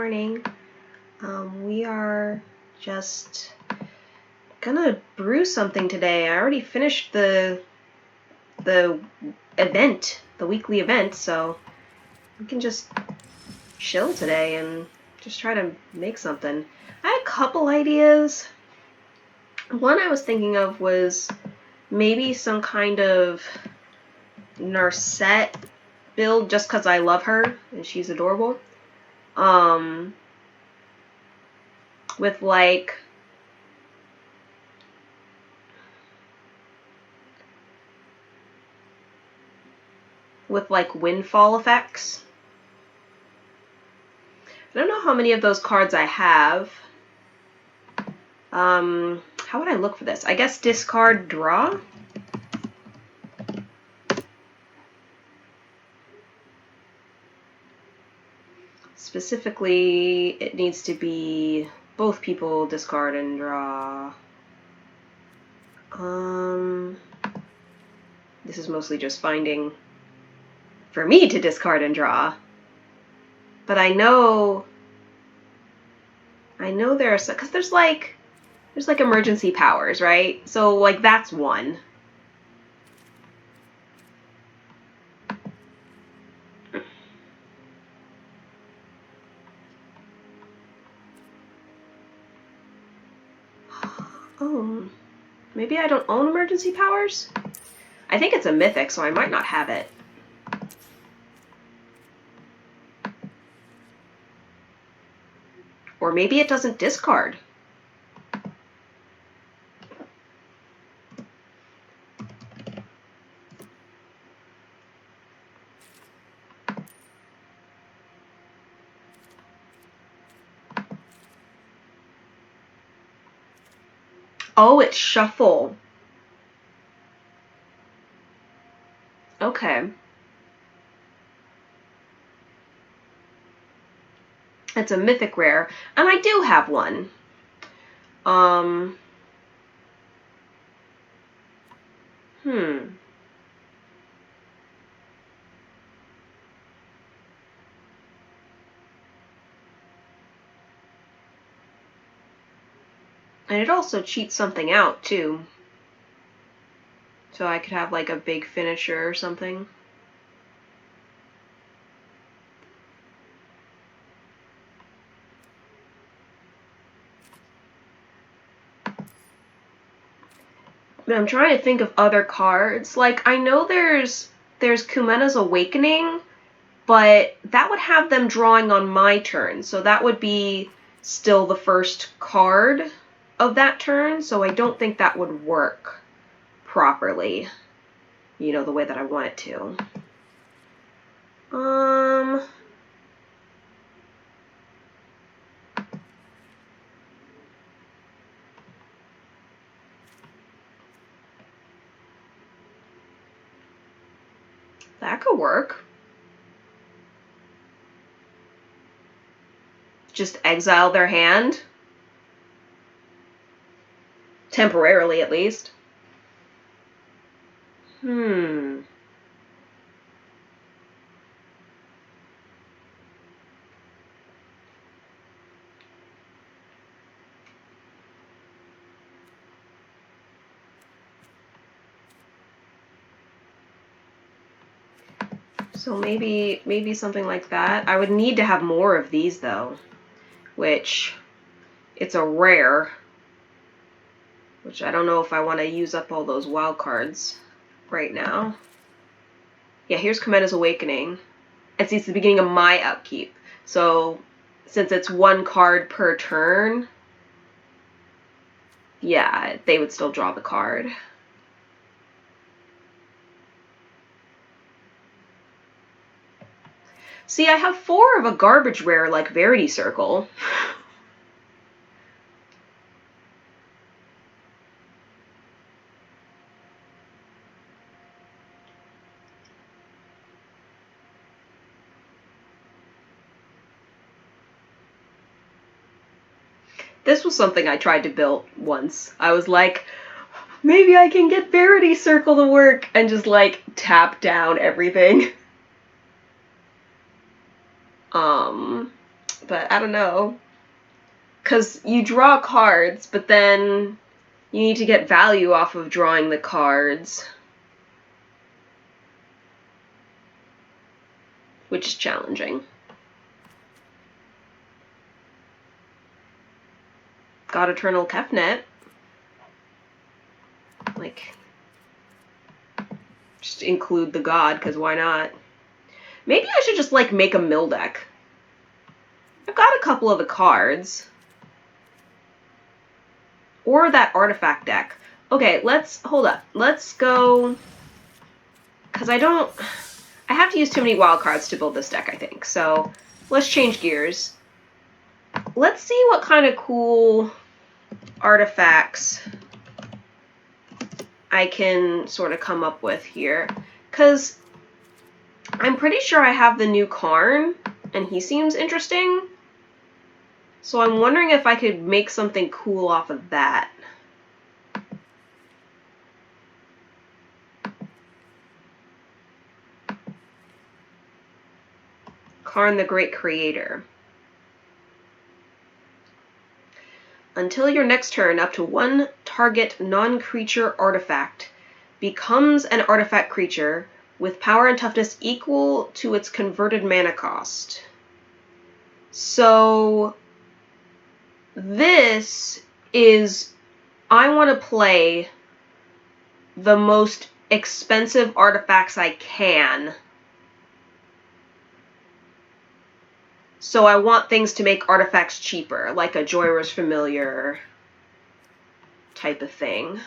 morning. We are just gonna brew something today. I already finished the event, the weekly event, so we can just chill today and just try to make something. I had a couple ideas. One I was thinking of was maybe some kind of Narset build just because I love her and she's adorable. With like windfall effects. I don't know how many of those cards I have. How would I look for this? I guess discard, draw? Specifically, it needs to be both people discard and draw. This is mostly just finding for me to discard and draw. But I know there are some, because there's like emergency powers, right? So like that's one. Oh, maybe I don't own emergency powers? I think it's a mythic, so I might not have it. Or maybe it doesn't discard. Oh, it's shuffle. Okay. It's a mythic rare, and I do have one. And it also cheats something out, too. So I could have, like, a big finisher or something. But I'm trying to think of other cards. Like, I know there's Kumena's Awakening, but that would have them drawing on my turn. So that would be still the first card of that turn. So I don't think that would work properly, you know, the way that I want it to. That could work. Just exile their hand. Temporarily, at least. So maybe something like that. I would need to have more of these, though, which it's a rare, which I don't know if I want to use up all those wild cards right now. Yeah, here's Kumena's Awakening. And see, it's the beginning of my upkeep. So since it's one card per turn, yeah, they would still draw the card. See, I have 4 of a garbage rare like Verity Circle. This was something I tried to build once. I was like, maybe I can get Verity Circle to work, and just like tap down everything. but I don't know. Because you draw cards, but then you need to get value off of drawing the cards, which is challenging. God Eternal Kefnet. Like, just include the god, because why not? Maybe I should just, like, make a mill deck. I've got a couple of the cards. Or that artifact deck. Okay, hold up. Let's go, because I have to use too many wild cards to build this deck, I think. So let's change gears. Let's see what kind of cool artifacts I can sort of come up with here. Because I'm pretty sure I have the new Karn, and he seems interesting. So I'm wondering if I could make something cool off of that. Karn the Great Creator. Until your next turn, up to one target non-creature artifact becomes an artifact creature with power and toughness equal to its converted mana cost. So this is, I want to play the most expensive artifacts I can. So I want things to make artifacts cheaper, like a Joyrer's Familiar type of thing.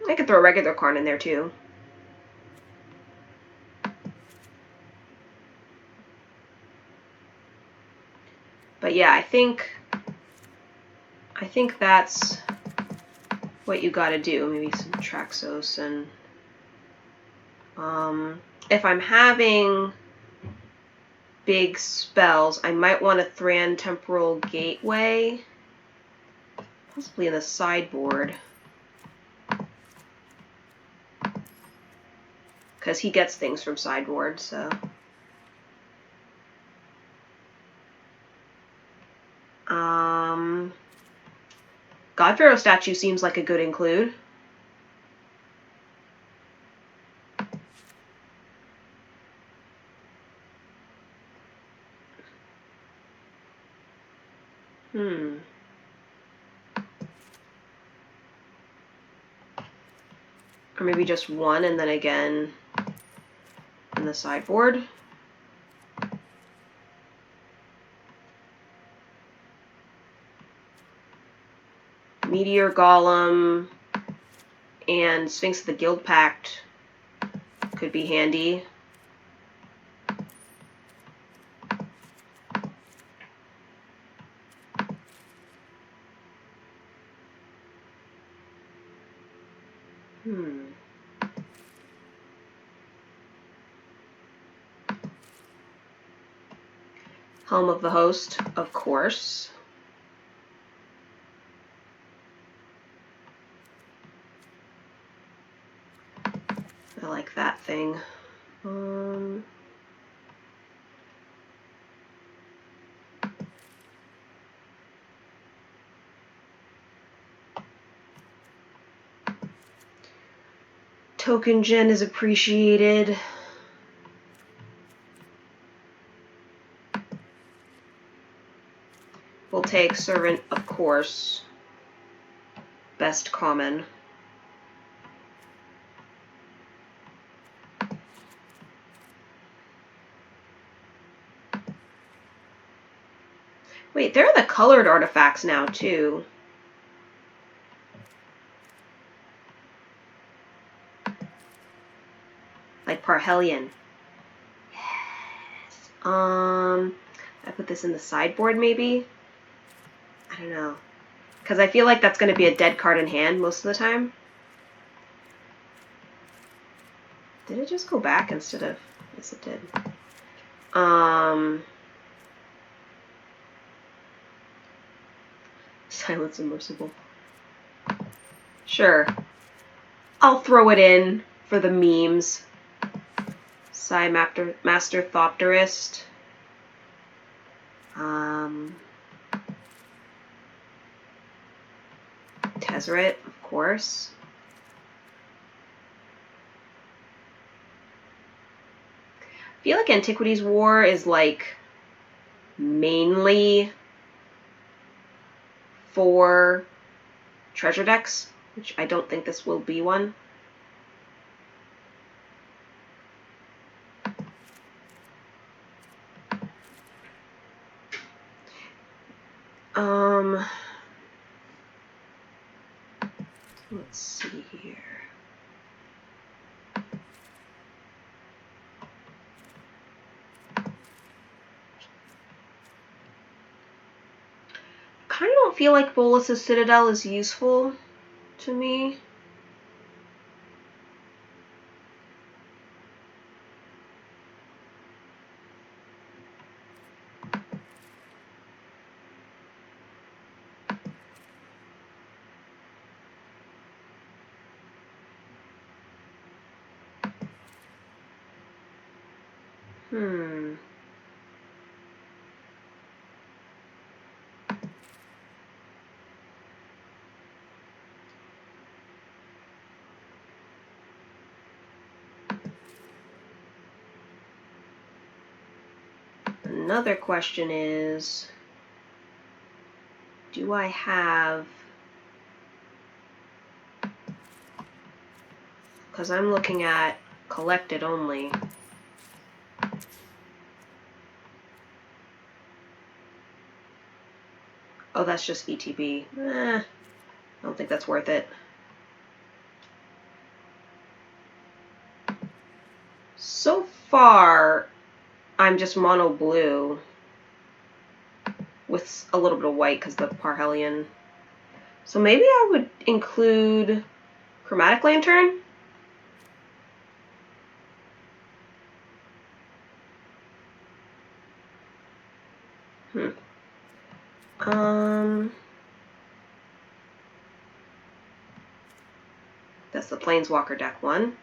I could throw a regular Karn in there too. But yeah, I think that's what you gotta do. Maybe some Traxos and if I'm having big spells, I might want a Thran Temporal Gateway, possibly in the sideboard, because he gets things from sideboard, so. God Pharaoh statue seems like a good include. Or maybe just one and then again in the sideboard. Meteor Golem and Sphinx of the Guild Pact could be handy. Helm of the Host, of course. I like that thing. Token Gen is appreciated. We'll take Servant, of course. Best common. Wait, there are the colored artifacts now, too. Like Parhelion. Yes. I put this in the sideboard, maybe? I don't know. Because I feel like that's going to be a dead card in hand most of the time. Did it just go back instead of... Yes, it did. Silence Immersible. Sure. I'll throw it in for the memes. Master Thopterist. Tezzeret, of course. I feel like Antiquities War is like mainly for treasure decks, which I don't think this will be one. Let's see here. Kind of don't feel like Bolas's Citadel is useful to me. Another question is, do I have, because I'm looking at collected only. Oh, that's just ETB. I don't think that's worth it. So far, I'm just mono blue with a little bit of white because the Parhelion. So maybe I would include Chromatic Lantern. That's the Planeswalker deck one.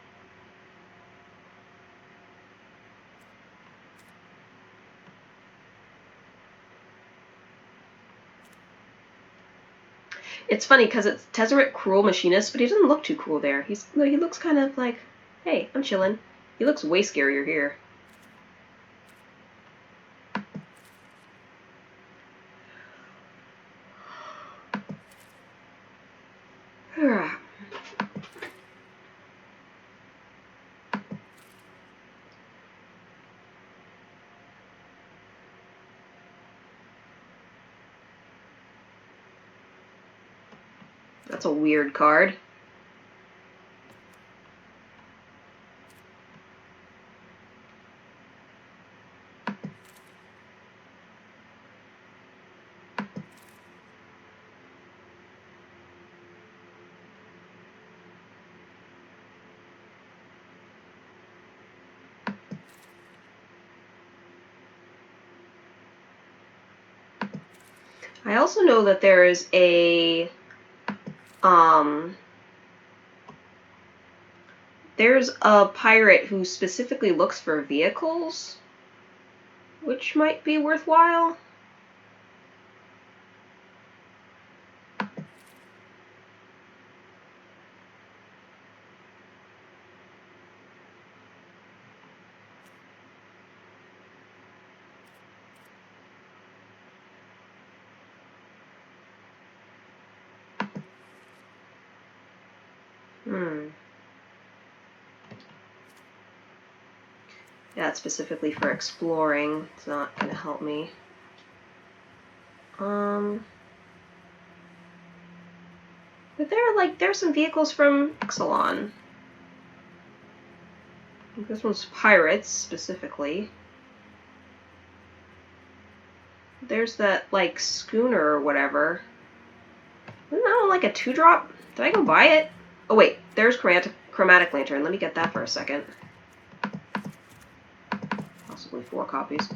It's funny because it's Tezzeret Cruel Machinist, but he doesn't look too cool there. He looks kind of like, hey, I'm chilling. He looks way scarier here. That's a weird card. I also know that there is there's a pirate who specifically looks for vehicles, which might be worthwhile. Yeah, it's specifically for exploring. It's not going to help me. But there's some vehicles from Ixalan. This one's pirates, specifically. There's that, schooner or whatever. Isn't that like a 2-drop? Did I go buy it? Oh, wait. There's Chromatic Lantern. Let me get that for a second. Possibly 4 copies.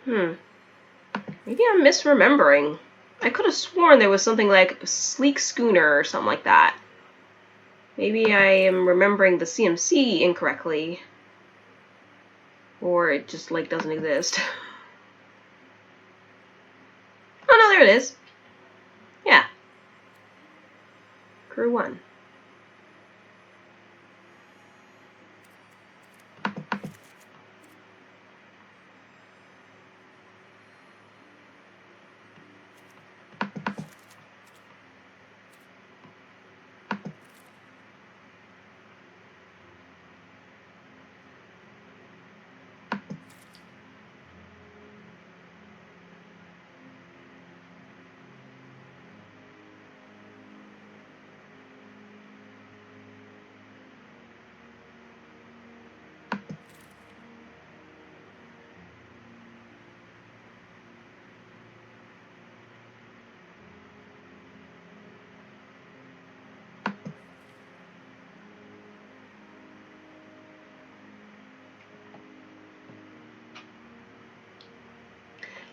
Maybe I'm misremembering. I could have sworn there was something like sleek schooner or something like that. Maybe I am remembering the CMC incorrectly. Or it just, like, doesn't exist. Oh, no, there it is. Yeah. Crew 1.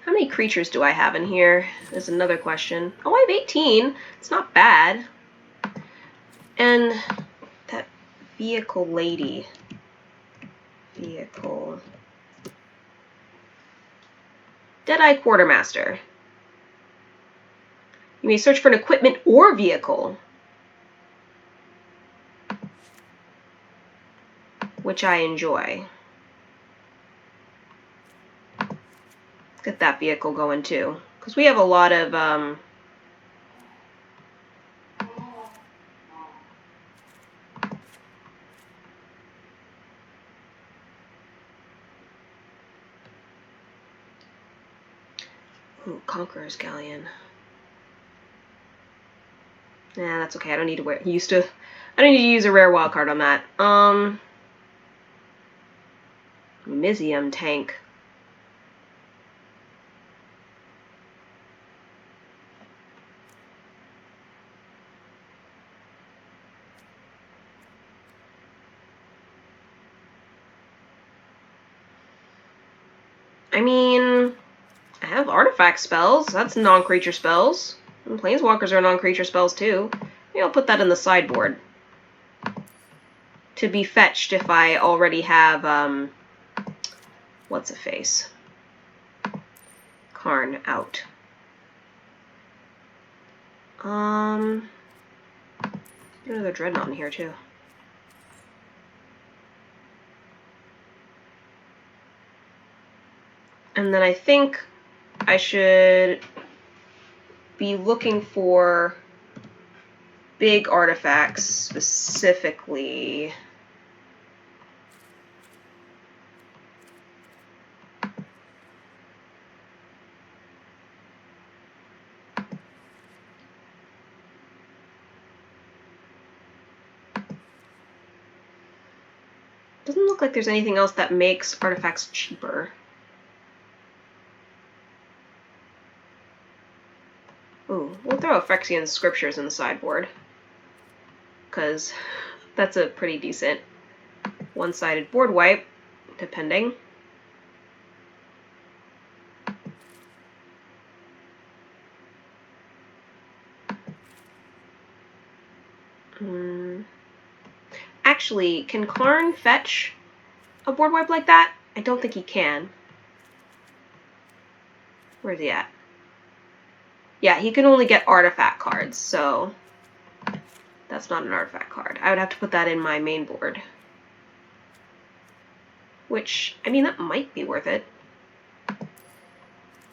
How many creatures do I have in here? Is another question. Oh, I have 18. It's not bad. And that vehicle lady. Vehicle. Deadeye Quartermaster. You may search for an equipment or vehicle. Which I enjoy. Get that vehicle going too. Because we have a lot of ooh, Conqueror's Galleon. Nah, that's okay. I don't need to I don't need to use a rare wildcard on that. Mizium tank. I mean, I have artifact spells. That's non-creature spells. And planeswalkers are non-creature spells too. Maybe I'll put that in the sideboard. To be fetched if I already have, what's a face? Karn out. Another Dreadnought in here too. And then I think I should be looking for big artifacts specifically. Doesn't look like there's anything else that makes artifacts cheaper. Ooh, we'll throw Phyrexian Scriptures in the sideboard. Because that's a pretty decent one-sided board wipe, depending. Actually, can Karn fetch a board wipe like that? I don't think he can. Where's he at? Yeah, he can only get artifact cards, so that's not an artifact card. I would have to put that in my main board. Which, I mean, that might be worth it.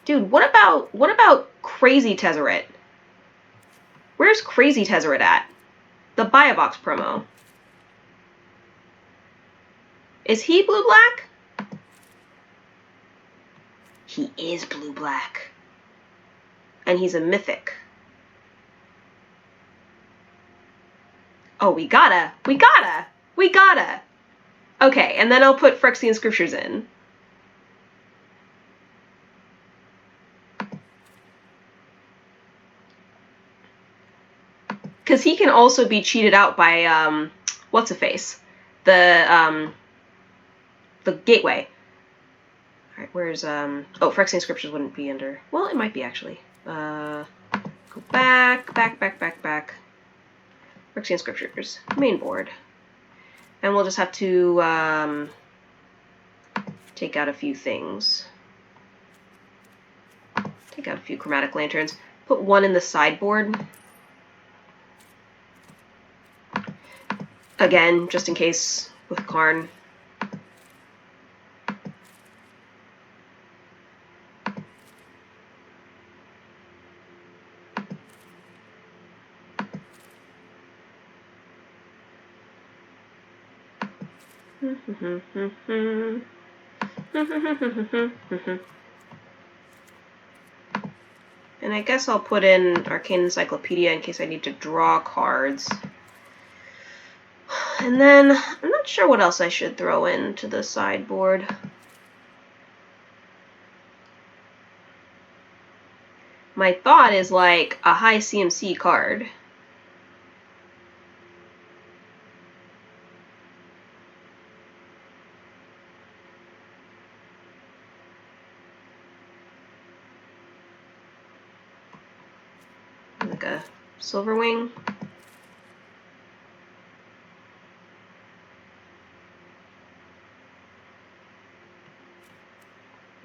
Dude, what about Crazy Tezzeret? Where's Crazy Tezzeret at? The Buy-A-Box promo. Is he blue-black? He is blue-black. And he's a mythic. Oh, we gotta. Okay, and then I'll put Phyrexian Scriptures in. Because he can also be cheated out by, what's-a-face? The Gateway. Alright, where's, oh, Phyrexian Scriptures wouldn't be under, well, it might be actually. Go back. Phyrexian Scriptures, main board. And we'll just have to, take out a few things. Take out a few chromatic lanterns. Put one in the sideboard. Again, just in case with Karn. And I guess I'll put in Arcane Encyclopedia in case I need to draw cards. And then, I'm not sure what else I should throw into the sideboard. My thought is like a high CMC card. Like a Silverwing.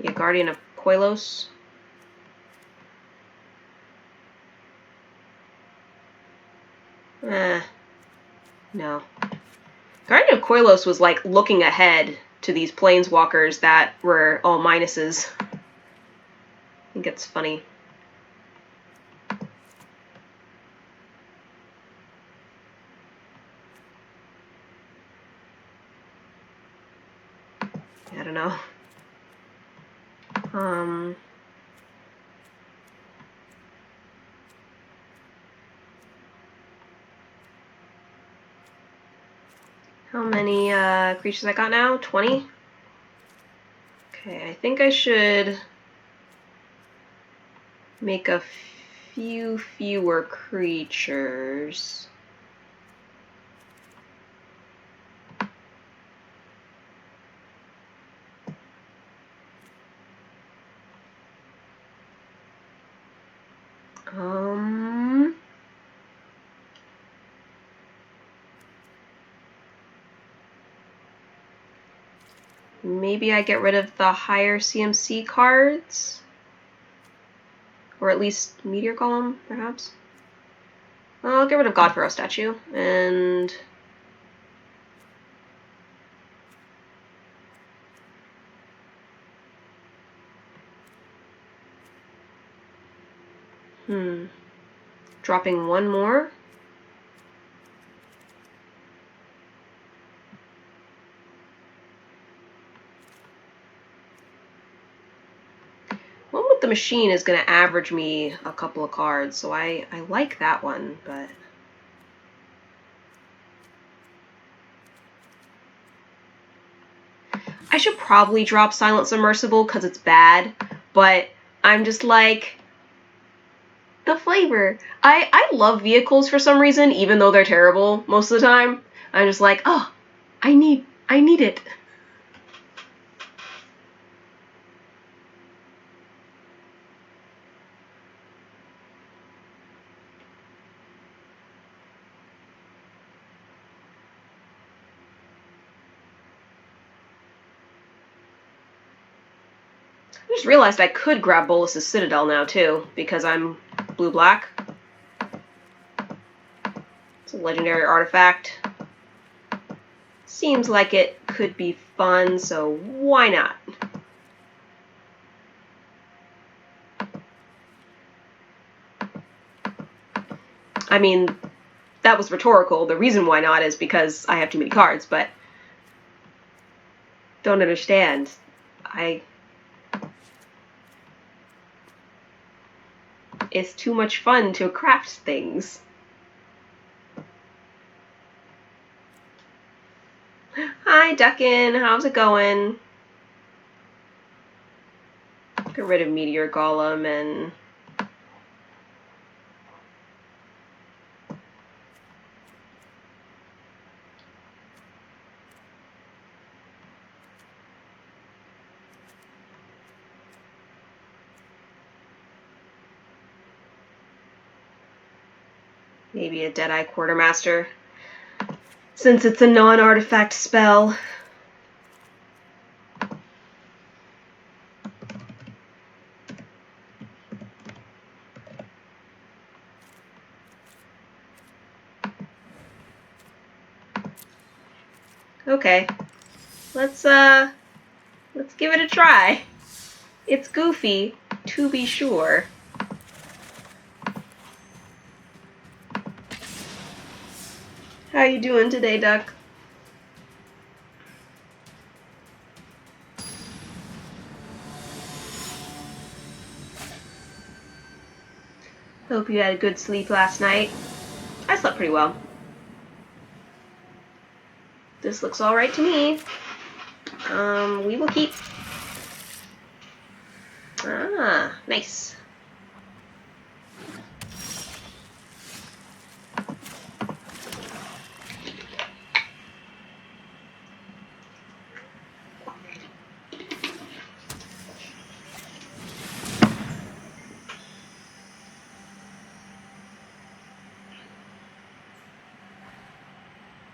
Yeah, Guardian of Koilos. No. Guardian of Koilos was like looking ahead to these planeswalkers that were all minuses. I think it's funny. I don't know. How many creatures I got now? 20? Okay, I think I should make a few fewer creatures. Maybe I get rid of the higher CMC cards? Or at least Meteor Golem, perhaps? I'll get rid of God Pharaoh statue, and... Dropping one more? One with the machine is going to average me a couple of cards, so I like that one, but... I should probably drop Silent Submersible because it's bad, but I'm just like... the flavor. I love vehicles for some reason, even though they're terrible most of the time. I'm just like, oh, I need it. I just realized I could grab Bolus's Citadel now, too, because I'm blue-black. It's a legendary artifact. Seems like it could be fun, so why not? I mean, that was rhetorical. The reason why not is because I have too many cards, but... don't understand. It's too much fun to craft things. Hi, Duckin. How's it going? Get rid of Meteor Golem and... Maybe a Deadeye Quartermaster, since it's a non-artifact spell. Okay, let's give it a try. It's goofy, to be sure. How you doing today, Duck? Hope you had a good sleep last night. I slept pretty well. This looks alright to me. We will keep. Ah, nice.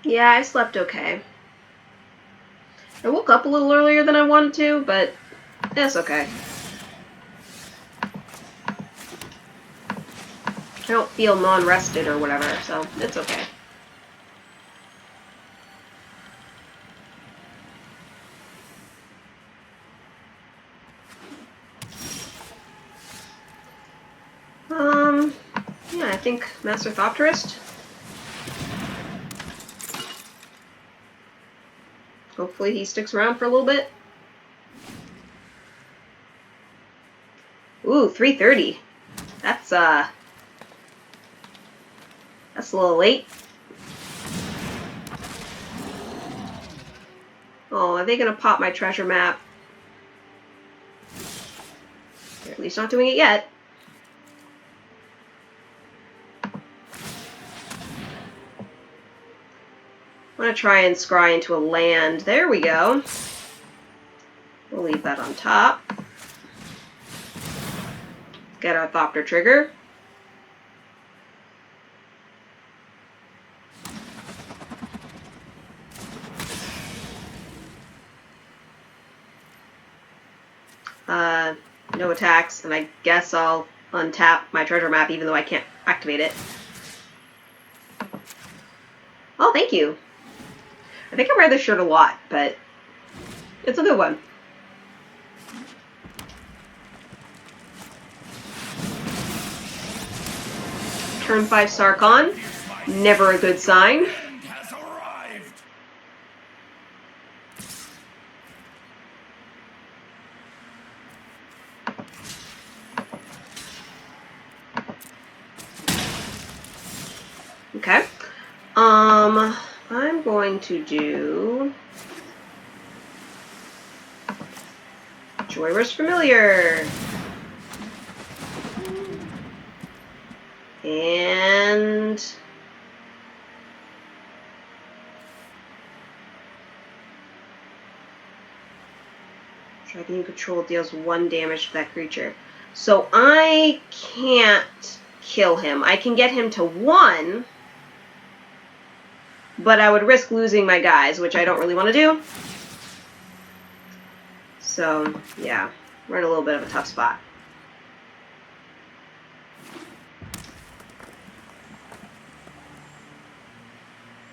Yeah, I slept okay. I woke up a little earlier than I wanted to, but that's okay. I don't feel non-rested or whatever, so it's okay. Yeah, I think Master Thopterist. Hopefully he sticks around for a little bit. Ooh, 3:30. That's a little late. Oh, are they gonna pop my treasure map? They're at least not doing it yet. I'm gonna try and scry into a land. There we go. We'll leave that on top. Get our Thopter trigger. No attacks, and I guess I'll untap my treasure map even though I can't activate it. Oh, thank you. I think I wear this shirt a lot, but it's a good one. Turn 5 Sarkon. Never a good sign. Okay. I'm going to do Joyrus Familiar. And Dragon Control deals 1 damage to that creature. So I can't kill him. I can get him to 1, but I would risk losing my guys, which I don't really want to do. So, yeah, we're in a little bit of a tough spot.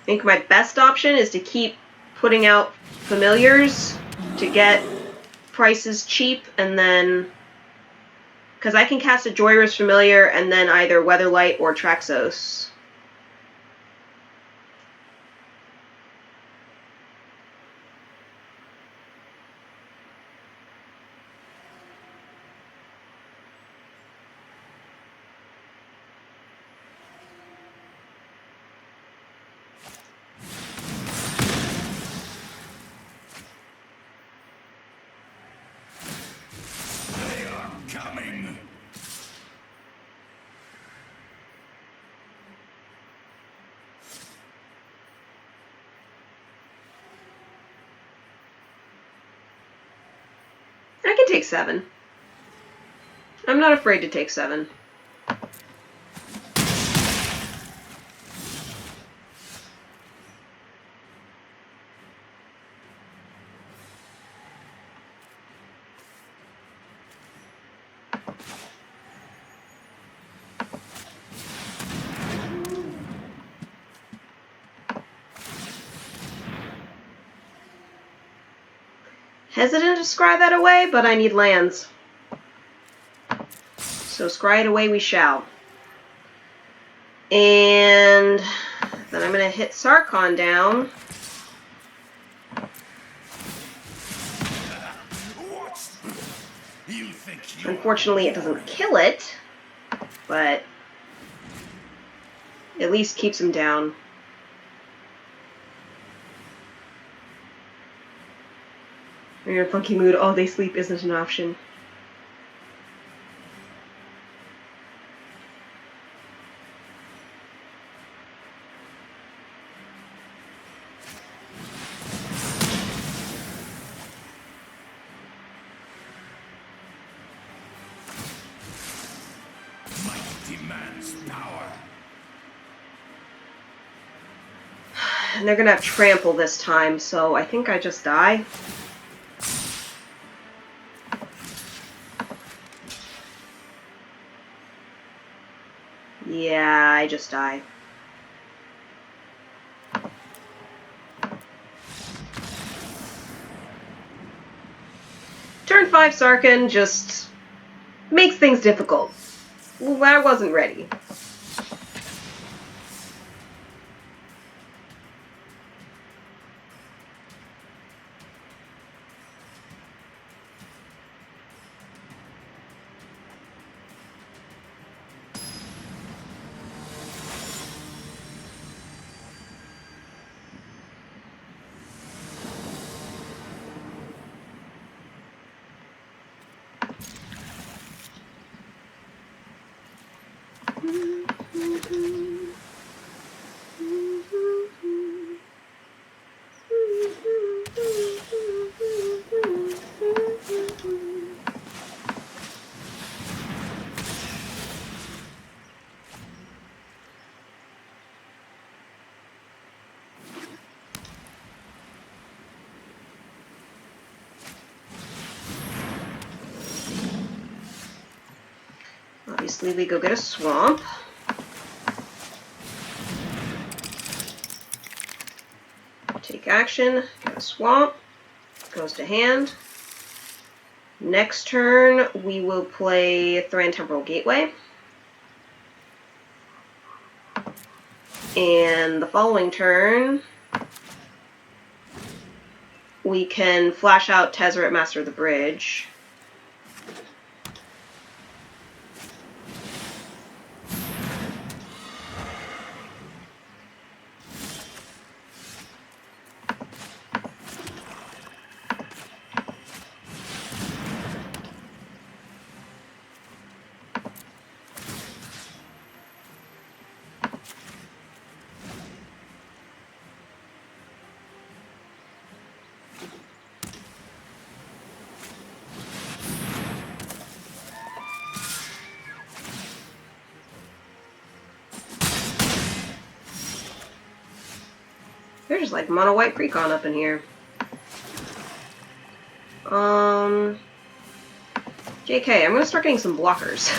I think my best option is to keep putting out familiars to get prices cheap, and then because I can cast a Joyrus Familiar and then either Weatherlight or Traxos. I can take 7. I'm not afraid to take 7. hesitant to scry that away, but I need lands. So scry it away we shall. And then I'm going to hit Sarkon down. Unfortunately, it doesn't kill it, but at least keeps him down. When you're in a funky mood, all-day sleep isn't an option. And they're going to have trample this time, so I think I just die. Yeah, I just die. Turn 5 Sarkon just makes things difficult. Well, I wasn't ready. Obviously, we go get a swamp. Take action, get a swamp, goes to hand. Next turn, we will play Thran Temporal Gateway. And the following turn, we can flash out Tezzeret, Master of the Bridge. There's just like mono white precon up in here. JK, I'm gonna start getting some blockers.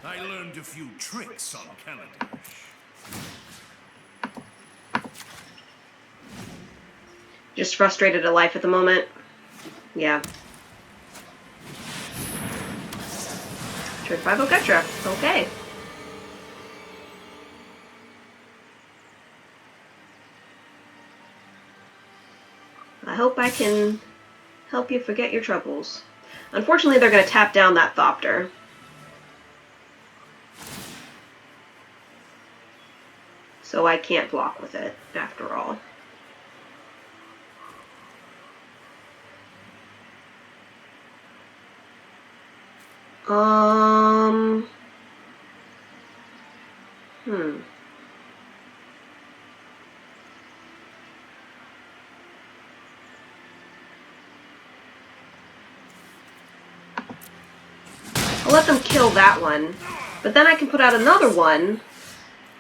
I learned a few tricks on Calendar. Just frustrated at life at the moment. Yeah. Turn 5 Oketra. Okay. I hope I can help you forget your troubles. Unfortunately, they're going to tap down that Thopter. So I can't block with it, after all. I'll let them kill that one, but then I can put out another one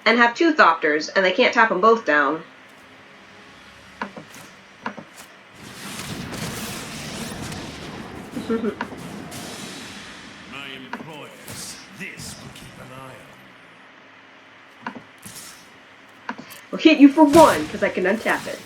and have 2 Thopters, and they can't tap them both down. My employers, this will keep an eye on. hit you for 1, because I can untap it.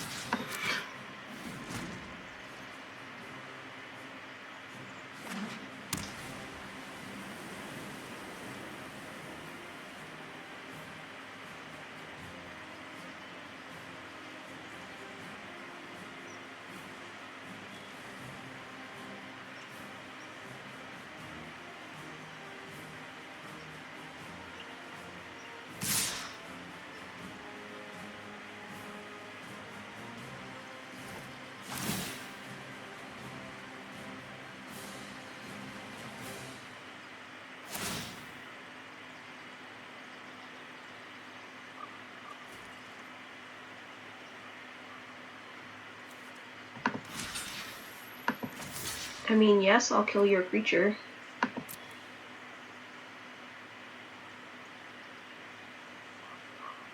I mean, yes, I'll kill your creature.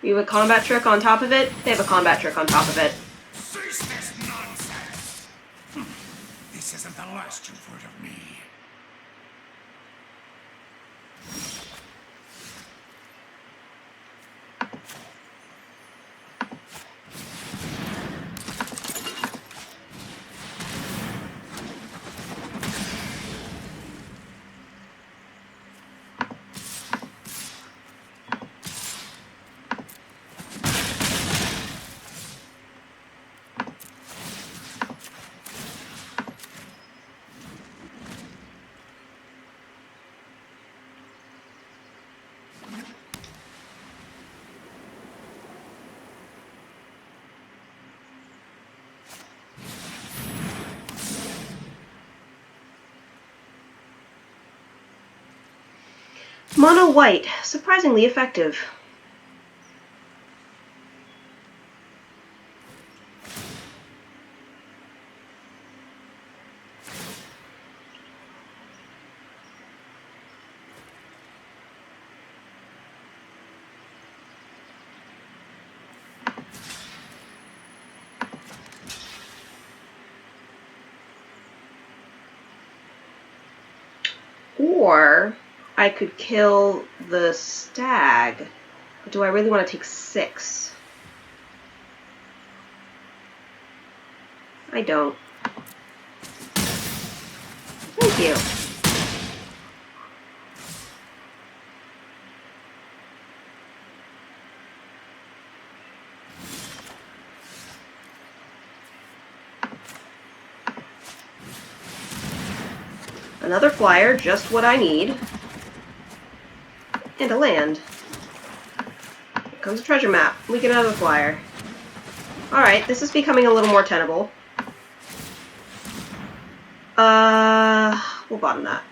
You have a combat trick on top of it? They have a combat trick on top of it. Cease this nonsense! This isn't the last you've heard of me. Mono white, surprisingly effective. Or I could kill the stag. But do I really want to take 6? I don't. Thank you. Another flyer, just what I need. And a land. Here comes a treasure map. We get another flyer. Alright, this is becoming a little more tenable. We'll bottom that.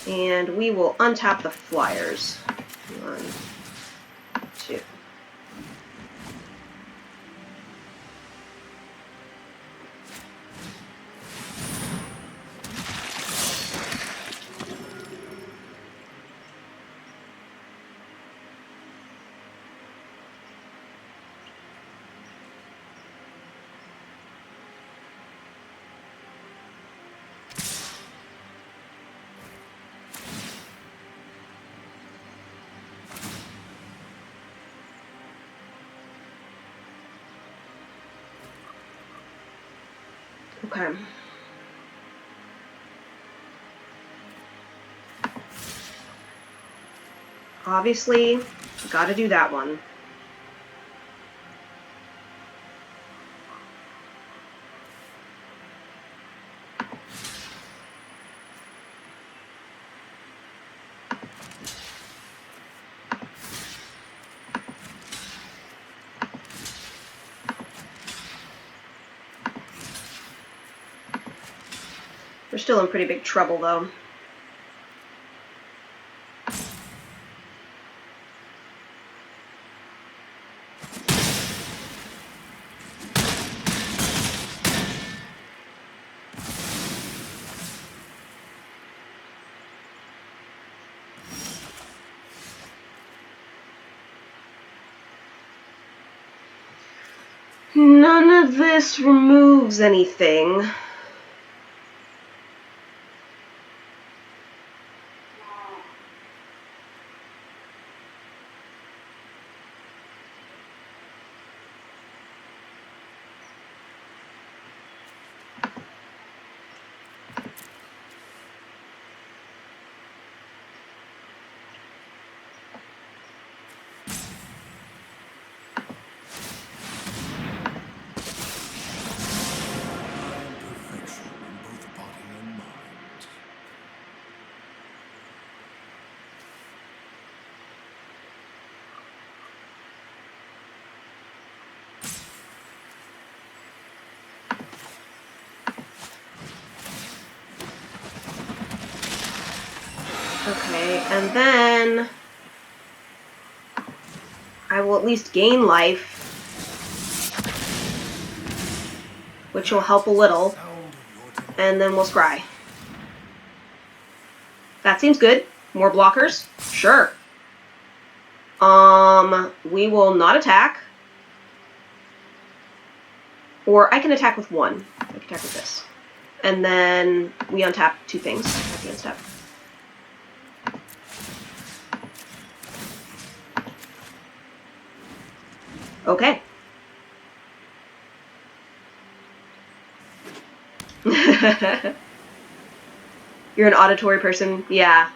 And we will untap the flyers. 1, 2. Okay. Obviously, gotta do that one. We're still in pretty big trouble, though. None of this removes anything. Perfection in both body and mind. Okay, and then I will at least gain life, which will help a little, and then we'll scry. That seems good. More blockers? Sure. We will not attack. Or I can attack with one. I can attack with this. And then we untap two things at the end step. Okay. You're an auditory person? Yeah.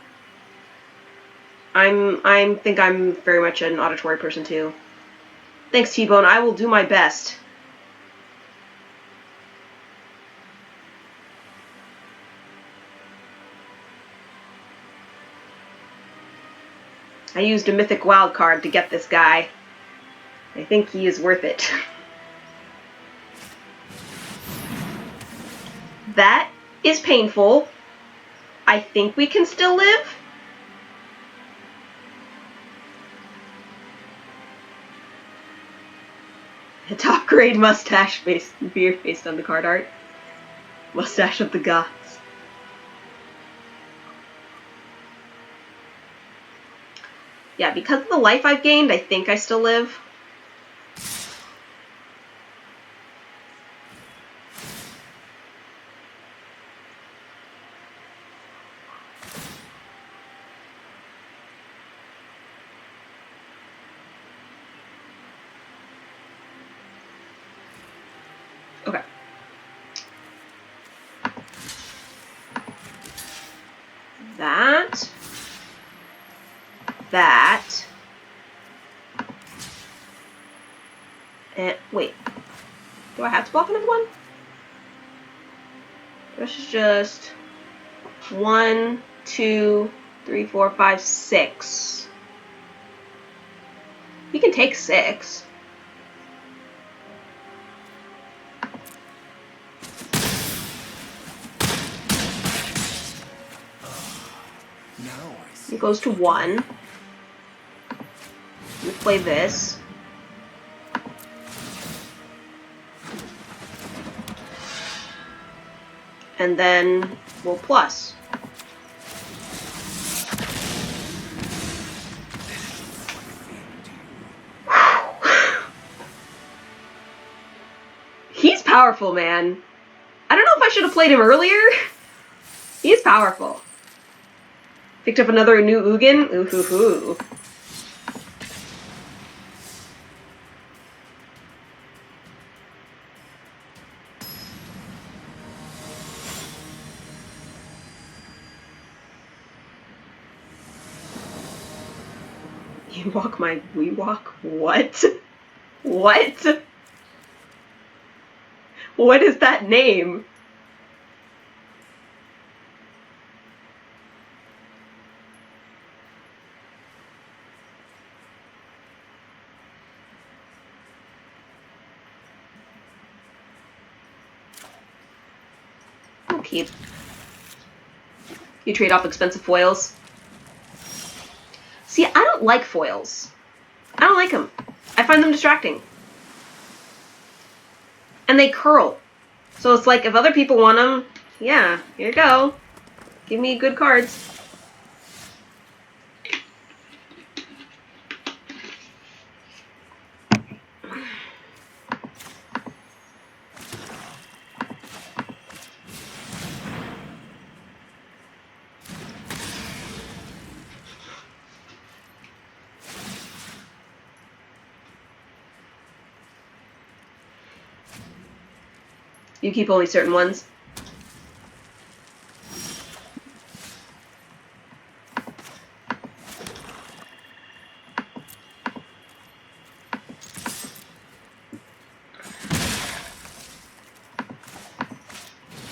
I think I'm very much an auditory person too. Thanks, T-Bone. I will do my best. I used a mythic wild card to get this guy. I think he is worth it. That is painful. I think we can still live. A top grade mustache beard based on the card art. Mustache of the gods. Yeah, because of the life I've gained, I think I still live. Okay. That. And wait. Do I have to block another one? This is just 1, 2, 3, 4, 5, 6. You can take 6. It goes to 1. We play this. And then we'll plus. He's powerful, man. I don't know if I should have played him earlier. He's powerful. Picked up another new Ugin. Ooh hoo hoo. You walk my we walk? What? What? What is that name? I'll keep. You trade off expensive foils. See, I don't like foils. I don't like them. I find them distracting. And they curl. So it's like, if other people want them, yeah, here you go. Give me good cards. You keep only certain ones?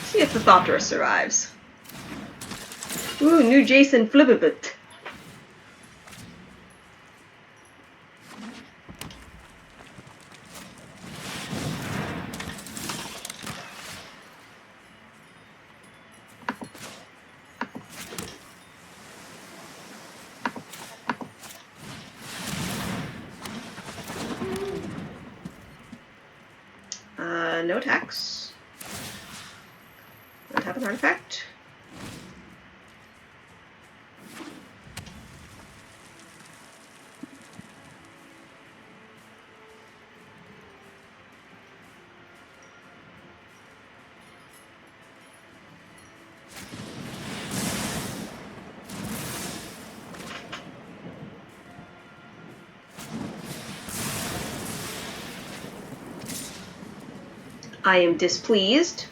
See if the Thopterus survives. Ooh, new Jason Flibbibit. No attacks. Don't have an artifact. I am displeased.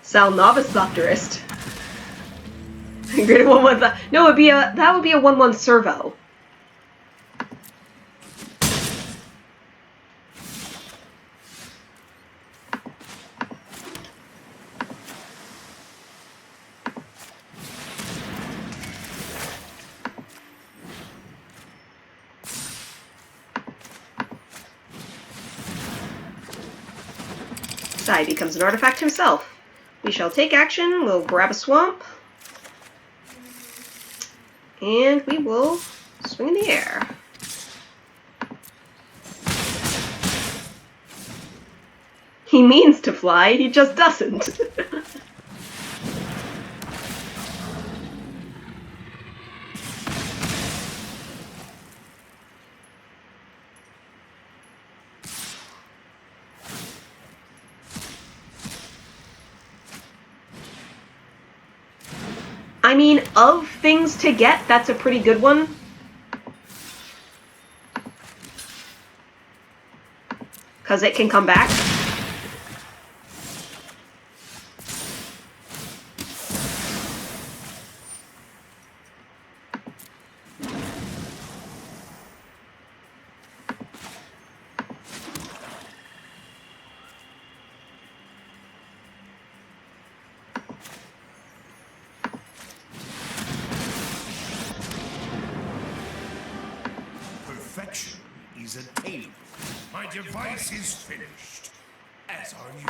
Sal Novice Thopterist. Greater 1/1. No, that would be a 1/1 servo. Sai becomes an artifact himself. We shall take action, we'll grab a swamp, and we will swing in the air. He means to fly, he just doesn't. I mean, of things to get, that's a pretty good one. Because it can come back. Perfection is attainable. My device is finished, as are you.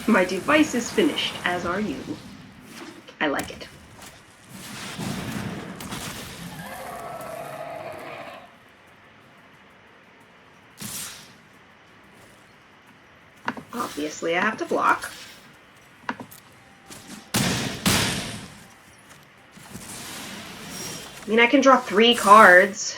My device is finished, as are you. I like it. Obviously, I have to block. I mean, I can draw 3 cards.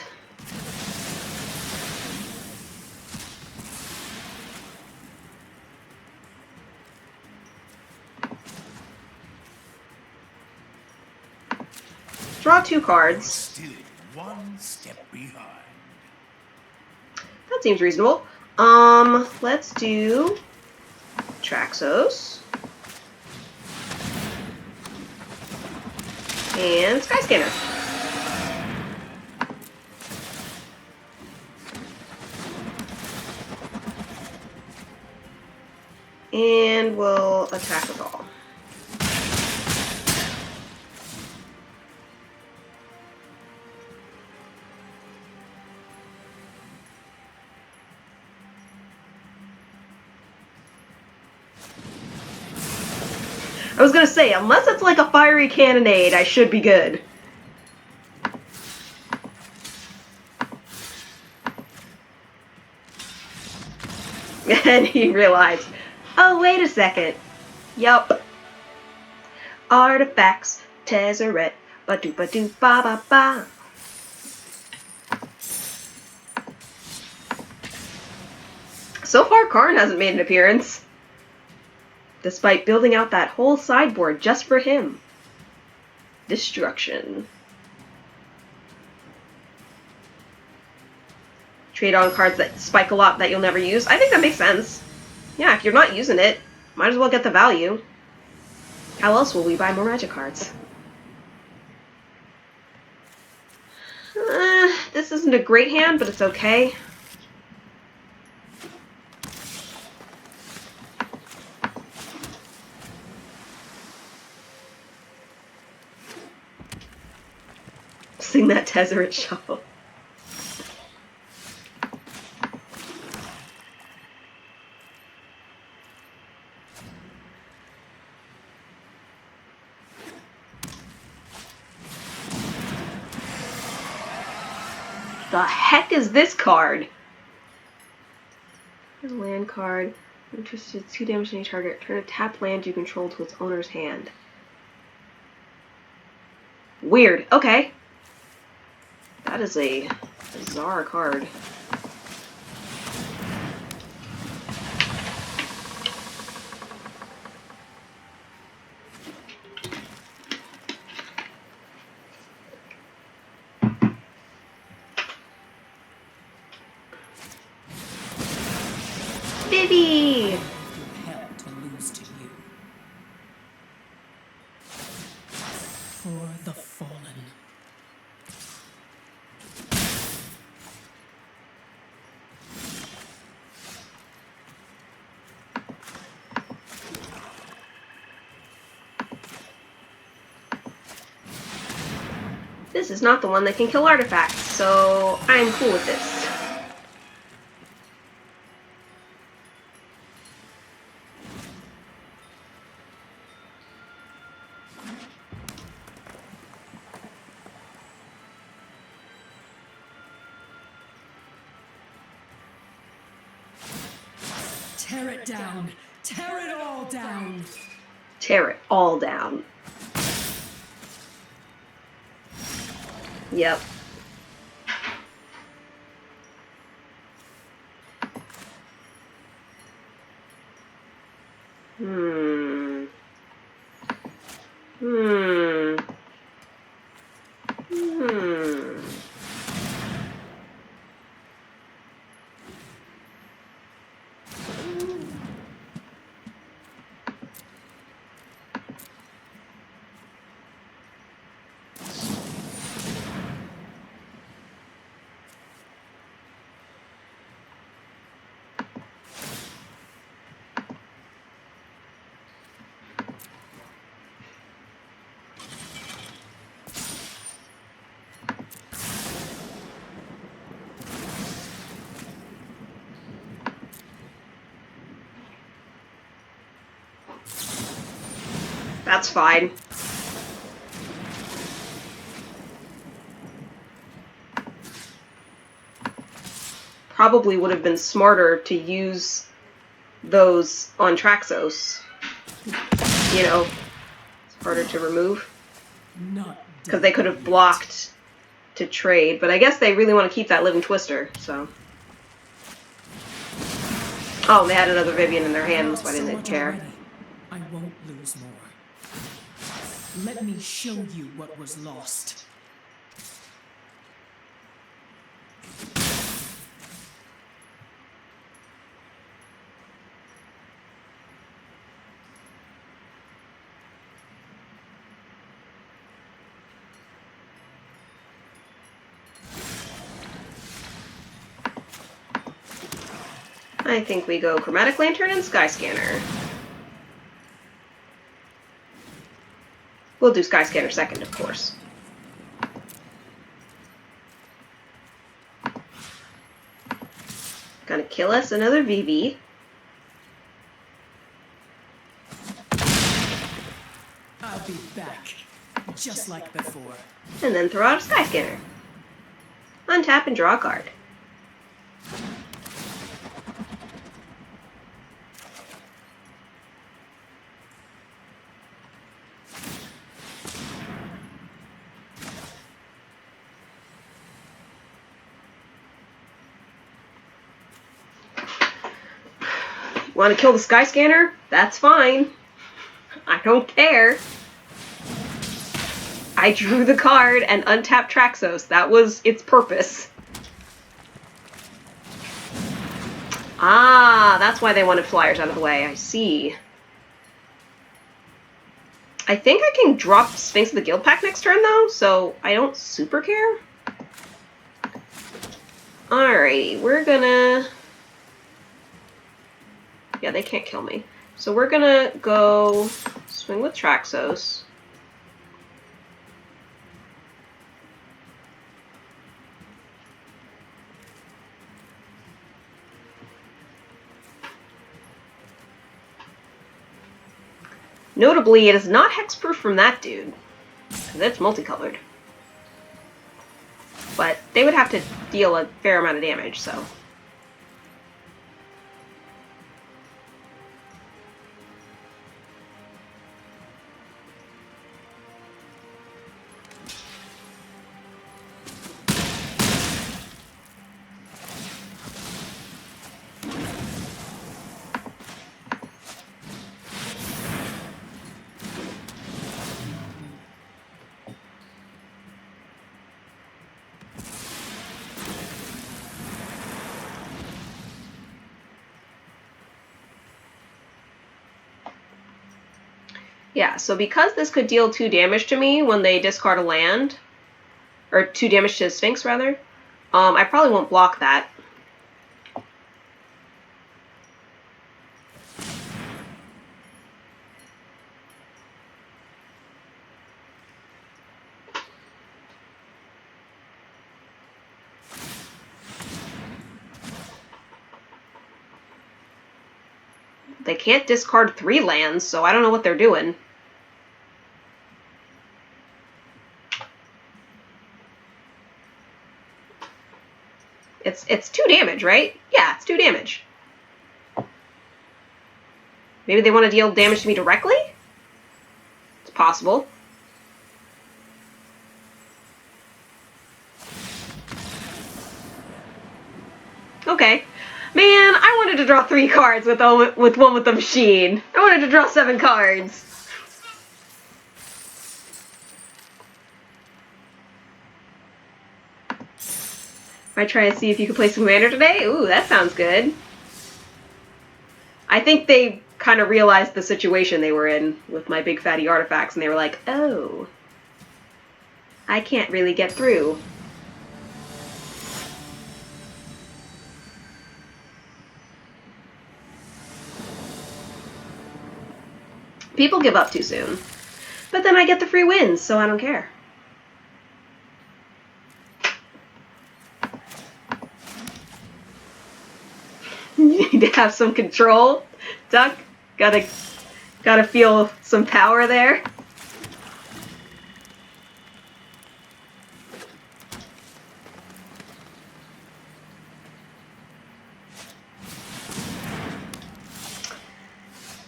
Draw 2 cards. Still one step behind. That seems reasonable. Let's do Traxos and Skyscanner. And we'll attack with all. I was gonna say, unless it's like a fiery cannonade, I should be good. then he realized, oh, wait a second. Yup. Artifacts, Tezzeret, ba-do-ba-do-ba-ba-ba. So far, Karn hasn't made an appearance, despite building out that whole sideboard just for him. Destruction. Trade on cards that spike a lot that you'll never use. I think that makes sense. Yeah, if you're not using it, might as well get the value. How else will we buy more Magic cards? This isn't a great hand, but it's okay. Sing that Tezzeret shuffle. The heck is this card? A land card. Interested 2 damage to any target. Turn a tapped land you control to its owner's hand. Weird. Okay. That is a bizarre card. Vivi! Hell to lose to you. For the fallen. This is not the one that can kill artifacts, so I'm cool with this. Tear it down. Tear it all down. Tear it all down. Yep. Hmm. That's fine. Probably would have been smarter to use those on Traxos. You know, it's harder to remove. Because they could have blocked to trade, but I guess they really want to keep that Living Twister, so. Oh, they had another Vivian in their hand, so I didn't care. I won't lose more. Let me show you what was lost. I think we go Chromatic Lantern and Sky Scanner. We'll do Sky Scanner second, of course. Gonna kill us another VV. I'll be back, just like before. And then throw out a Sky Scanner. Untap and draw a card. Want to kill the Sky Scanner? That's fine. I don't care. I drew the card and untapped Traxos. That was its purpose. Ah, that's why they wanted flyers out of the way. I see. I think I can drop Sphinx of the Guild Pack next turn, though, so I don't super care. Alrighty, we're gonna... Yeah, they can't kill me. So we're gonna go swing with Traxos. Notably, it is not hexproof from that dude, because it's multicolored. But they would have to deal a fair amount of damage, so... Yeah, so because this could deal 2 damage to me when they discard a land, or 2 damage to Sphinx, rather, I probably won't block that. They can't discard 3 lands, so I don't know what they're doing. It's 2 damage, right? Yeah, it's 2 damage. Maybe they want to deal damage to me directly? It's possible. Okay. Man, I wanted to draw 3 cards with one with the machine. I wanted to draw 7 cards. Might try to see if you can play some Commander today. Ooh, that sounds good. I think they kind of realized the situation they were in with my big fatty artifacts, and they were like, oh, I can't really get through. People give up too soon. But then I get the free wins, so I don't care. You need to have some control, Duck. Gotta feel some power there.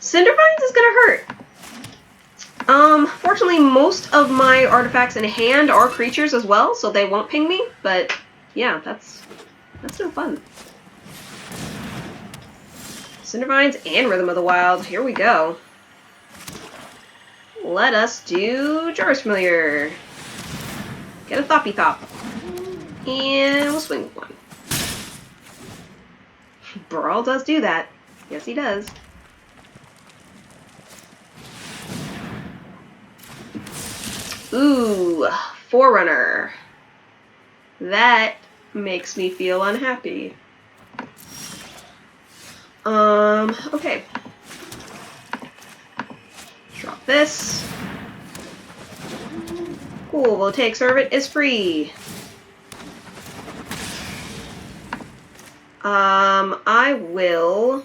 Cindervines is gonna hurt. Fortunately, most of my artifacts in hand are creatures as well, so they won't ping me. But yeah, that's no fun. Cindervines and Rhythm of the Wild. Here we go. Let us do Jarvis Familiar. Get a Thoppy Thop. And we'll swing with one. Brawl does do that. Yes, he does. Ooh, Forerunner. That makes me feel unhappy. Okay. Drop this. Cool, we'll take Servant is free. I will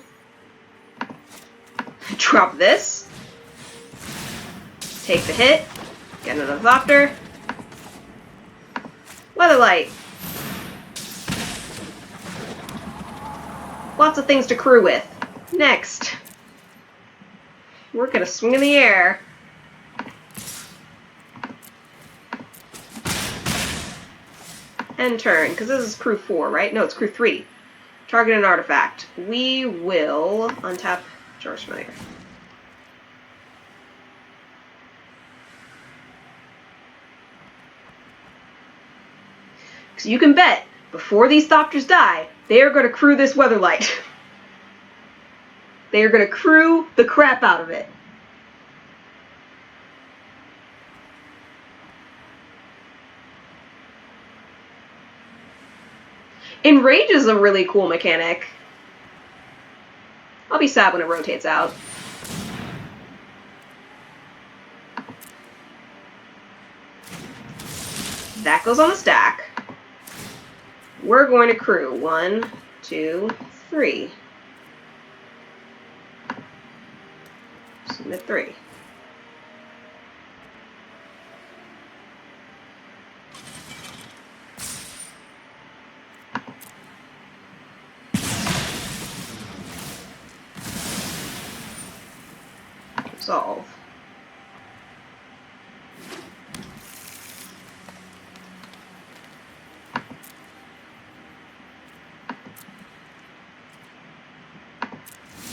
drop this. Take the hit. Get another Thopter. Weatherlight. Lots of things to crew with. Next. We're gonna swing in the air. End turn, because this is crew 4, right? No, it's crew 3. Target an artifact. We will untap George Familiar. Because you can bet, before these Thopters die, they are going to crew this Weatherlight. They are going to crew the crap out of it. Enrage is a really cool mechanic. I'll be sad when it rotates out. That goes on the stack. We're going to crew 1, 2, 3. Submit 3. Solve.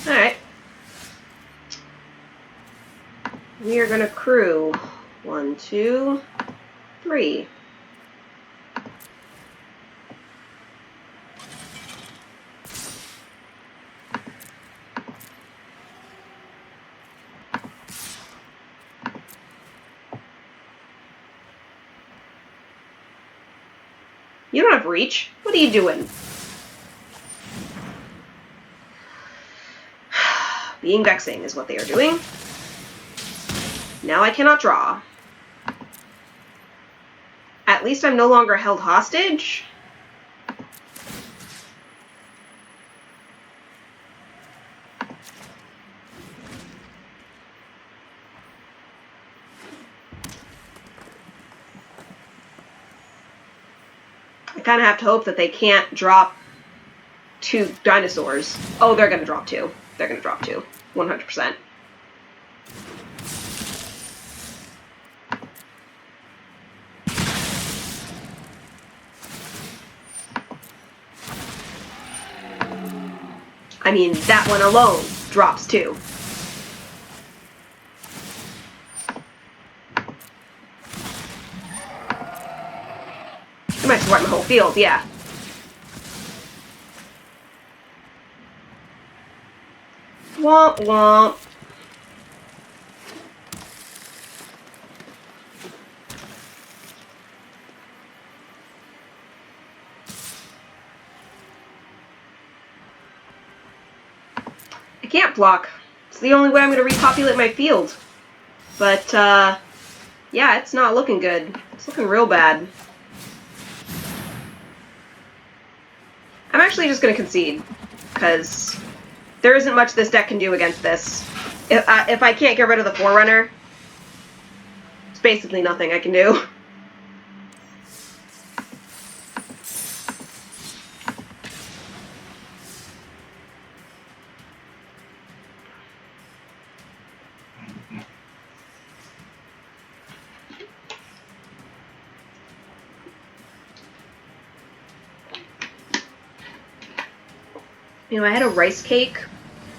Alright. We are going to crew 1, 2, 3. You don't have reach. What are you doing? Being vexing is what they are doing. Now I cannot draw. At least I'm no longer held hostage. I kind of have to hope that they can't drop 2 dinosaurs. Oh, they're going to drop 2. They're going to drop 2. 100%. I mean, that one alone drops 2. I might swipe my whole field, yeah. Womp womp. I can't block. It's the only way I'm going to repopulate my field. But, yeah, it's not looking good. It's looking real bad. I'm actually just going to concede, because there isn't much this deck can do against this. If I can't get rid of the Forerunner, it's basically nothing I can do. You know, I had a rice cake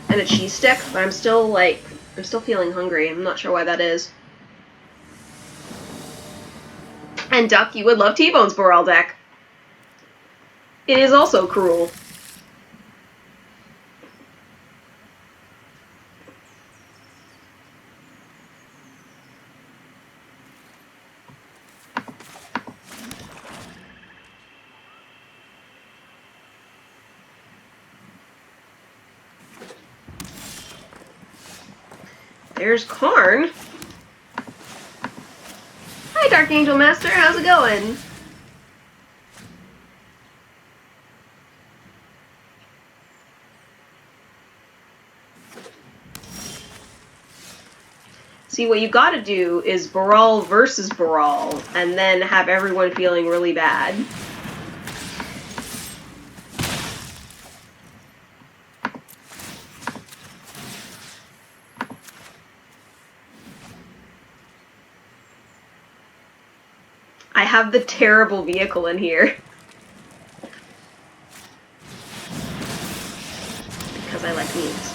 and a cheese stick, but I'm still feeling hungry. I'm not sure why that is. And Duck, you would love T-Bone's Boral deck. It is also cruel. There's Karn. Hi, Dark Angel Master. How's it going? See, what you gotta do is Baral versus Baral, and then have everyone feeling really bad. I have the terrible vehicle in here. means.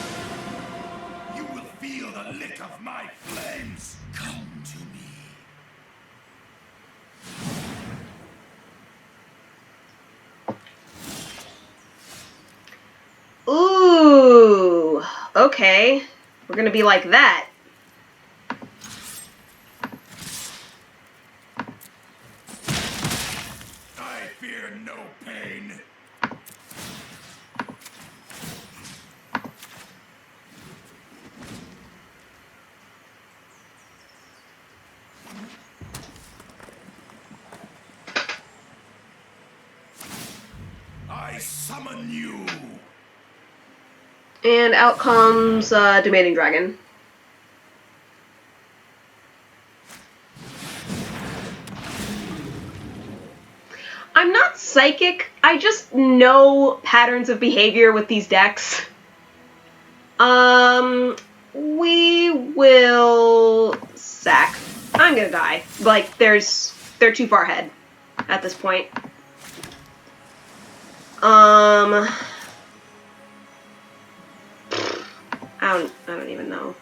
You will feel the lick of my flames. Come to me. Ooh, okay. We're gonna be like that. I fear no pain. I summon you. And out comes Demanding Dragon. I'm not psychic. I just know patterns of behavior with these decks. We will sack. I'm gonna die. Like, they're too far ahead at this point. I don't even know.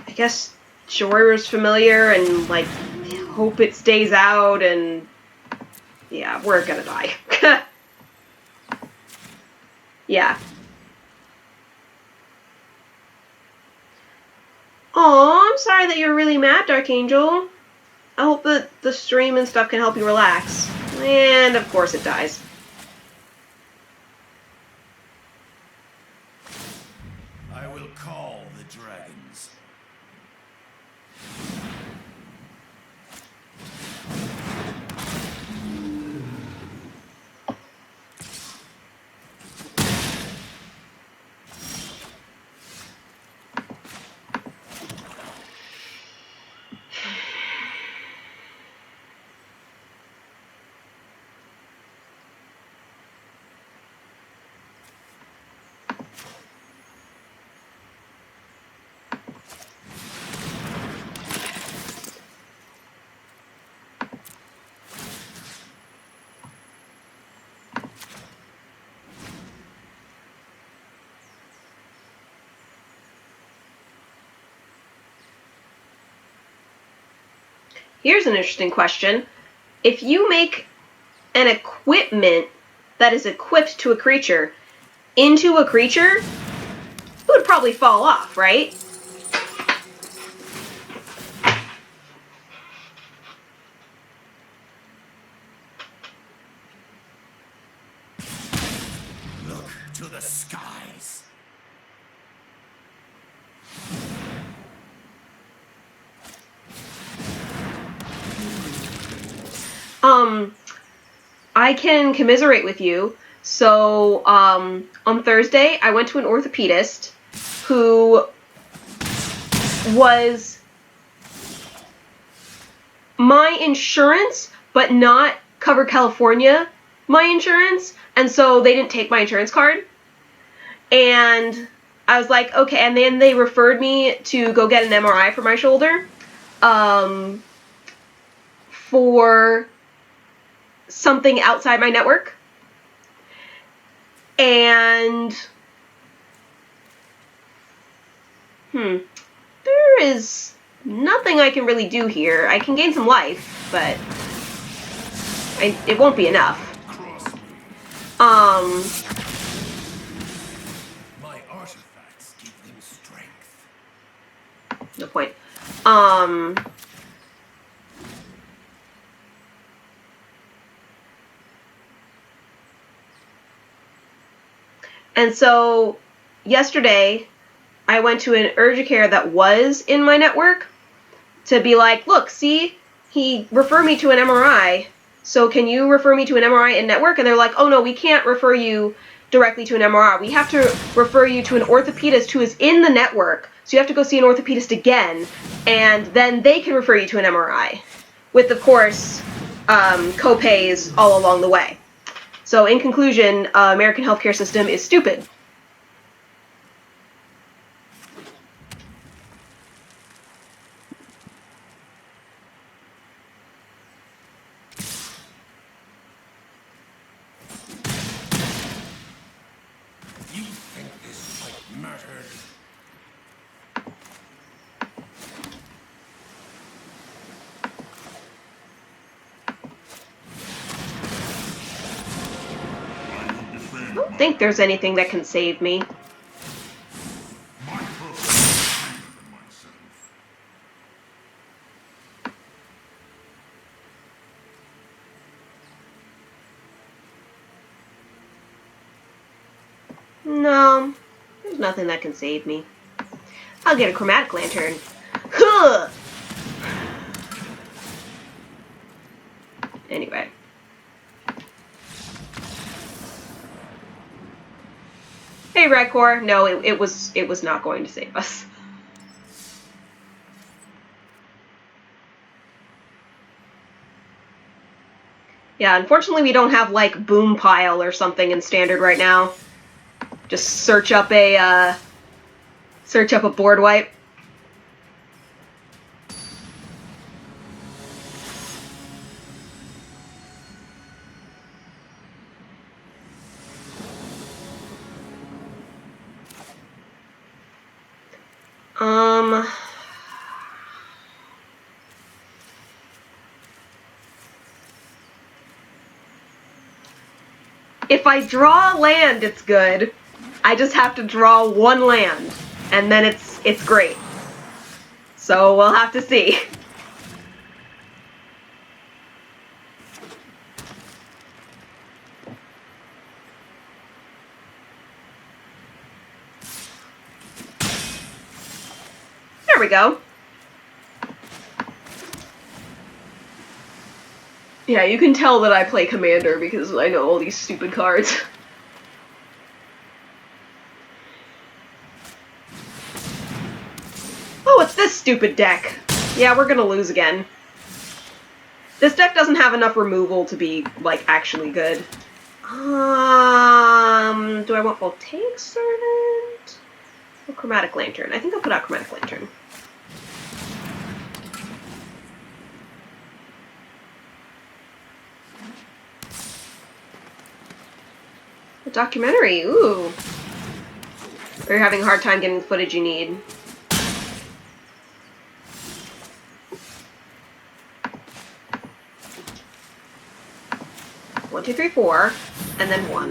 I guess Jorah's familiar and, like, hope it stays out, and yeah, we're gonna die. Yeah. Aw, I'm sorry that you're really mad, Dark Angel. I hope that the stream and stuff can help you relax. And of course it dies. I will call the dragons. Here's an interesting question. If you make an equipment that is equipped to a creature into a creature, it would probably fall off, right? Look to the skies. I can commiserate with you. So, on Thursday, I went to an orthopedist who was my insurance, but not Cover California my insurance, and so they didn't take my insurance card. And I was like, okay, and then they referred me to go get an MRI for my shoulder, for something outside my network. And there is nothing I can really do here. I can gain some life, but it won't be enough. Cross me. My artifacts give them strength. No point. And so yesterday I went to an urgent care that was in my network to be like, look, see, he referred me to an MRI, so can you refer me to an MRI in network? And they're like, oh no, we can't refer you directly to an MRI. We have to refer you to an orthopedist who is in the network, so you have to go see an orthopedist again, and then they can refer you to an MRI, with, of course, co-pays all along the way. So in conclusion, American healthcare system is stupid. think there's anything that can save me. My purpose is higher than myself. No, there's nothing that can save me. I'll get a chromatic lantern. Huh! Anyway. Hey, Redcore. No, it was not going to save us. Yeah, unfortunately we don't have, like, Boom Pile or something in Standard right now. Just search up a board wipe. If I draw a land, it's good. I just have to draw one land, and then it's great. So we'll have to see. There we go. Yeah, you can tell that I play Commander because I know all these stupid cards. Oh, it's this stupid deck. Yeah, we're gonna lose again. This deck doesn't have enough removal to be, like, actually good. Do I want Voltaic Servant? Or Chromatic Lantern? I think I'll put out Chromatic Lantern. A documentary, ooh. Or you're having a hard time getting the footage you need. One, two, three, four, and then one.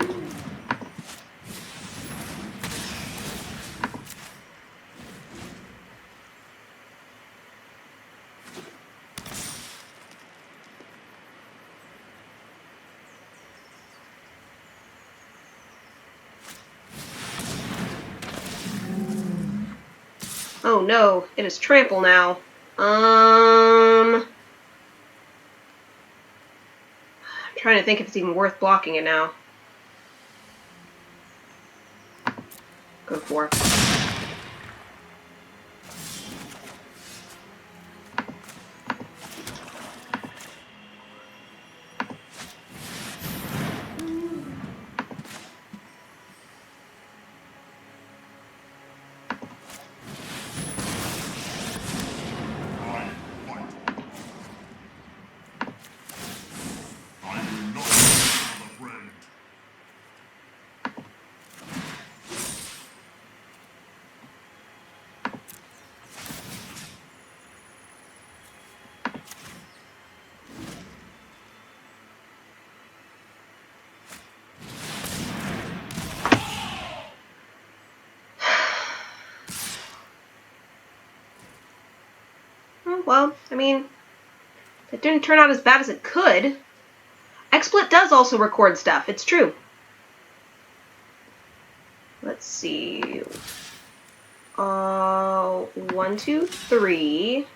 Oh no, it is trample now. I'm trying to think if it's even worth blocking it now. Go for it. Well, I mean, it didn't turn out as bad as it could. XSplit does also record stuff, it's true. Let's see. 1, 2, 3.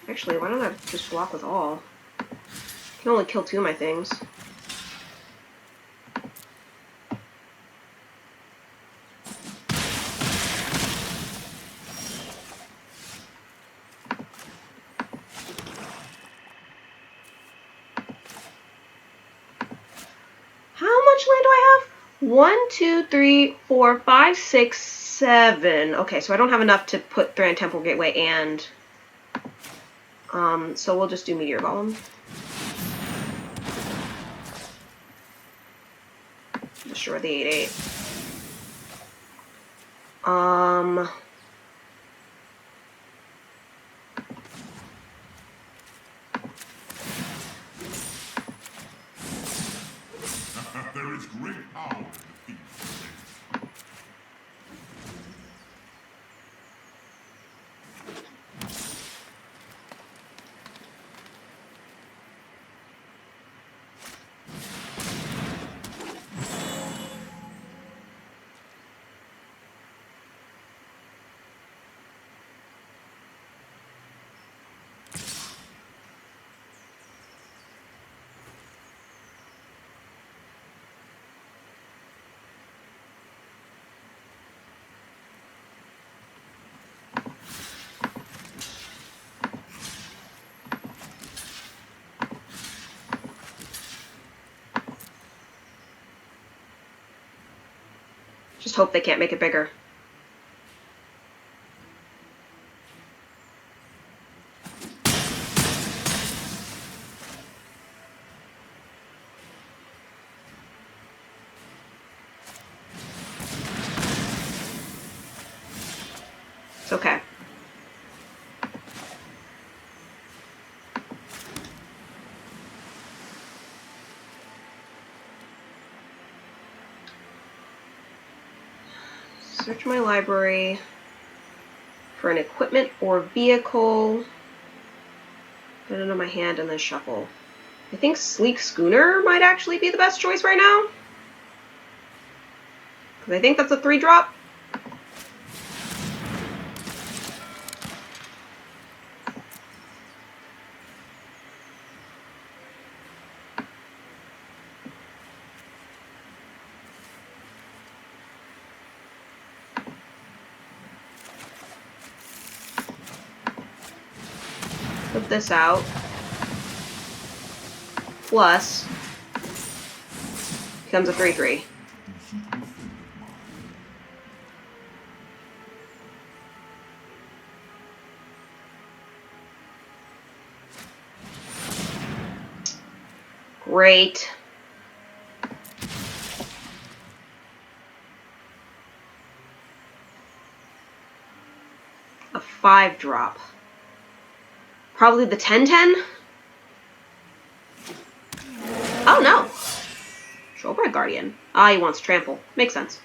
Actually, why don't I just block with all? I can only kill 2 of my things. How much land do I have? 1, 2, 3, 4, 5, 6, 7. Okay, so I don't have enough to put Thran Temple Gateway and... so we'll just do Meteor Golem. Destroy the 8/8. great power in defeat. Just hope they can't make it bigger. It's okay. Search my library for an equipment or vehicle. Put it in my hand and then shuffle. I think Sleek Schooner might actually be the best choice right now. Because I think that's a 3-drop. Put this out. Plus, becomes a 3/3. Great. A 5-drop. Probably the 10/10? Oh no! Showbread Guardian. Ah, he wants trample. Makes sense.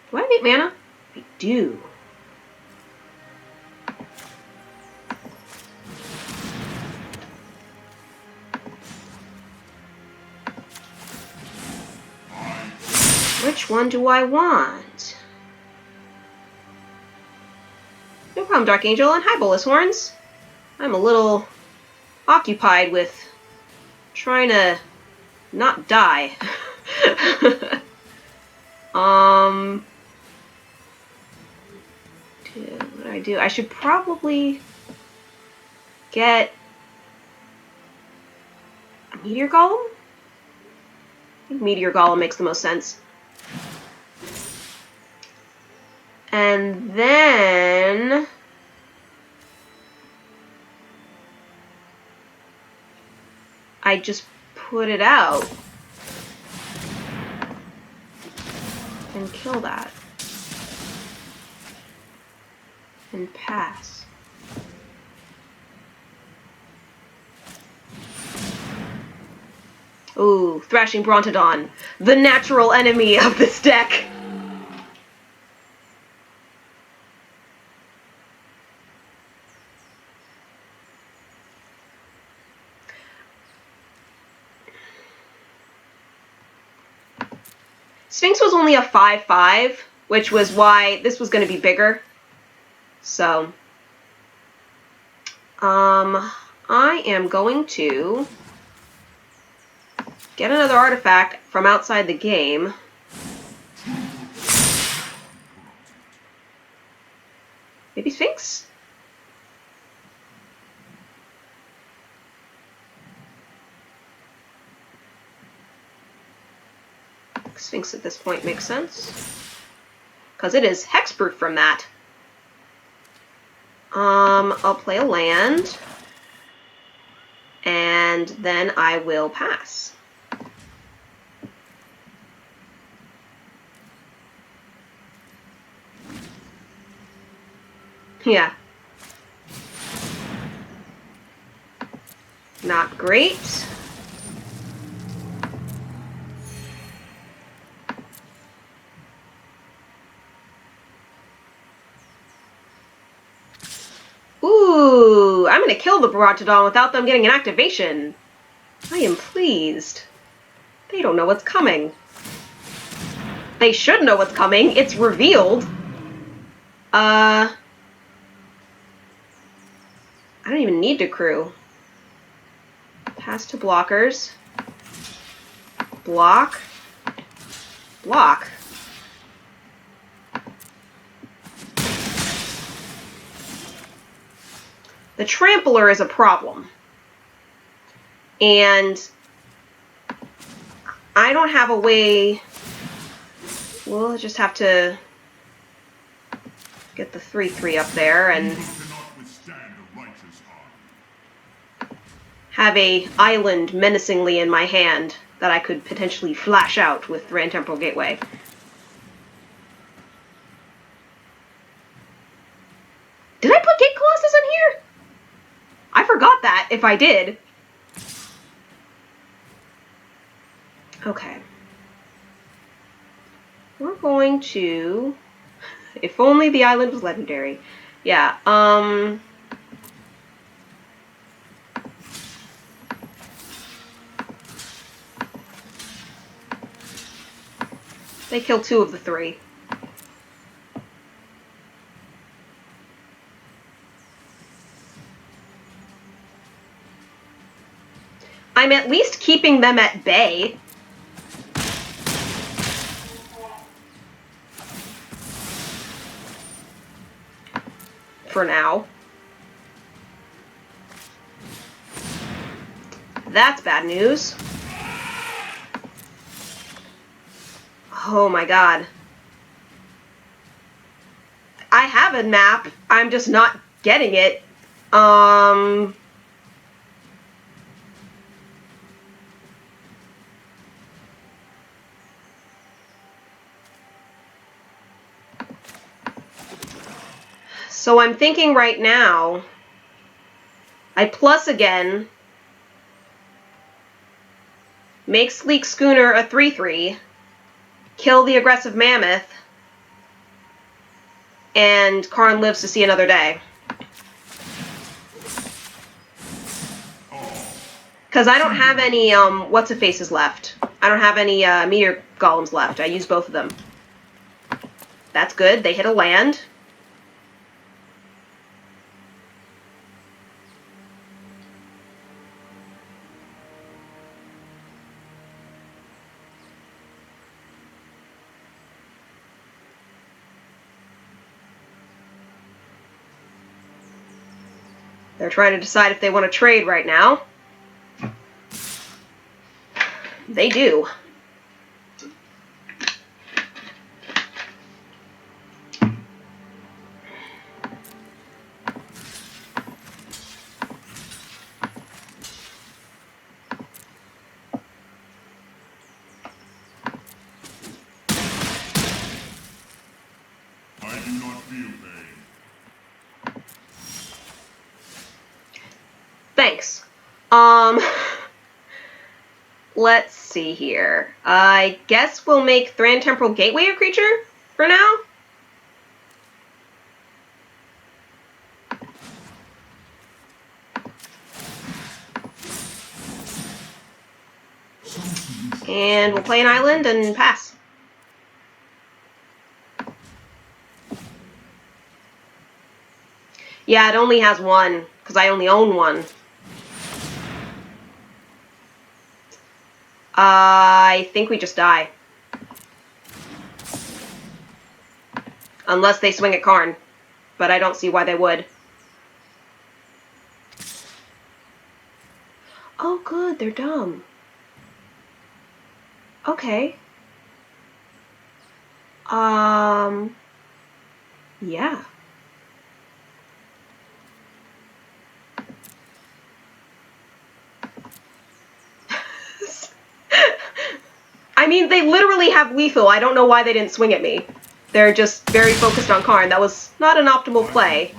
Do I have 8 mana? I do. Which one do I want? No problem, Dark Angel, and hi, Bolus Horns. I'm a little occupied with trying to not die. What do I do? I should probably get a Meteor Golem? I think Meteor Golem makes the most sense. And then I just put it out and kill that. And pass. Ooh, Thrashing Brontodon, the natural enemy of this deck. Sphinx was only a 5/5, which was why this was going to be bigger. So, I am going to get another artifact from outside the game. Maybe Sphinx? Sphinx at this point makes sense, because it is hexproof from that. I'll play a land, and then I will pass. Yeah. Not great. Ooh, I'm gonna kill the Baratodon without them getting an activation. I am pleased. They don't know what's coming. They should know what's coming. It's revealed. I don't even need to crew. Pass to blockers. Block. Block. The Trampler is a problem. And I don't have a way... We'll just have to get the 3/3 up there and have a island menacingly in my hand that I could potentially flash out with Grand Temporal Gateway. Did I put Gate Colossus in here? I forgot that, if I did. Okay. We're going to... If only the island was legendary. Yeah, they kill 2 of the 3. I'm at least keeping them at bay. For now. That's bad news. Oh my god. I have a map. I'm just not getting it. So I'm thinking right now, I plus again, make Sleek Schooner a 3/3, kill the aggressive mammoth, and Karn lives to see another day. Because I don't have any, what's-a-faces left. I don't have any, meteor golems left. I used both of them. That's good. They hit a land. They're trying to decide if they want to trade right now. They do. I do not feel pain. Thanks. Let's see here. I guess we'll make Thran Temporal Gateway a creature for now. And we'll play an island and pass. Yeah, it only has 1, because I only own 1. I think we just die. Unless they swing at Karn. But I don't see why they would. Oh good, they're dumb. Okay. Yeah. I mean, they literally have lethal. I don't know why they didn't swing at me. They're just very focused on Karn. That was not an optimal play.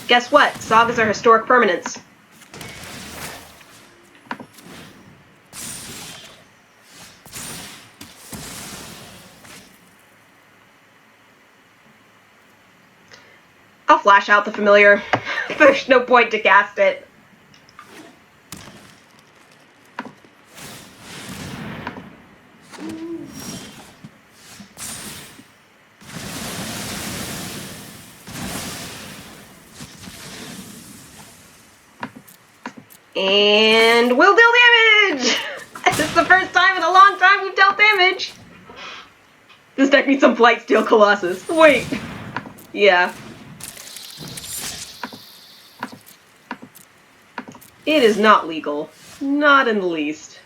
guess what? Sagas are historic permanents. I'll flash out the familiar. There's no point to cast it. And we'll deal damage! It's the first time in a long time we've dealt damage! This deck needs some Blightsteel Colossus. Wait. Yeah. It is not legal. Not in the least.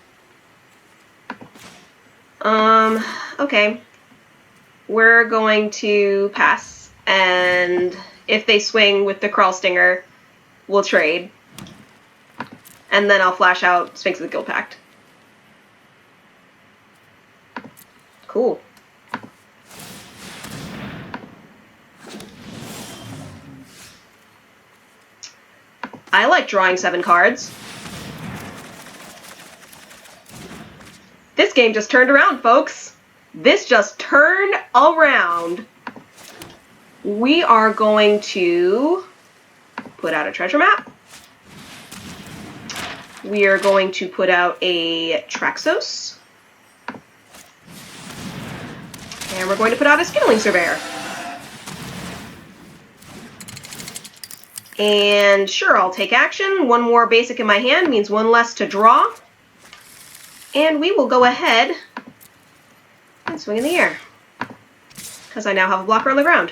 Okay. We're going to pass, and if they swing with the Crawl Stinger, we'll trade. And then I'll flash out Sphinx of the Guild Pact. Cool. I like drawing 7 cards. This game just turned around, folks. This just turned around. We are going to put out a treasure map. We are going to put out a Traxos. And we're going to put out a Skittling Surveyor. And sure, I'll take action. 1 more basic in my hand means 1 less to draw. And we will go ahead and swing in the air, because I now have a blocker on the ground.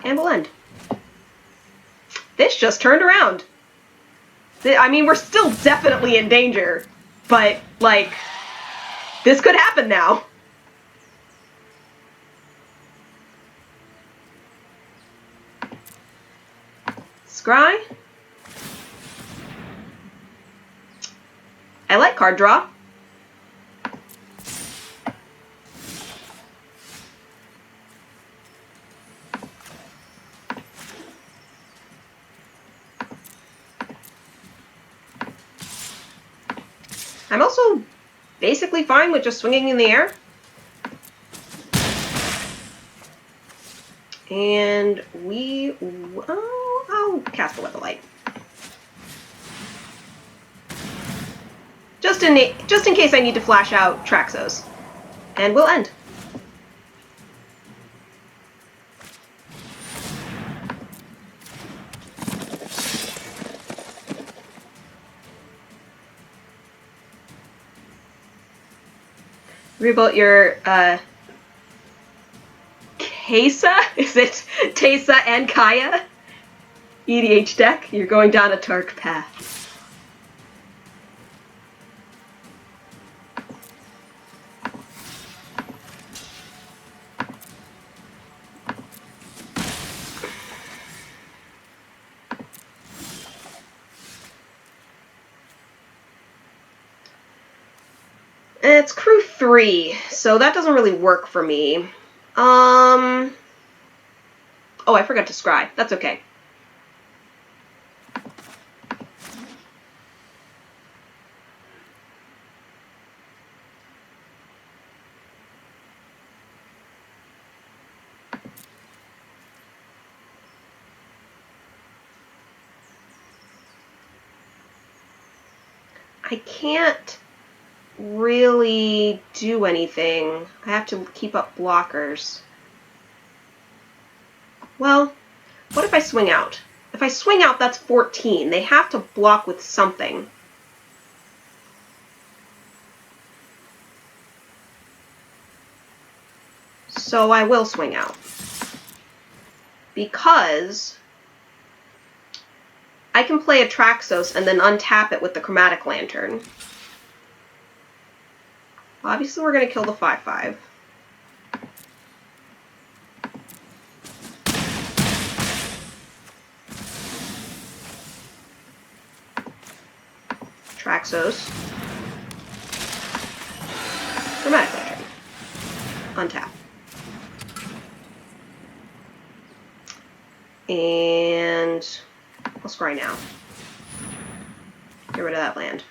And we'll end. This just turned around. I mean, we're still definitely in danger, but, like, this could happen now. Scry. I like card draw. I'm also basically fine with just swinging in the air. And I'll cast a Web of Light. Just in case I need to flash out Traxos. And we'll end. Rebuilt your Kesa? Is it Tesa and Kaya? EDH deck, you're going down a dark path. It's crew 3, so that doesn't really work for me. Oh, I forgot to scry. That's okay. I can't really do anything. I have to keep up blockers. Well, what if I swing out? If I swing out, that's 14. They have to block with something. So I will swing out. Because I can play a Traxos and then untap it with the Chromatic Lantern. Obviously, we're going to kill the 5/5. Traxos. Chromatic Lantern. Untap. And I'll scry now. Get rid of that land.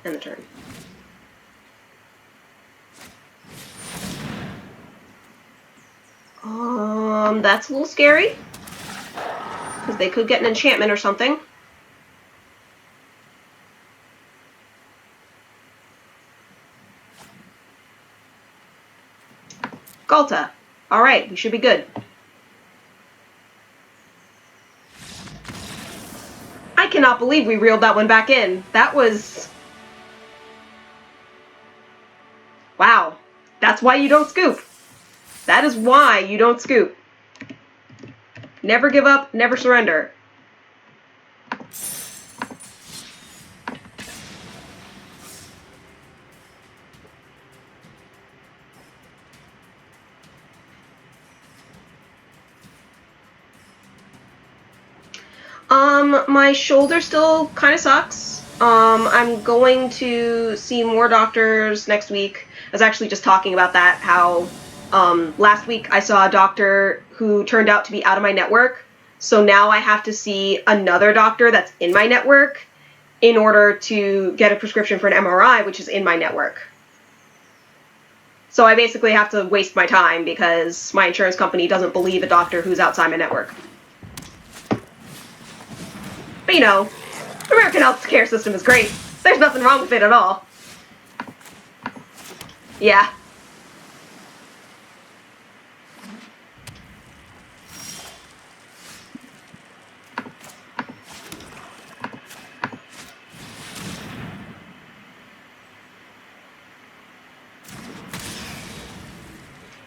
End the turn. That's a little scary. Because they could get an enchantment or something. Galta. Alright, we should be good. I cannot believe we reeled that one back in. That was... Wow. That's why you don't scoop. That is why you don't scoop. Never give up, never surrender. My shoulder still kind of sucks. I'm going to see more doctors next week. I was actually just talking about that, how last week I saw a doctor who turned out to be out of my network. So now I have to see another doctor that's in my network in order to get a prescription for an MRI, which is in my network. So I basically have to waste my time because my insurance company doesn't believe a doctor who's outside my network. But you know, American healthcare system is great. There's nothing wrong with it at all. Yeah.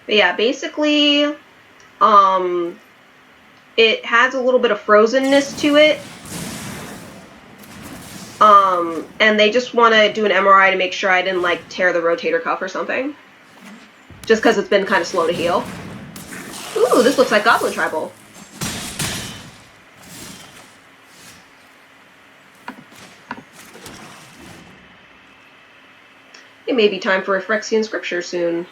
But yeah, basically, it has a little bit of frozenness to it. And they just want to do an MRI to make sure I didn't, like, tear the rotator cuff or something. Just because it's been kind of slow to heal. Ooh, this looks like Goblin Tribal. It may be time for a Phyrexian Scripture soon.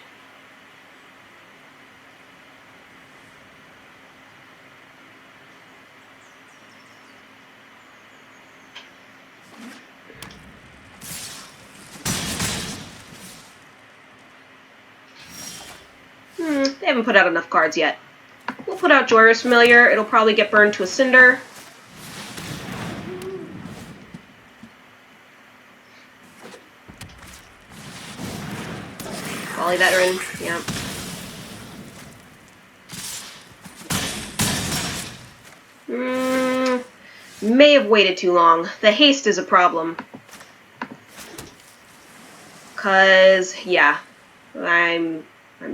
They haven't put out enough cards yet. We'll put out Joyous Familiar. It'll probably get burned to a cinder. Volley Veteran, yeah. May have waited too long. The haste is a problem. 'Cause, yeah, I'm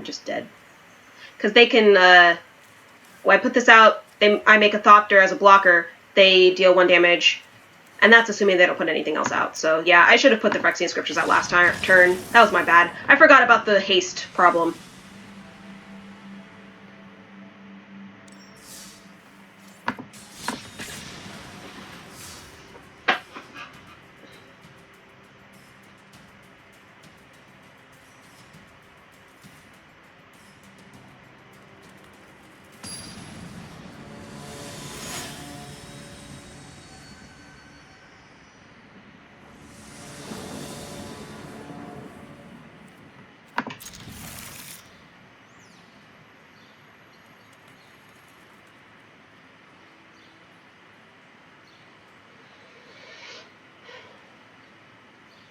just dead. Because they can, when I put this out, I make a Thopter as a blocker, they deal 1 damage, and that's assuming they don't put anything else out. So, yeah, I should have put the Phyrexian Scriptures out last turn. That was my bad. I forgot about the haste problem.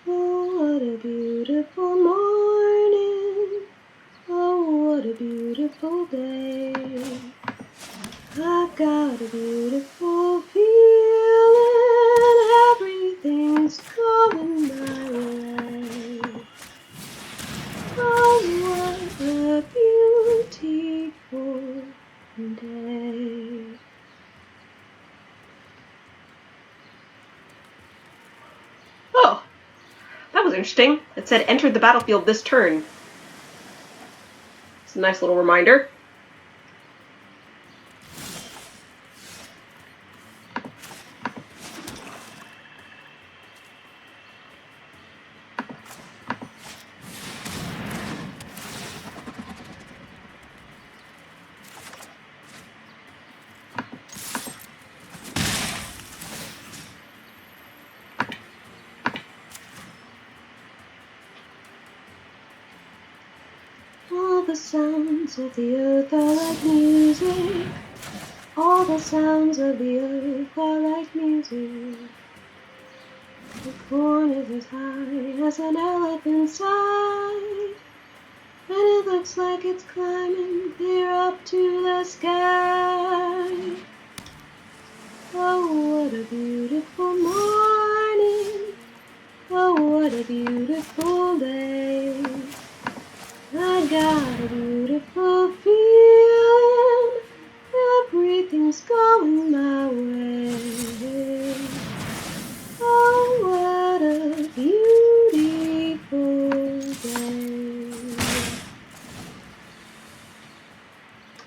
What a beautiful morning. Oh, what a beautiful day. I've got a beautiful feeling. Everything's going my way. Oh, what a beautiful day. Oh. That was interesting. It said entered the battlefield this turn. It's a nice little reminder. sounds of the earth are like music. All the sounds of the earth are like music. The corn is as high as an elephant's eye, and it looks like it's climbing clear up to the sky. Oh, what a beautiful morning. Oh, what a beautiful day. I got a beautiful feeling. Everything's going my way. Oh, what a beautiful day.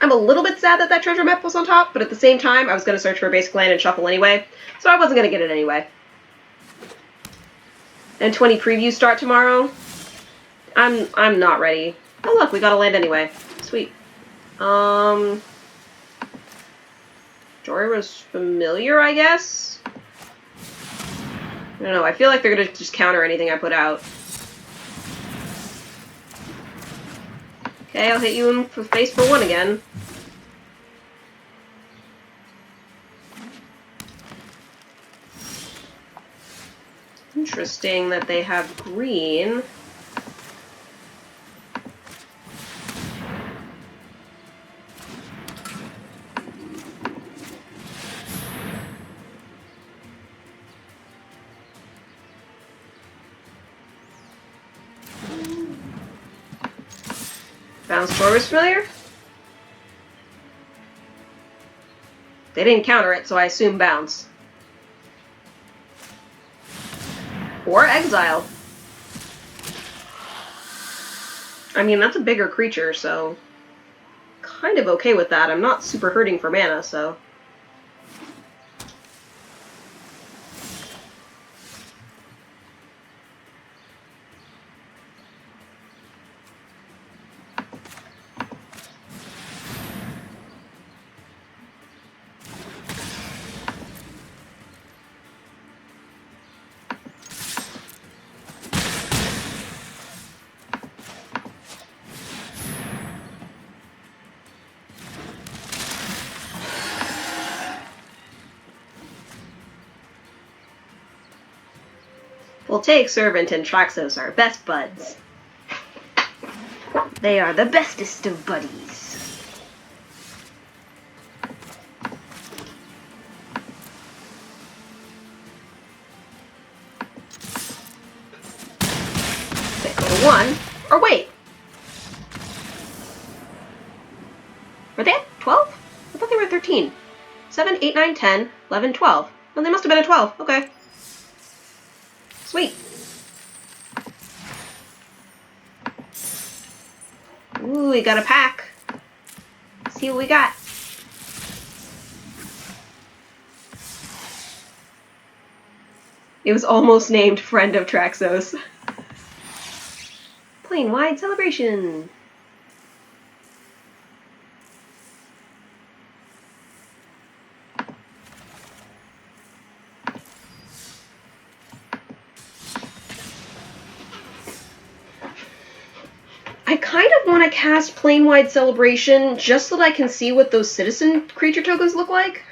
I'm a little bit sad that treasure map was on top, but at the same time, I was going to search for basic land and shuffle anyway, so I wasn't going to get it anyway. And 20 previews start tomorrow. I'm not ready. Oh look, we got a land anyway. Sweet. Jory was familiar, I guess? I don't know, I feel like they're gonna just counter anything I put out. Okay, I'll hit you in the face for 1 again. Interesting that they have green. Bounce Jory was familiar? They didn't counter it, so I assume bounce. Or exile. I mean, that's a bigger creature, so kind of okay with that. I'm not super hurting for mana, so. We'll take Servant and Traxos are best buds. They are the bestest of buddies. Okay, go to 1. Or wait! Were they at 12? I thought they were at 13. 7, 8, 9, 10, 11, 12. Well, they must have been at 12. Okay. Sweet. Ooh, we got a pack. Let's see what we got. It was almost named Friend of Traxos. Plain wide celebration. I kind of want to cast Plain Wide Celebration just so that I can see what those citizen creature tokens look like.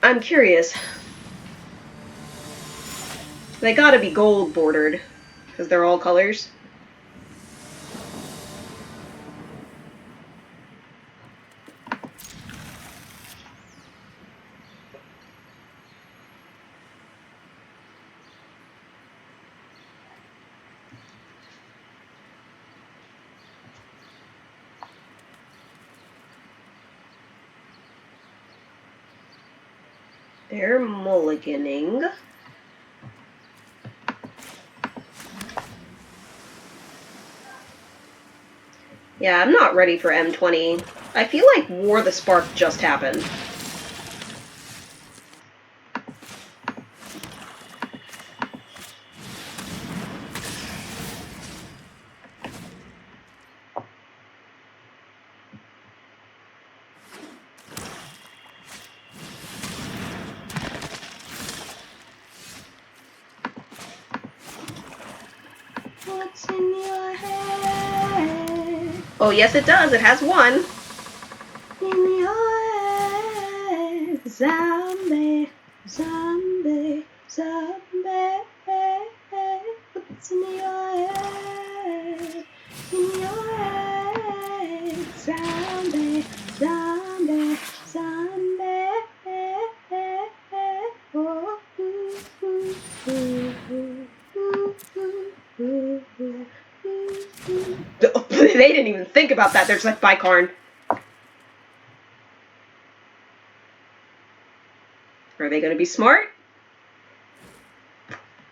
I'm curious. They gotta be gold bordered, because they're all colors. They're mulliganing. Yeah, I'm not ready for M20. I feel like War the Spark just happened. What's in your head? Oh, yes, it does. It has one. In your head, zombie, zombie, zombie. What's in your head? In your head, zombie, zombie, zombie. Oh, ooh, ooh, ooh, ooh, ooh, ooh, ooh, ooh. They didn't even think about that. They're just like, bye, Karn. Are they going to be smart?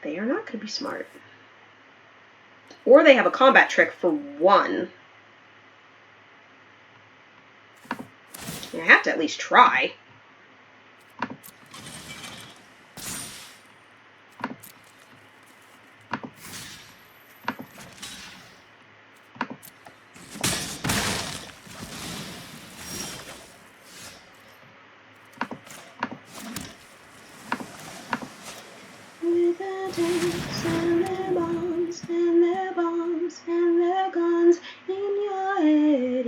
They are not going to be smart. Or they have a combat trick for one. You have to at least try. With their tanks and their bombs and their bombs and their guns in your head,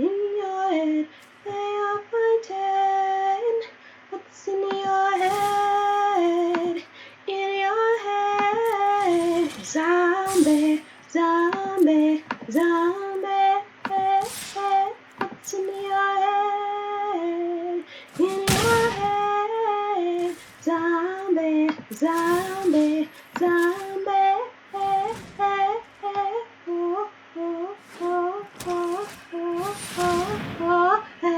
they are fighting. What's in your head? In your head, zombie, zombie, zombie. What's in your head? In your head, zombie, zombie, zombie. Oh, oh, oh, oh, oh, oh, oh, hey,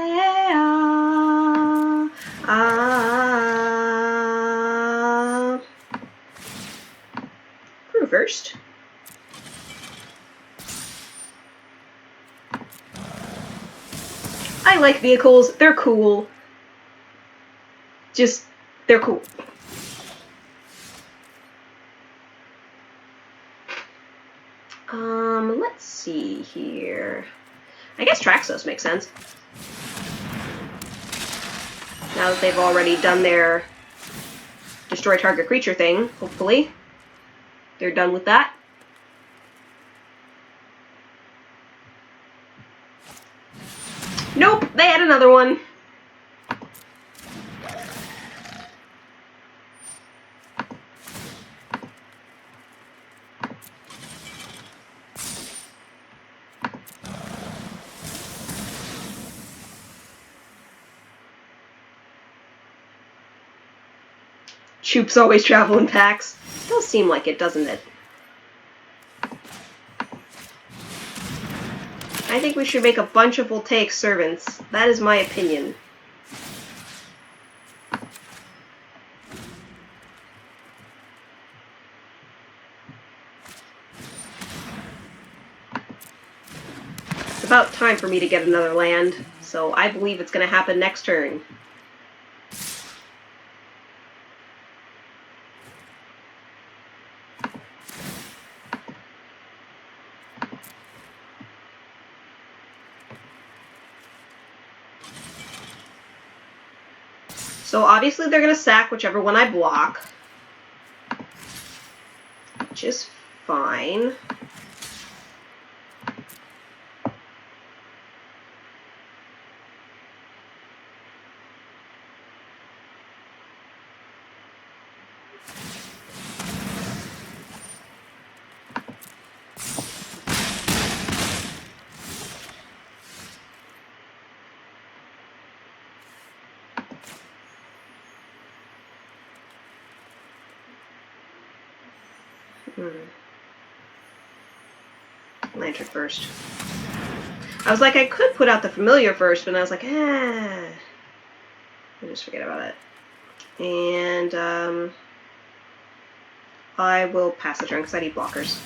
crew first. I like vehicles. They're cool. Just, they're cool. Let's see here. I guess Traxos makes sense. Now that they've already done their destroy target creature thing, hopefully. They're done with that. Nope, they had another one. Troops always travel in packs. It does seem like it, doesn't it? I think we should make a bunch of Voltaic servants. That is my opinion. It's about time for me to get another land, so I believe it's going to happen next turn. So obviously they're going to sack whichever one I block, which is fine. Lantern first. I was like, I could put out the familiar first, but I was like, I'll just forget about it. And I will pass the turn because I need blockers.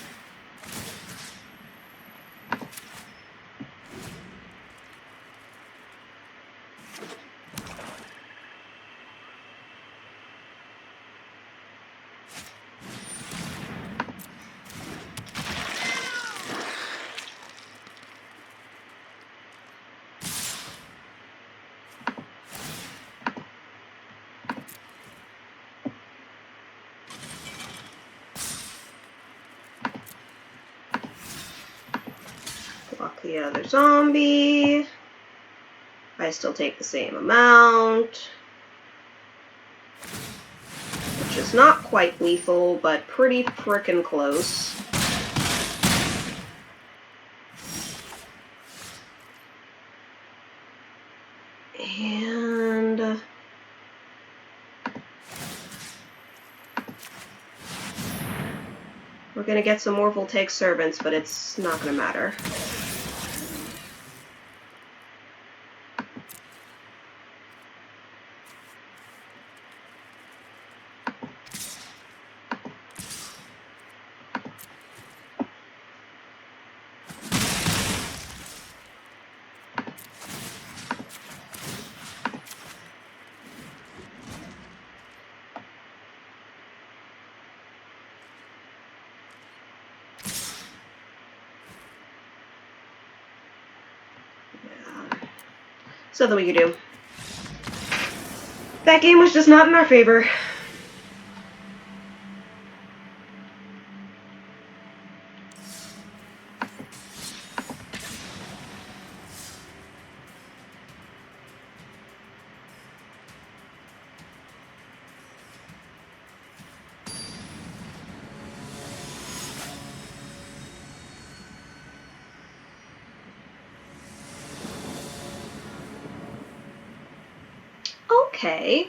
the other zombie. I still take the same amount. Which is not quite lethal, but pretty frickin' close. And we're gonna get some more Voltaic servants, but it's not gonna matter. Something we could do. That game was just not in our favor. Okay.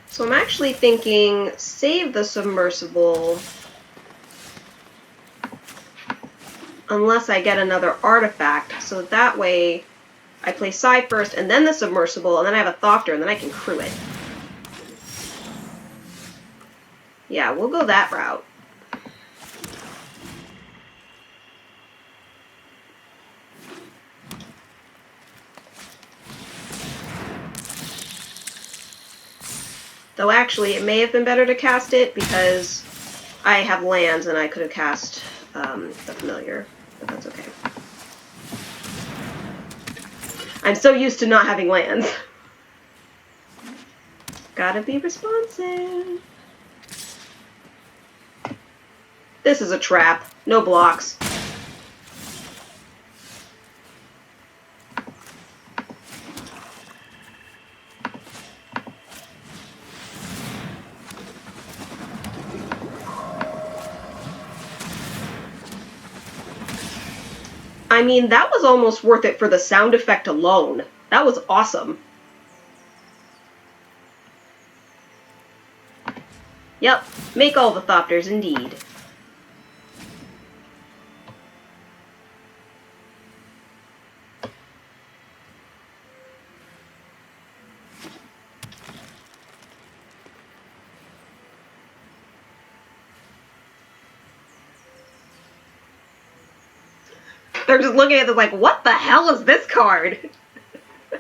So I'm actually thinking save the submersible unless I get another artifact, so that way I play Psy first and then the submersible, and then I have a Thopter, and then I can crew it. Yeah, we'll go that route. Though actually, it may have been better to cast it because I have lands and I could have cast the familiar, but that's okay. I'm so used to not having lands. Gotta be responsive. This is a trap. No blocks. I mean, that was almost worth it for the sound effect alone. That was awesome. Yep, make all the Thopters, indeed. They're just looking at this like, what the hell is this card? I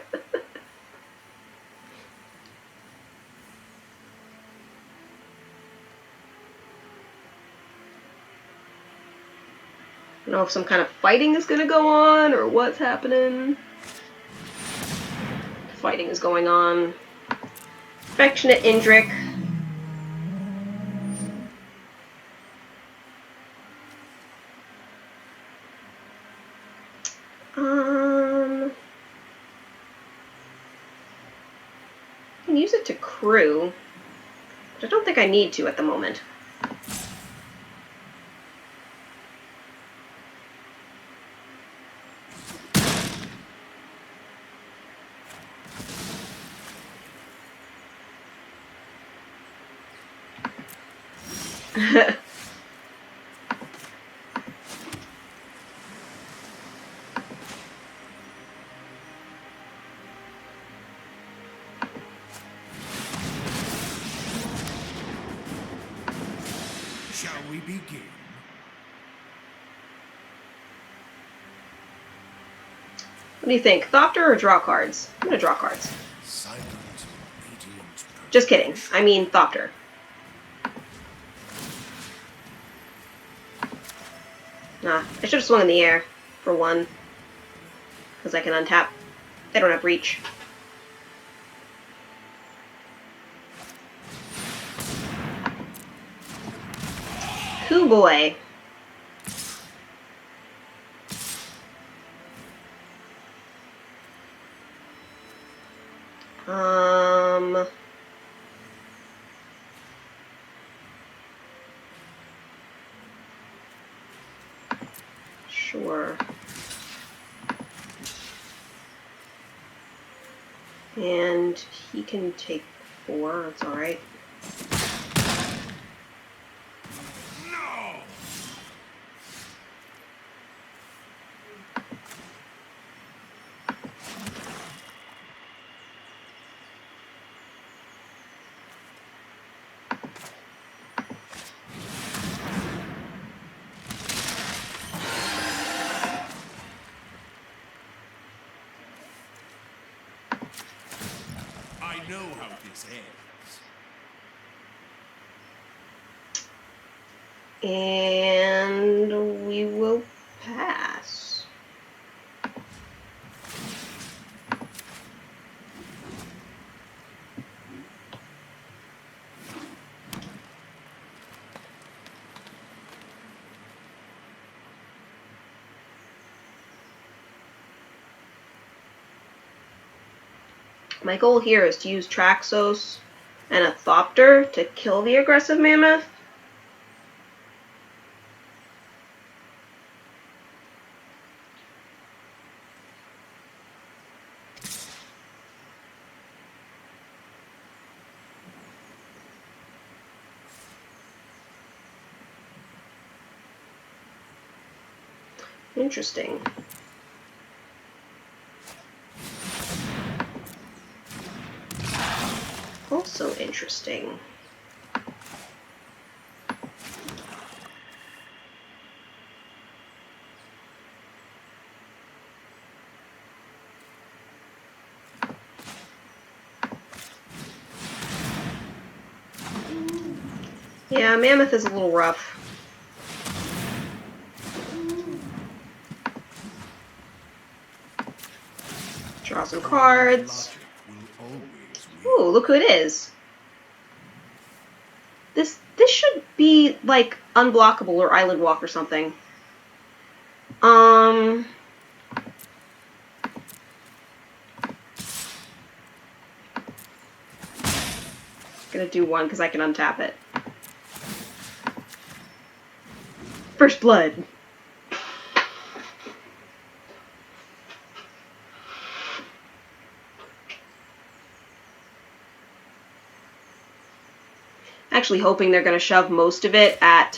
don't know if some kind of fighting is going to go on or what's happening. Fighting is going on. Affectionate Indrik. I can use it to crew, but I don't think I need to at the moment. Shall we begin? What do you think? Thopter or draw cards? I'm gonna draw cards. Silent, obedient. Just kidding. I mean Thopter. Nah, I should have swung in the air for one. Because I can untap. They don't have reach. Hoo boy. Um... Sure. And he can take 4, that's alright. No! I know how this ends. And we will pass. My goal here is to use Traxos and a Thopter to kill the aggressive mammoth. Interesting. Also interesting. Yeah, mammoth is a little rough. Draw some cards. Ooh, look who it is. This should be like unblockable or island walk or something. Gonna do 1 because I can untap it. First blood. Actually hoping they're gonna shove most of it at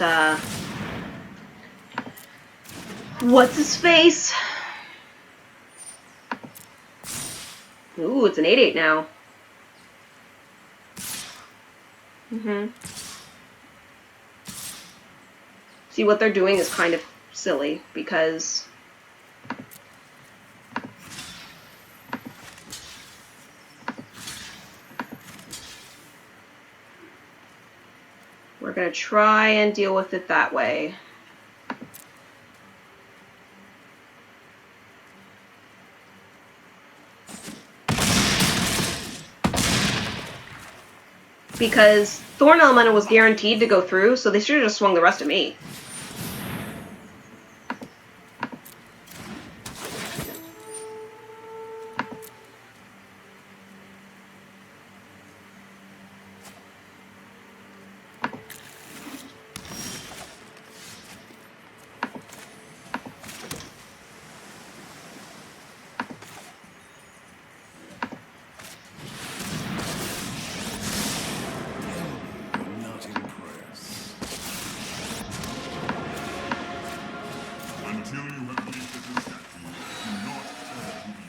what's his face? Ooh, it's an 8/8 now. See, what they're doing is kind of silly because we're gonna try and deal with it that way. Because Thorn Elemental was guaranteed to go through, so they should have just swung the rest of me. Until you have lifted the statue, do not try to be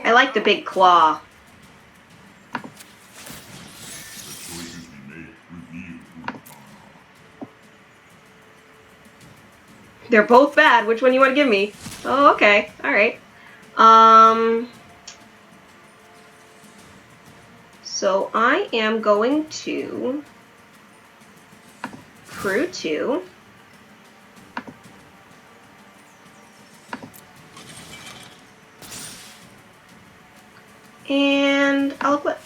I like the big claw. The choices we make reveal who we are. They're both bad. Which one you want to give me? Oh, okay. Alright. So I am going to crew 2. And I'll equip.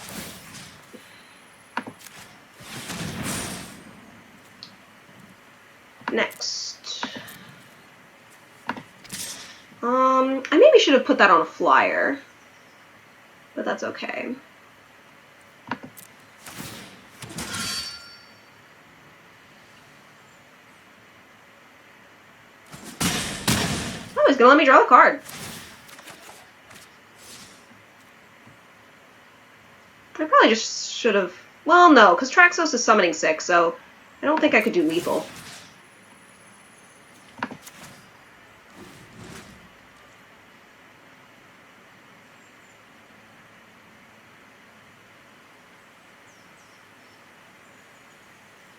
Next. I maybe should have put that on a flyer, but that's okay. Oh, he's gonna let me draw a card. I probably just should have... Well, no, because Traxos is summoning 6, so I don't think I could do lethal.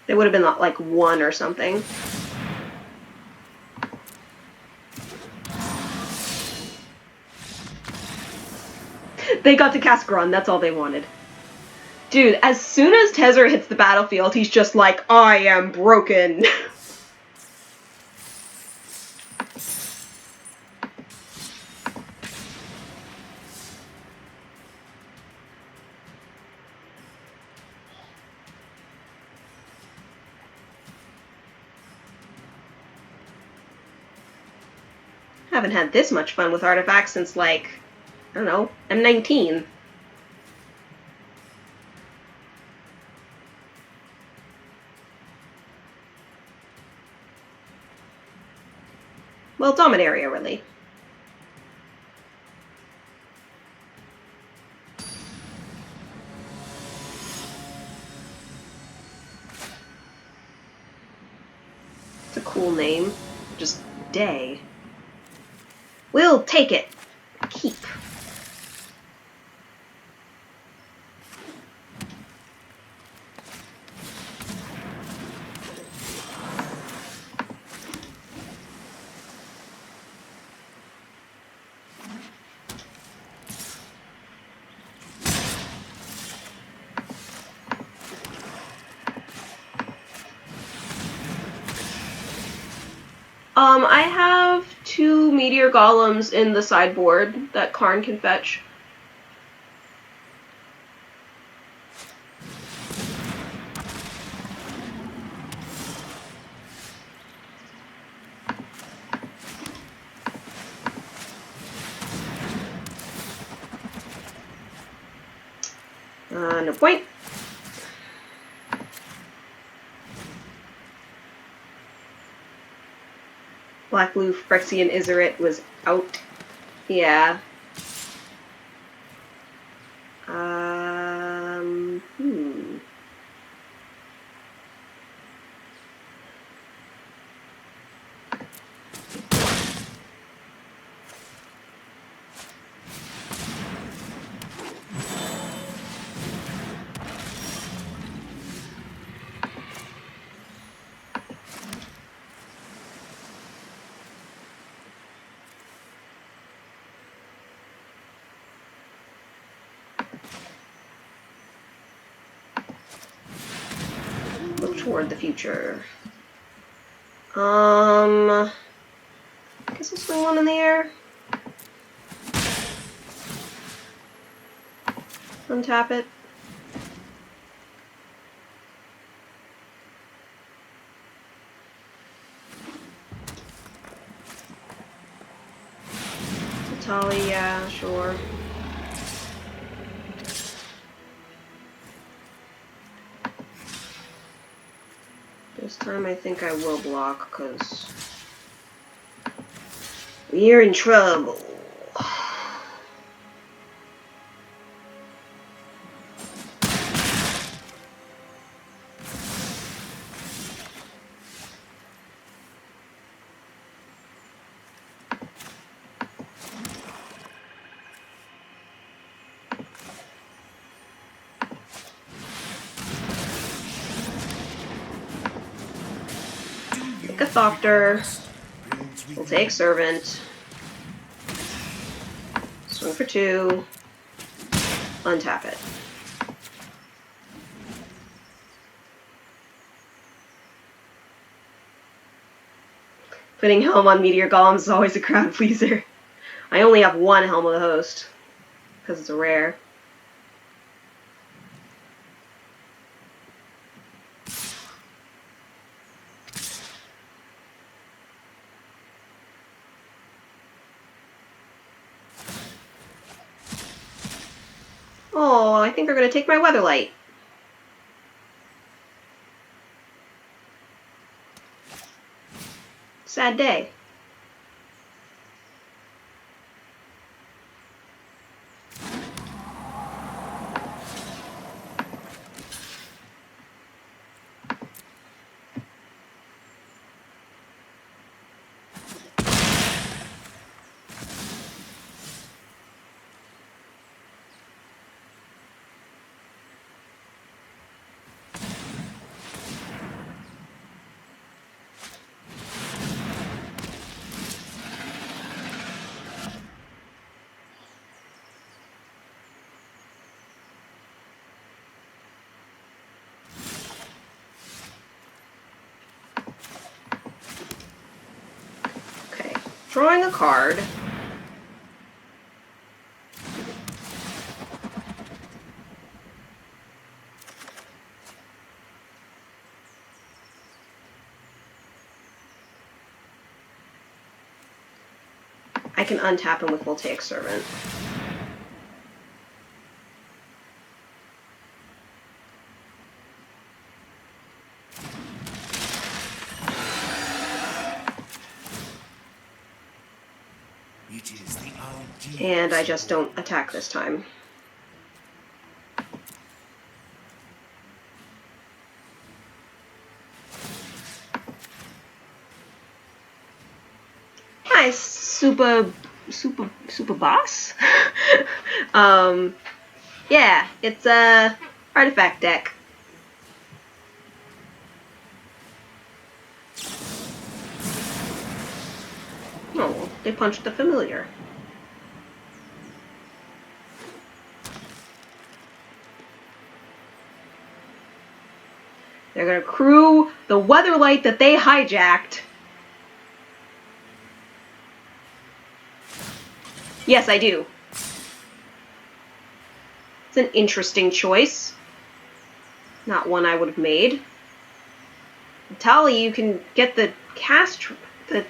It would have been like 1 or something. They got to cast Grun, that's all they wanted. Dude, as soon as Tezzeret hits the battlefield, he's just like, I am broken. Haven't had this much fun with artifacts since, like, I don't know, M19. Well, Dominaria, really. It's a cool name. Just Day. We'll take it. Keep. I have 2 meteor golems in the sideboard that Karn can fetch. No point. Black, blue, Phyrexian Tezzeret was out. Yeah. Look toward the future. I guess I'll swing 1 in the air. Untap it. Tali, yeah, sure. This time I think I will block, because we're in trouble. Take a Thopter. We'll take Servant. Swing for 2. Untap it. Putting Helm on Meteor Golems is always a crowd pleaser. I only have 1 Helm of the Host, because it's a rare. Oh, I think they're going to take my weather light. Sad day. Okay, drawing a card. I can untap him with Voltaic Servant. It is the ideal. And I just don't attack this time. Hi, super boss. Yeah, it's a artifact deck. Oh, they punched the familiar. They're gonna crew the weatherlight that they hijacked. Yes, I do. It's an interesting choice. Not one I would have made. Tali, you can get the the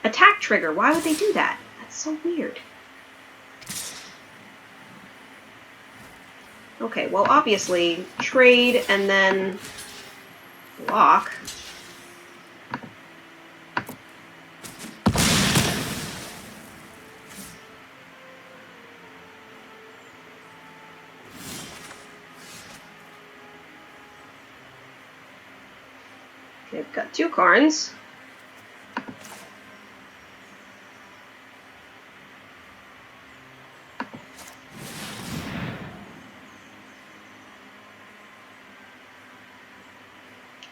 attack trigger. Why would they do that? That's so weird. Okay, well, obviously, trade and then block. Okay, I've got 2 Karns.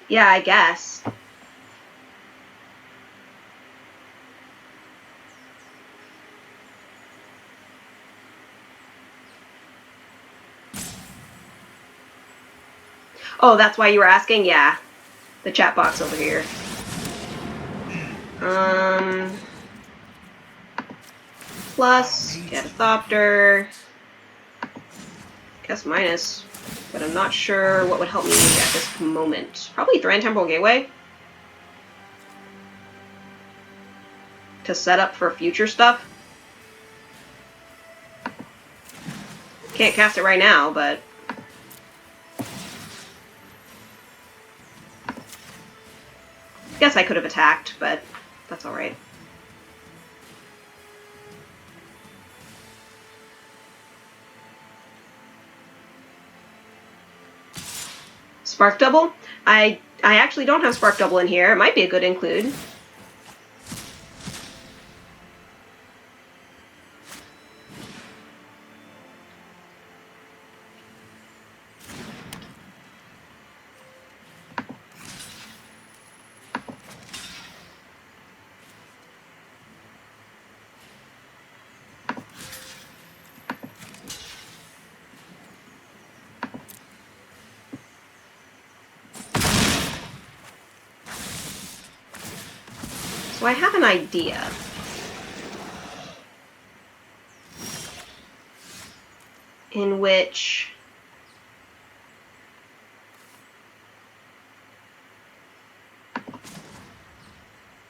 Yeah, I guess. Oh, that's why you were asking? Yeah. The chat box over here. Plus, get a Thopter. Guess minus. But I'm not sure what would help me at this moment. Probably Thran Temporal Gateway. To set up for future stuff. Can't cast it right now, but... Guess I could have attacked, but that's alright. Spark Double? I actually don't have Spark Double in here. It might be a good include. So I have an idea. In which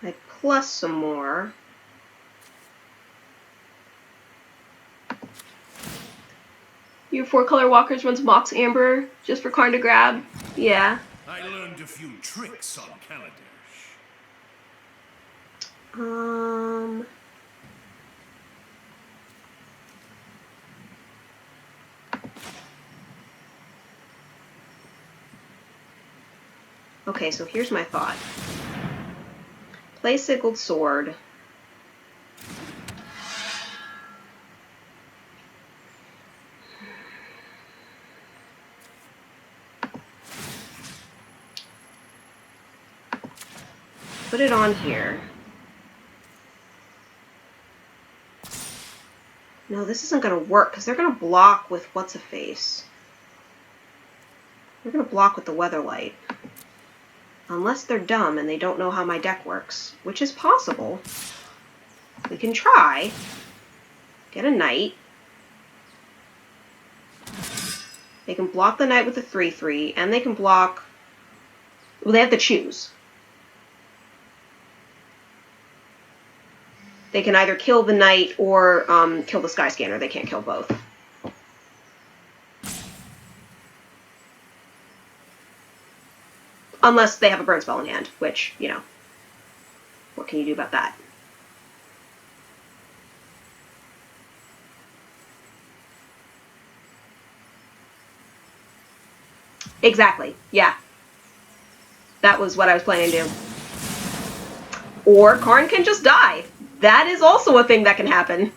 I plus some more. Your 4-color walkers runs Mox Amber just for Karn to grab. Yeah. I learned a few tricks on Kaladesh. Okay, so here's my thought. Play Sigiled Sword. Put it on here. No, this isn't going to work because they're going to block with what's-a-face. They're going to block with the Weatherlight. Unless they're dumb and they don't know how my deck works, which is possible. We can try. Get a Knight. They can block the Knight with a 3/3, and they can block... Well, they have to choose. They can either kill the Knight or kill the Skyscanner. They can't kill both. Unless they have a burn spell in hand, which, you know, what can you do about that? Exactly, yeah. That was what I was planning to do. Or Karn can just die. That is also a thing that can happen.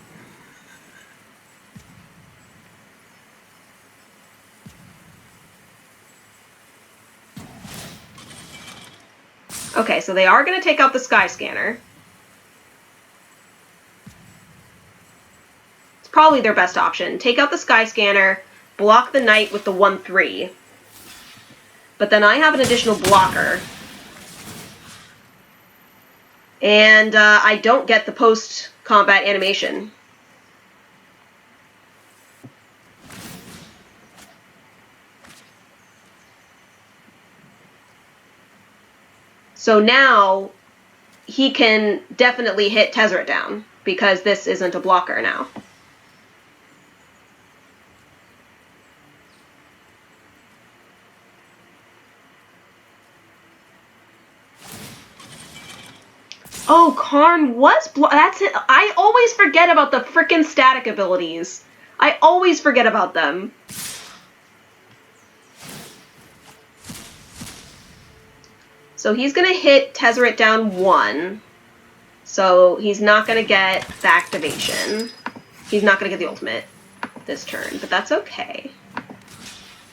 Okay, so they are going to take out the Skyscanner. It's probably their best option. Take out the Skyscanner, block the Knight with the 1/3. But then I have an additional blocker. And I don't get the post-combat animation. So now he can definitely hit Tezzeret down because this isn't a blocker now. Oh, Karn was that's it. I always forget about the frickin' static abilities. I always forget about them. So he's going to hit Tezzeret down 1. So he's not going to get the activation. He's not going to get the ultimate this turn, but that's okay.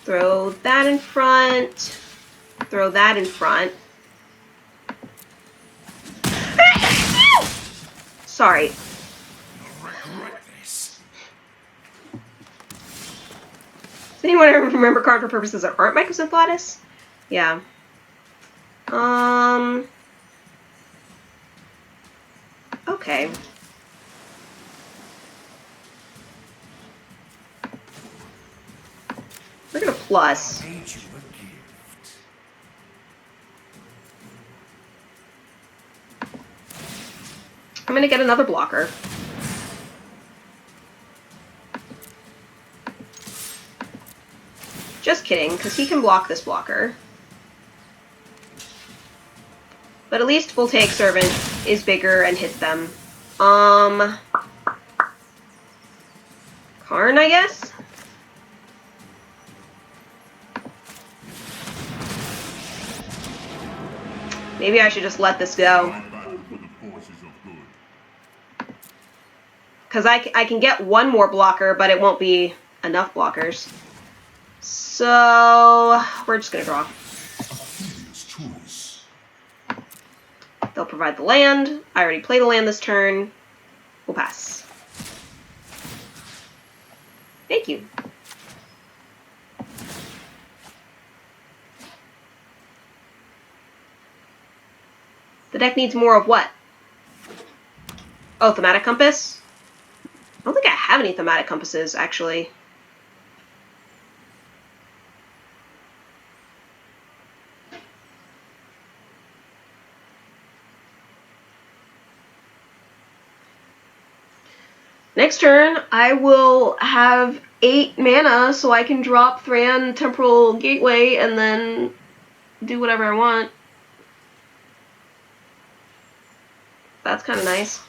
Throw that in front. Throw that in front. Sorry. Does anyone remember Karn for purposes that aren't Microsynth Lattice? Yeah. Okay. We're gonna plus. I'm gonna get another blocker. Just kidding, because he can block this blocker. But at least Voltaic Servant is bigger and hits them. Karn, I guess? Maybe I should just let this go. Because I can get one more blocker, but it won't be enough blockers. So we're just going to draw. They'll provide the land. I already played a land this turn. We'll pass. Thank you. The deck needs more of what? Oh, Thematic Compass? I don't think I have any Thematic Compasses, actually. Next turn, I will have 8 mana so I can drop Thran Temporal Gateway and then do whatever I want. That's kind of nice.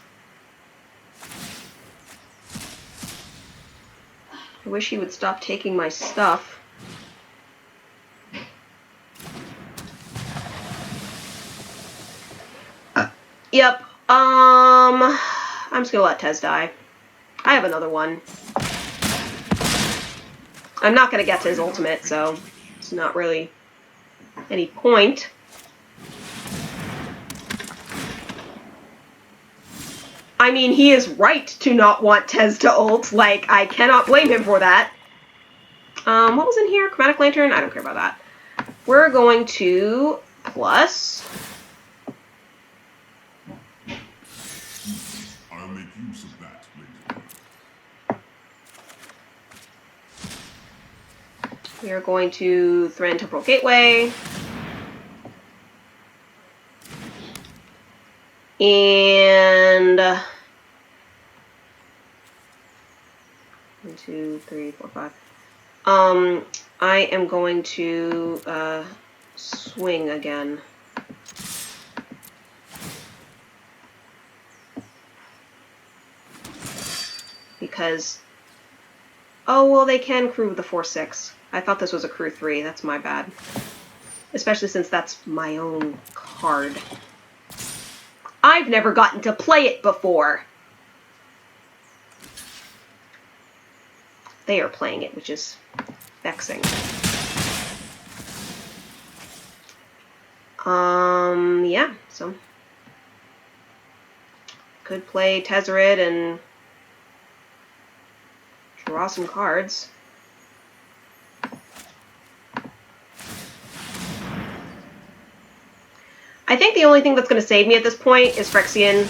I wish he would stop taking my stuff. Yep. I'm just gonna let Tez die. I have another one. I'm not gonna get to his ultimate, so it's not really any point. I mean, he is right to not want Tez to ult. Like, I cannot blame him for that. What was in here? Chromatic Lantern? I don't care about that. We're going to plus. I'll make use of that later. We are going to Thran Temporal Gateway. And 1, 2, 3, 4, 5. I am going to swing again. Because, oh well, they can crew the 4/6. I thought this was a crew 3. That's my bad. Especially since that's my own card. I've never gotten to play it before. They are playing it, which is vexing. Yeah, so could play Tezzeret and draw some cards. I think the only thing that's going to save me at this point is Phyrexian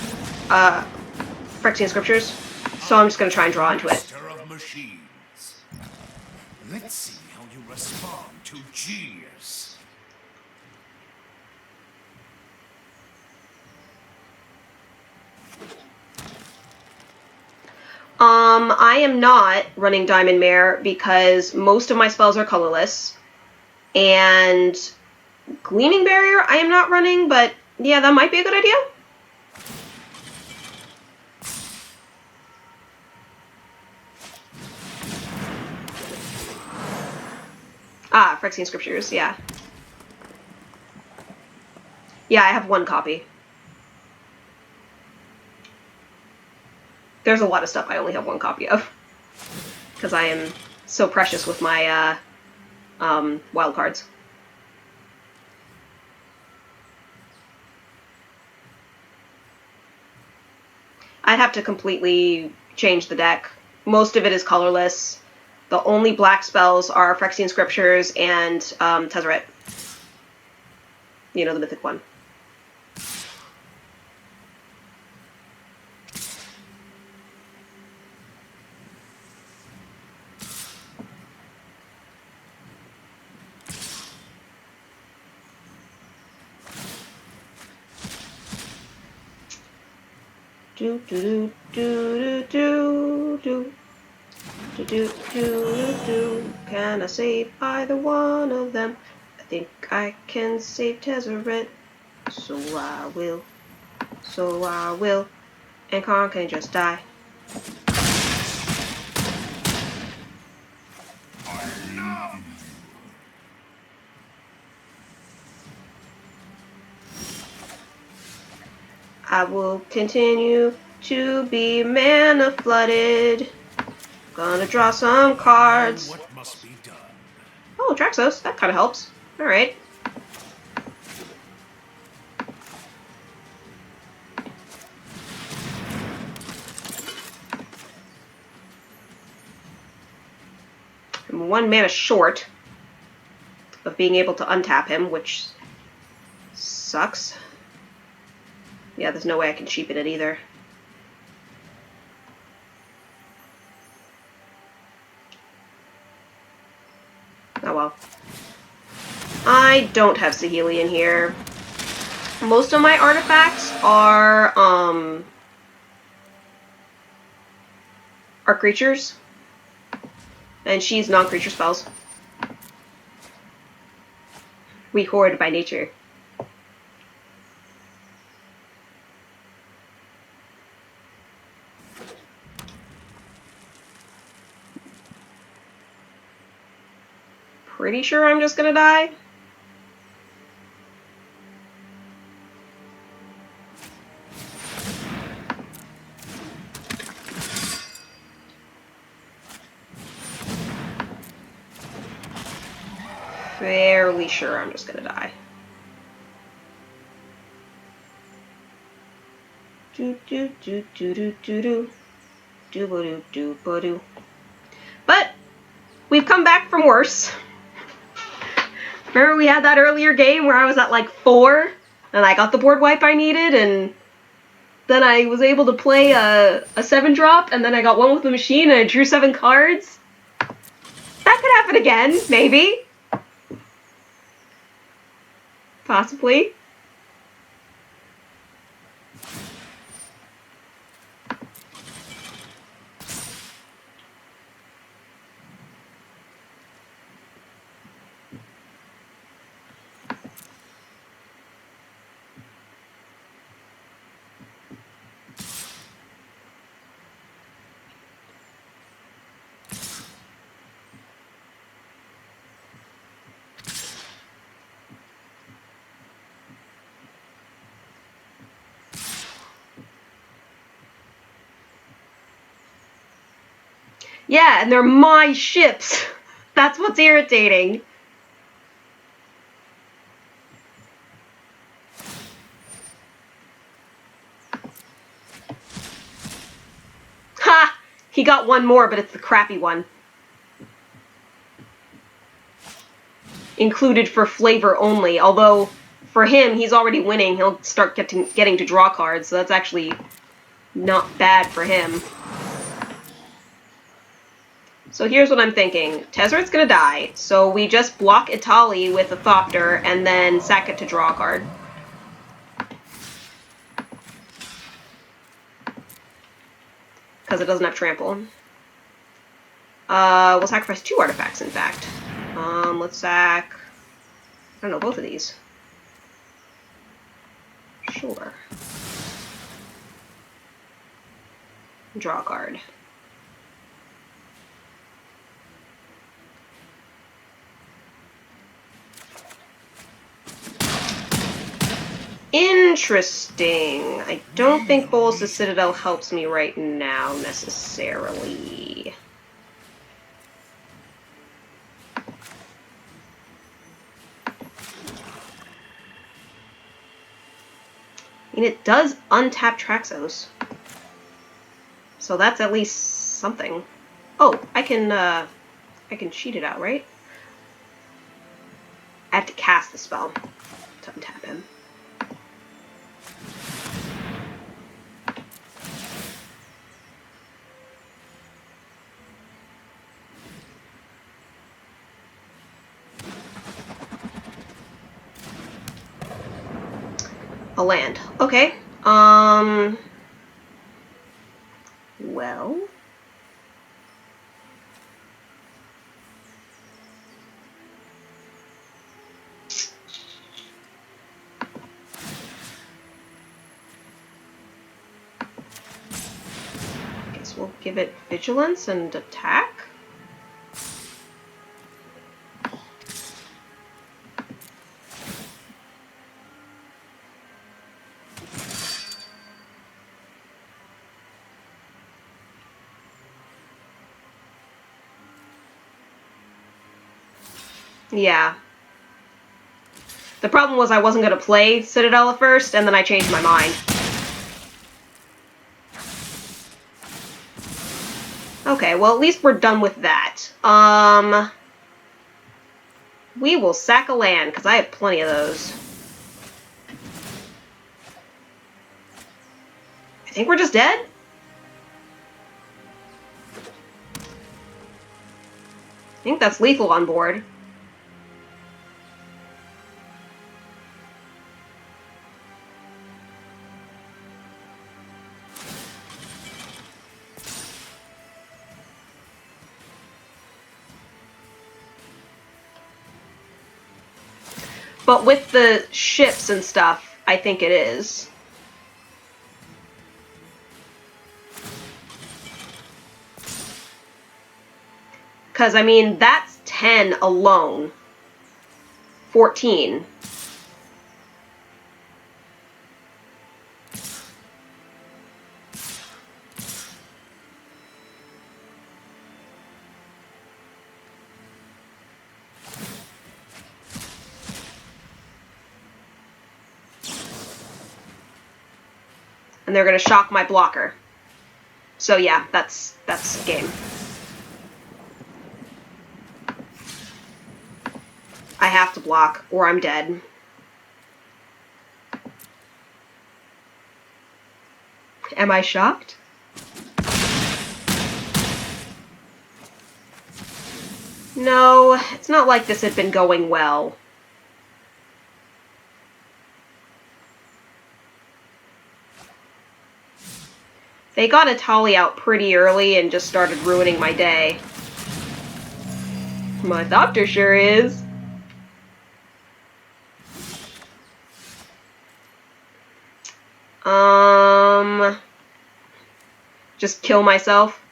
Scriptures, so I'm just going to try and draw into it. Master of machines. Let's see how you respond to Gears. I am not running Diamond Mare because most of my spells are colorless, and Gleaming Barrier I am not running, but yeah, that might be a good idea. Ah, Phyrexian Scriptures, yeah. Yeah, I have 1 copy. There's a lot of stuff I only have 1 copy of. Because I am so precious with my wild cards. I'd have to completely change the deck. Most of it is colorless. The only black spells are Phyrexian Scriptures and Tezzeret. You know, the mythic one. Do do do do do do do do do do. Can I save either one of them? I think I can save Tezzeret, so I will. So I will. And Karn can just die. I will continue to be mana flooded. Gonna draw some cards. What must be done? Oh, Draxos, that kind of helps. Alright. I'm 1 mana short of being able to untap him, which sucks. Yeah, there's no way I can cheapen it either. Oh well. I don't have Saheeli in here. Most of my artifacts are creatures. And she's non-creature spells. We hoard by nature. Pretty sure I'm just gonna die. Fairly sure I'm just gonna die. Do do do do do do do do do do do do. But we've come back from worse. Remember we had that earlier game where I was at like 4 and I got the board wipe I needed, and then I was able to play a 7-drop, and then I got one with the machine and I drew 7 cards? That could happen again, maybe. Possibly. Yeah, and they're my ships. That's what's irritating. Ha! He got one more, but it's the crappy one. Included for flavor only, although for him, he's already winning. He'll start getting to draw cards, so that's actually not bad for him. So here's what I'm thinking. Tezzeret's gonna die, so we just block Itali with a Thopter and then sack it to draw a card. Because it doesn't have trample. We'll sacrifice 2 artifacts, in fact. Let's sack... I don't know, both of these. Sure. Draw a card. Interesting. I don't think Bowls the Citadel helps me right now, necessarily. I mean, it does untap Traxos. So that's at least something. Oh, I can cheat it out, right? I have to cast the spell to untap him. A land. Okay. Well. Guess we'll give it vigilance and attack. Yeah. The problem was I wasn't going to play Citadel at first, and then I changed my mind. Okay, well, at least we're done with that. We will sack a land, because I have plenty of those. I think we're just dead? I think that's lethal on board. But with the ships and stuff, I think it is. Because, I mean, that's 10 alone. 14. And they're going to shock my blocker. So yeah, that's game. I have to block, or I'm dead. Am I shocked? No, it's not like this had been going well. They got a Tali out pretty early and just started ruining my day. My doctor sure is. Just kill myself.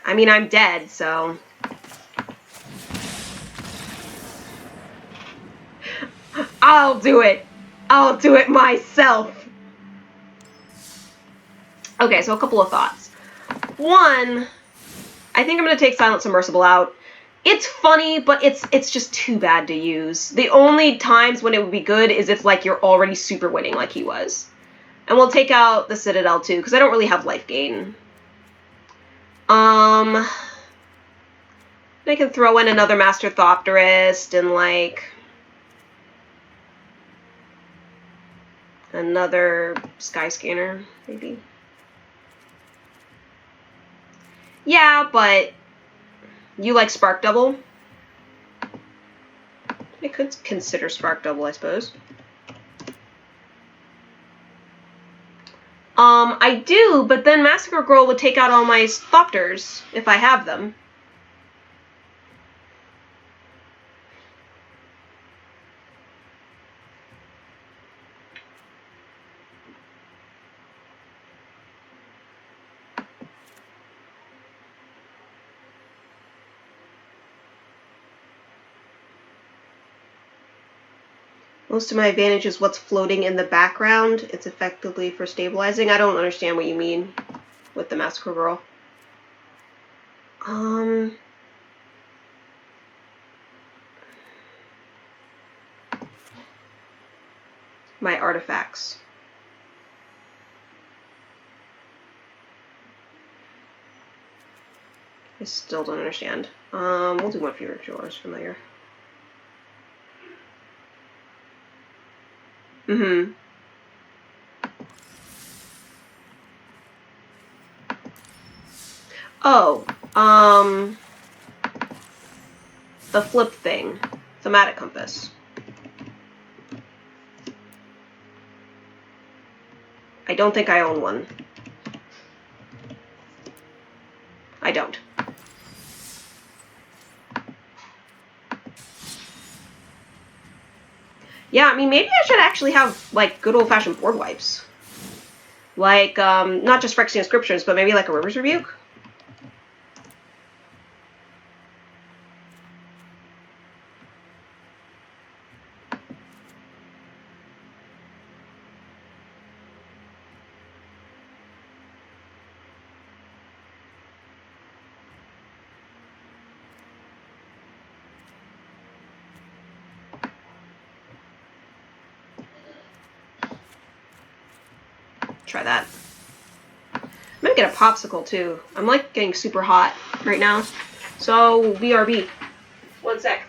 I mean, I'm dead, so... I'll do it! I'll do it myself! Okay, so a couple of thoughts. One, I think I'm going to take Silent Submersible out. It's funny, but it's just too bad to use. The only times when it would be good is if, like, you're already super winning like he was. And we'll take out the Citadel, too, because I don't really have life gain. I can throw in another Master Thopterist and, like, another Skyscanner, maybe. Yeah, but you like Spark Double? I could consider Spark Double, I suppose. I do, but then Massacre Girl would take out all my Thopters, if I have them. Most of my advantage is what's floating in the background. It's effectively for stabilizing. I don't understand what you mean with the Massacre Girl. My artifacts. I still don't understand. We'll do one fewer drawers familiar. Oh, the flip thing. Thematic compass. I don't think I own one. I don't. Yeah, I mean, maybe I should actually have, like, good old-fashioned board wipes. Like, not just Phyrexian Inscriptions, but maybe like a River's Rebuke? Try that. I'm gonna get a popsicle too. I'm like getting super hot right now. So BRB. One sec.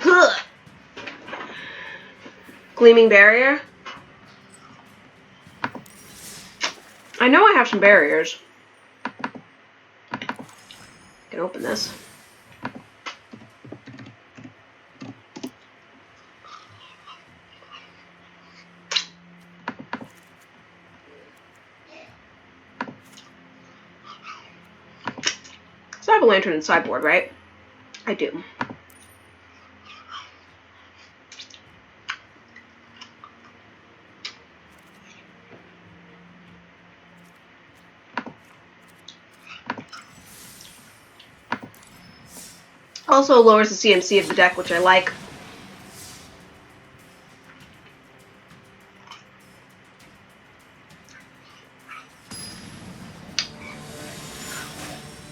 Huh. Gleaming barrier. I know I have some barriers. I can open this. So I have a lantern and sideboard, right? I do. Also lowers the CMC of the deck, which I like.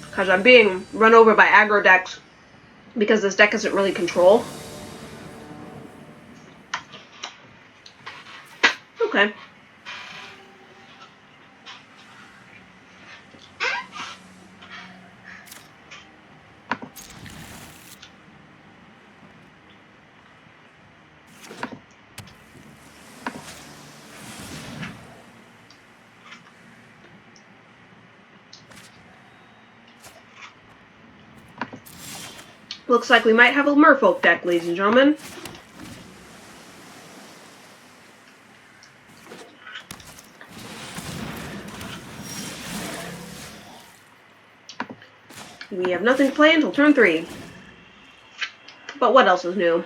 Because I'm being run over by aggro decks because this deck isn't really control. Okay. Looks like we might have a merfolk deck, ladies and gentlemen. We have nothing to play until turn 3. But what else is new?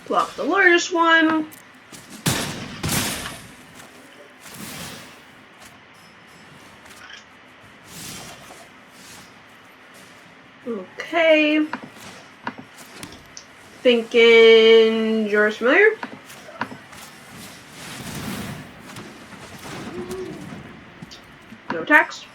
Block the largest one. Okay. Thinking Juris Familiar. No attacks.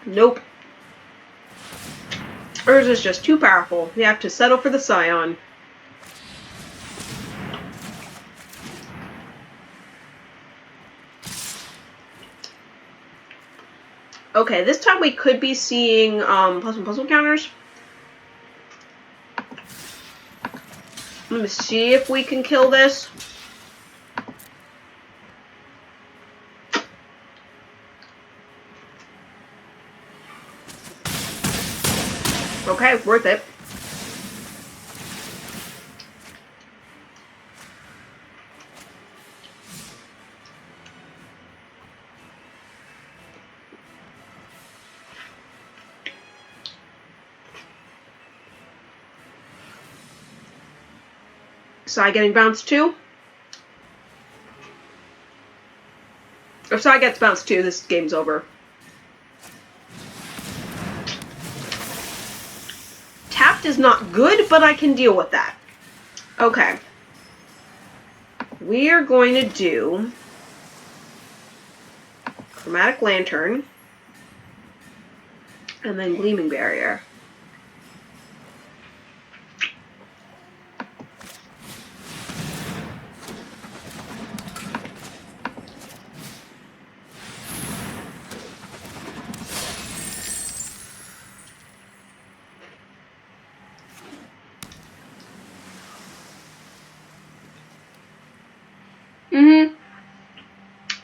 Nope. Urza is just too powerful. You have to settle for the Scion. Okay, this time we could be seeing +1 puzzle counters. Let me see if we can kill this. Okay, worth it. Sai getting bounced too. If Sai gets bounced too, this game's over. Tapped is not good, but I can deal with that. Okay. We are going to do Chromatic Lantern and then Gleaming Barrier.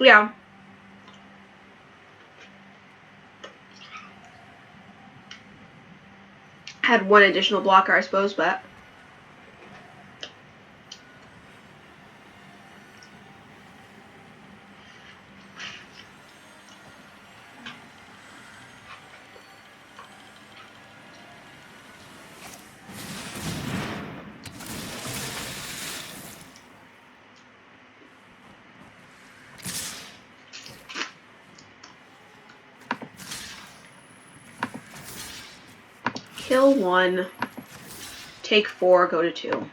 Yeah. Had one additional blocker, I suppose, but Kill 1. Take 4, go to 2.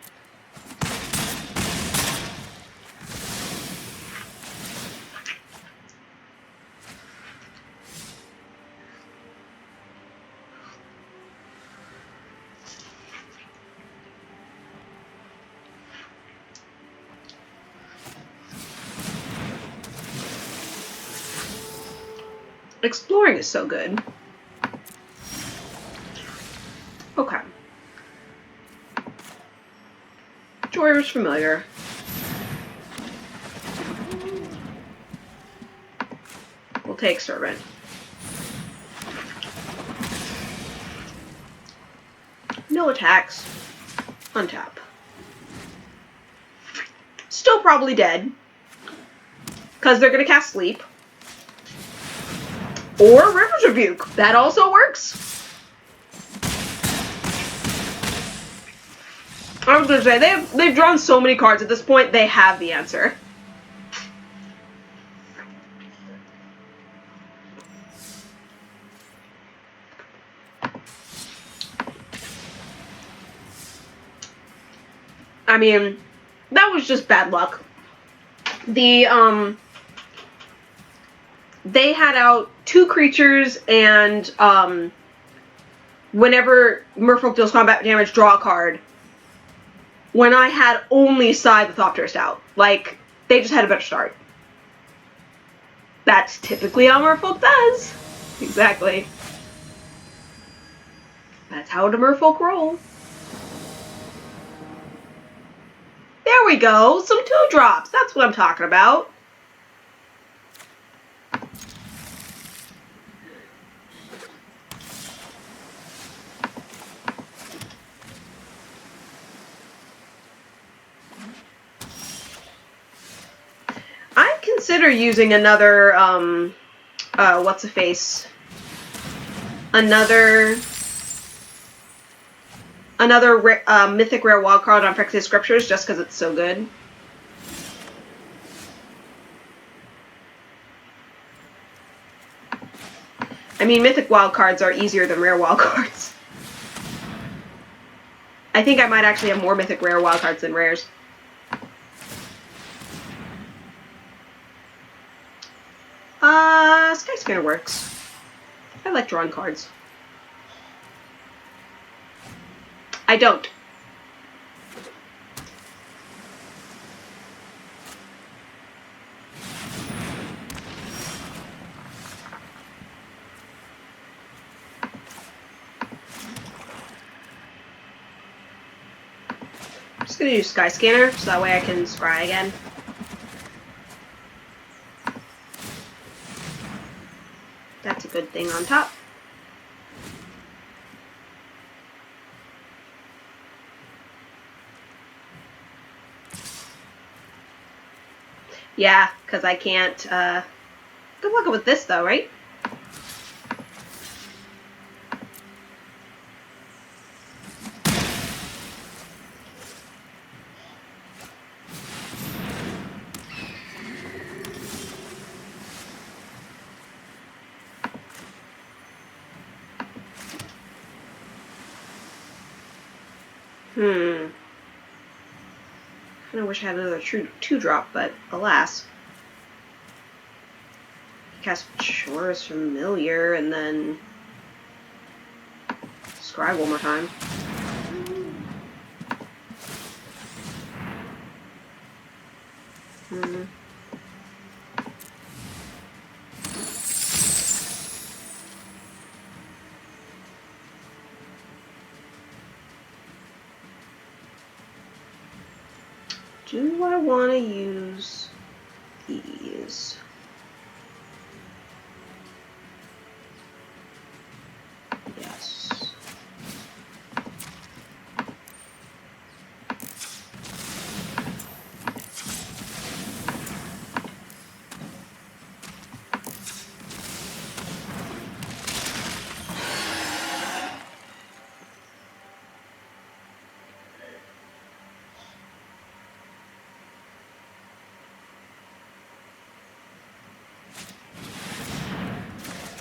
Exploring is so good. Okay. Joy was familiar. We'll take Servant. No attacks. Untap. Still probably dead. Because they're going to cast Sleep. Or River's Rebuke. That also works. I was going to say, they've drawn so many cards at this point, they have the answer. I mean, that was just bad luck. They had out 2 creatures and, whenever Merfolk deals combat damage, draw a card. When I had only Side the Thopterist out. Like, they just had a better start. That's typically how Merfolk does. Exactly. That's how the Merfolk roll. There we go! Some 2-drops! That's what I'm talking about. I consider using another, what's-a-face? Another mythic rare wild card on Phyrexian Scriptures just because it's so good. I mean, mythic wild cards are easier than rare wild cards. I think I might actually have more mythic rare wild cards than rares. Skyscanner works. I like drawing cards. I don't. I'm just gonna use Skyscanner so that way I can scry again. That's a good thing on top. Yeah, because I can't, good luck with this though, right? I kinda wish I had another 2-drop, but alas. Cast Chora's Familiar and then scry one more time. Do I want to use these? Yes.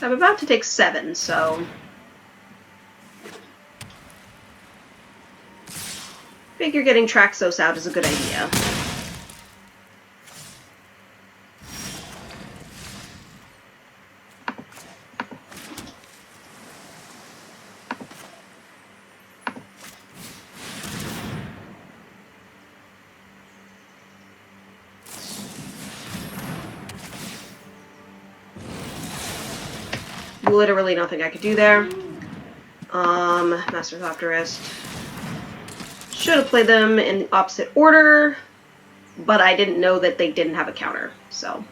I'm about to take 7, so Figure getting Traxos out is a good idea. Literally nothing I could do there. Master's Optimist. Should have played them in opposite order, but I didn't know that they didn't have a counter, so.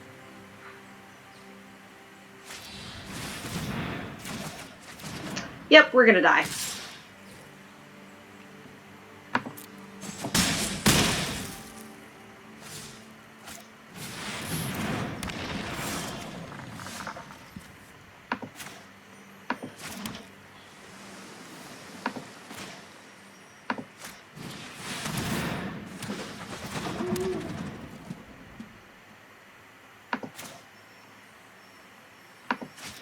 Yep, we're gonna die.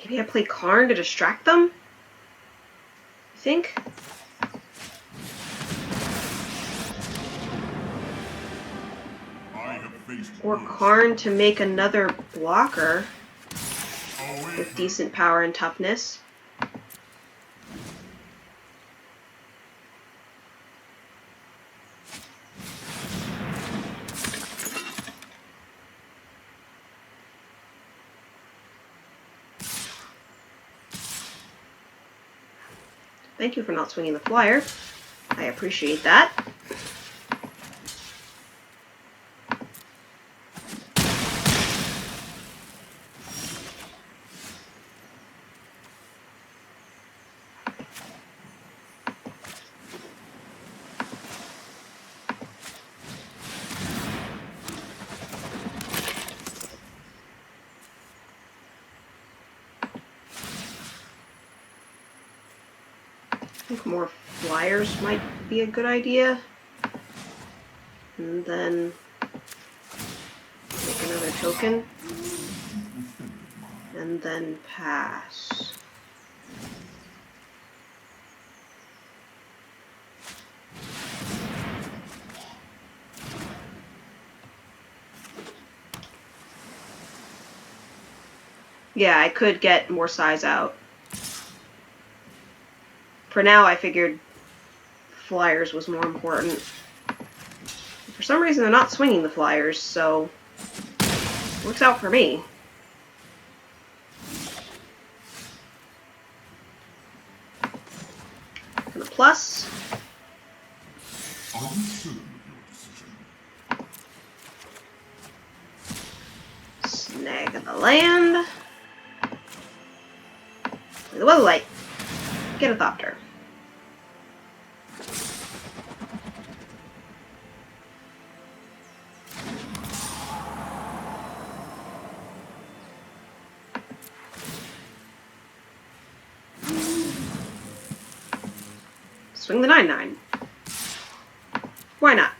Maybe I play Karn to distract them? I think? Or Karn to make another blocker with decent power and toughness. Thank you for not swinging the flyer. I appreciate that. I think more flyers might be a good idea. And then make another token. And then pass. Yeah, I could get more size out. For now, I figured flyers was more important. For some reason, they're not swinging the flyers, so works out for me. And a plus. Are you sure of your decision? Snag the land. Play the Weather Light. Get a Thopter. Swing the 9/9. Why not?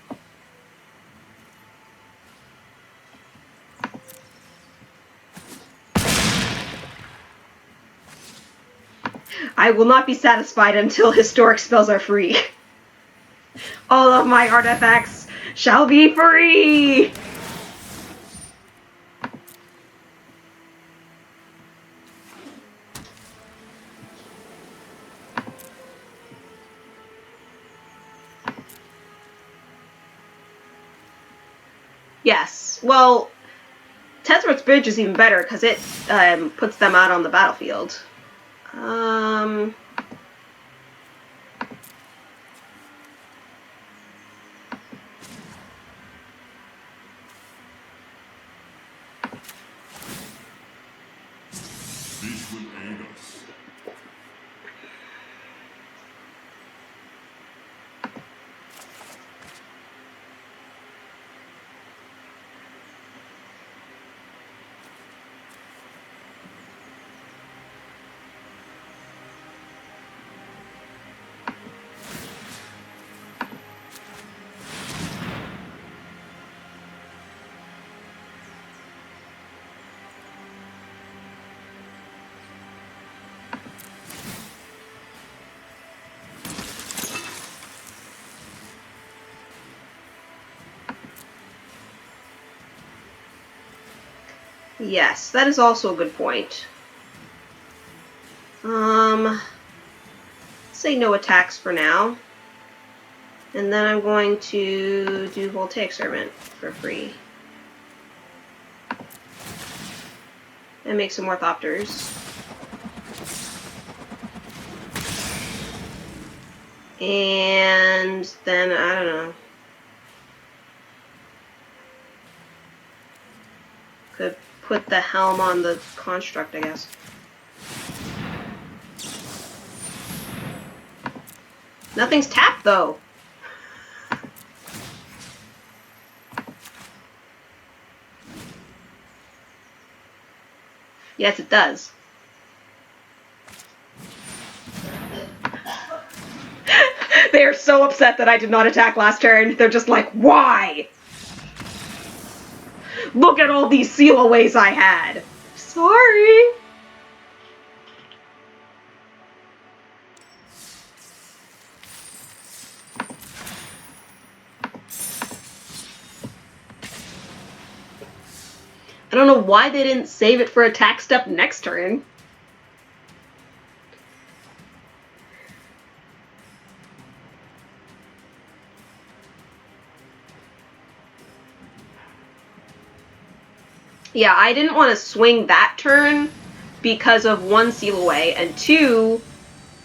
I will not be satisfied until historic spells are free. All of my artifacts shall be free! Yes. Well, Tezzeret's Bridge is even better because it puts them out on the battlefield. This will aid us. Yes, that is also a good point. Say no attacks for now. And then I'm going to do Voltaic Servant for free. And make some more Thopters. And then, I don't know. Could put the helm on the construct, I guess. Nothing's tapped, though. Yes, it does. They are so upset that I did not attack last turn. They're just like, why? Look at all these seal-aways I had. Sorry. I don't know why they didn't save it for attack step next turn. Yeah, I didn't want to swing that turn because of one seal away, and two,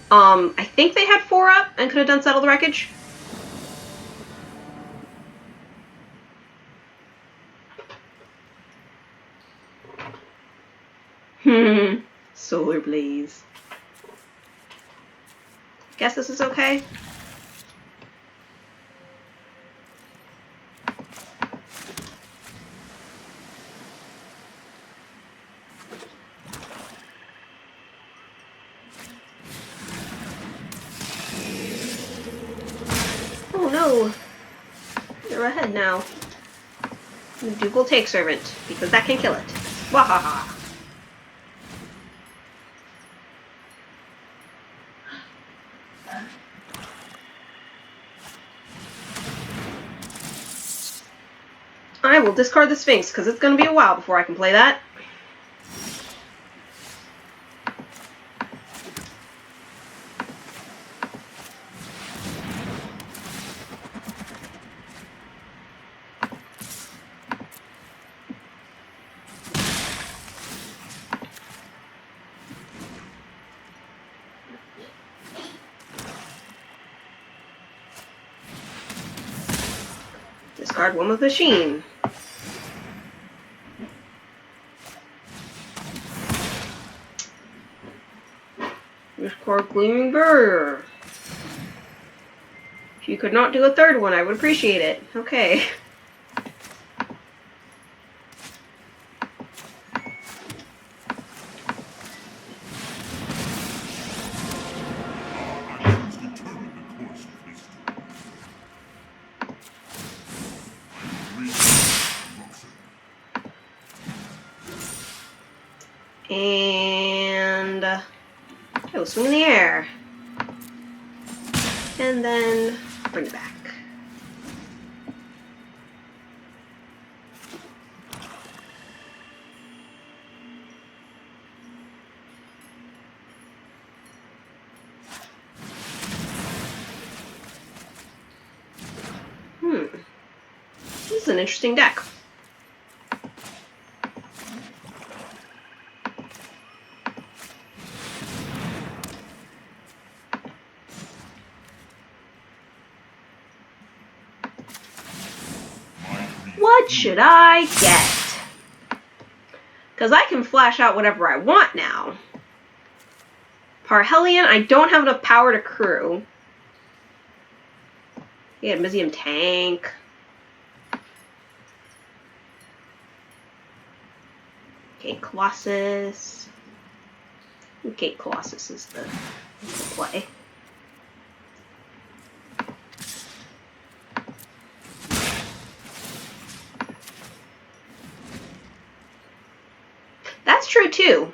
I think they had 4 up and could have done Settle the Wreckage. Solar Blaze. Guess this is okay. Oh no! They're ahead now. I'm gonna do Voltaic Servant, because that can kill it. Wahaha! I will discard the Sphinx, because it's gonna be a while before I can play that. Discard one with Machine. Discard Gleaming Barrier. If you could not do a third one, I would appreciate it. Okay. And oh, swing in the air. And then bring it back. This is an interesting deck. What should I get? Because I can flash out whatever I want now. Parhelion, I don't have enough power to crew. Yeah, Mizium Tank. Okay, Colossus. Okay, Colossus is the play. That's true too.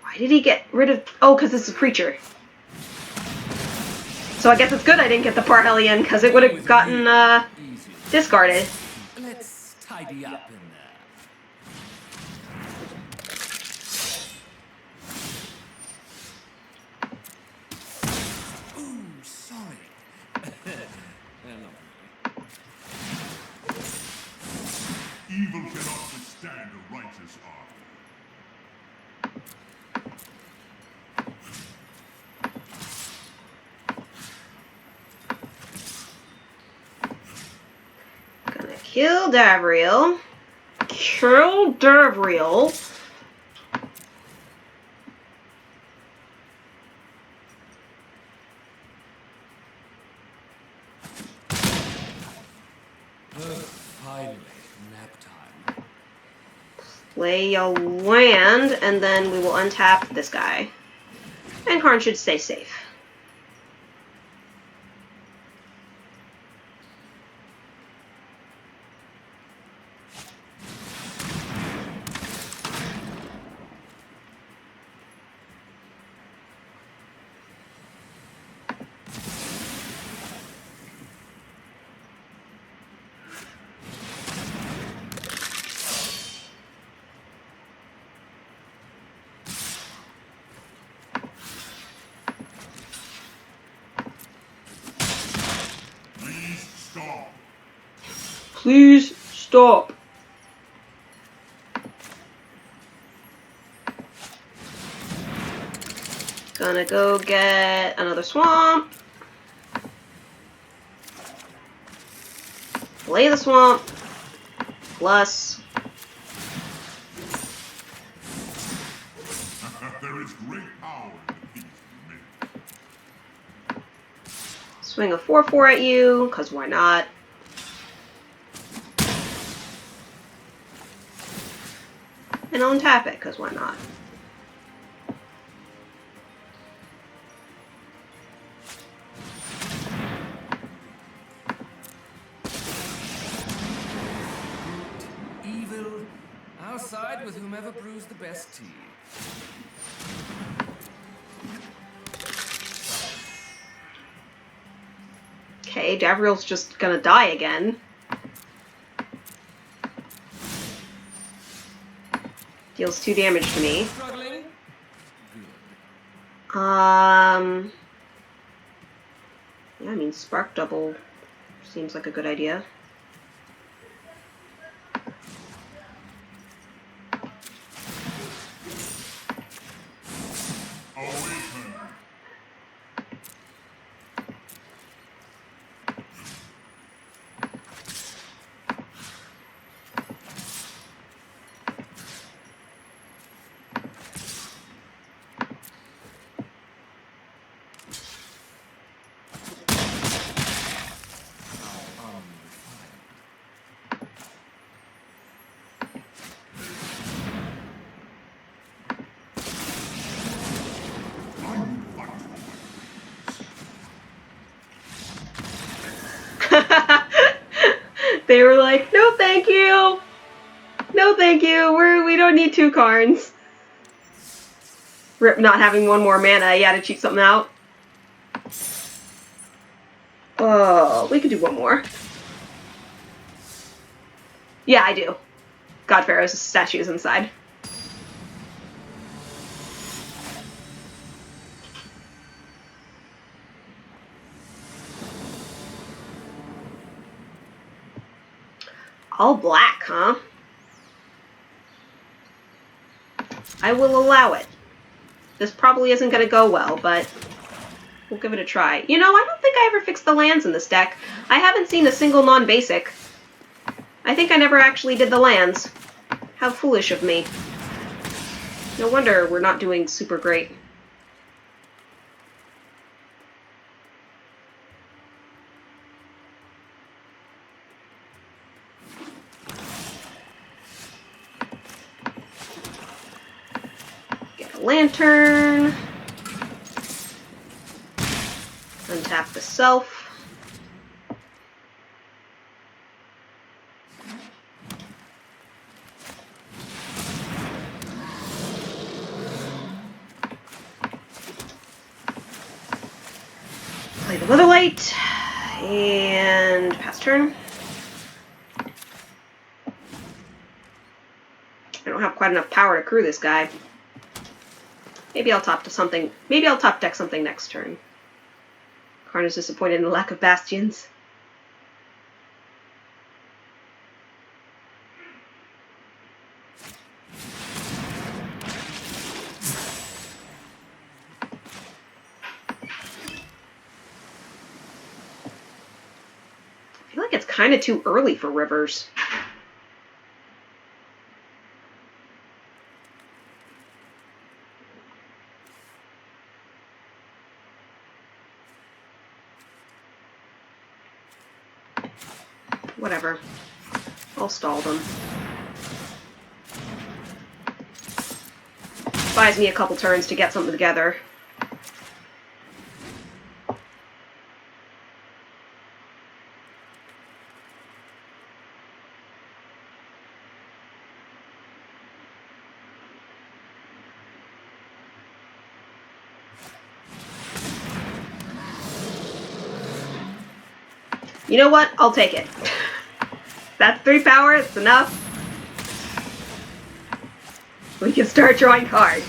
Why did he get rid of... Oh, because it's a creature. So I guess it's good I didn't get the Parhelion, because it would have gotten, Easy. discarded. Let's tidy up in there. Ooh, sorry. Hello. Evil cannot withstand a righteous arm. Gonna kill Davriel. Kill Davriel. Finally, nap time. Play a land, and then we will untap this guy. And Karn should stay safe. Please stop. Please stop. Gonna go get another swamp. Play the swamp. Plus. There is great power in the things you make. Swing a 4/4 at you, because why not? And I'll untap it, because why not? Evil. I'll side with whomever brews the best tea. Okay, Davriel's just gonna die again. Deals 2 damage to me. Struggling? Good. Yeah, I mean, Spark Double seems like a good idea. Awaken. They were like, no thank you! No thank you, we don't need 2 Karns. Rip not having 1 more mana, you had to cheat something out. Oh, we could do 1 more. Yeah, I do. God Pharaoh's statue is inside. All black, huh? I will allow it. This probably isn't going to go well, but we'll give it a try. You know, I don't think I ever fixed the lands in this deck. I haven't seen a single non-basic. I think I never actually did the lands. How foolish of me. No wonder we're not doing super great. Get a lantern. Untap the self. Play the Weatherlight. And pass turn. I don't have quite enough power to crew this guy. Maybe I'll top to something. Maybe I'll top deck something next turn. Karn is disappointed in the lack of bastions. I feel like it's kind of too early for rivers. Whatever. I'll stall them. Buys me a couple turns to get something together. You know what? I'll take it. That's 3 power. It's enough. We can start drawing cards.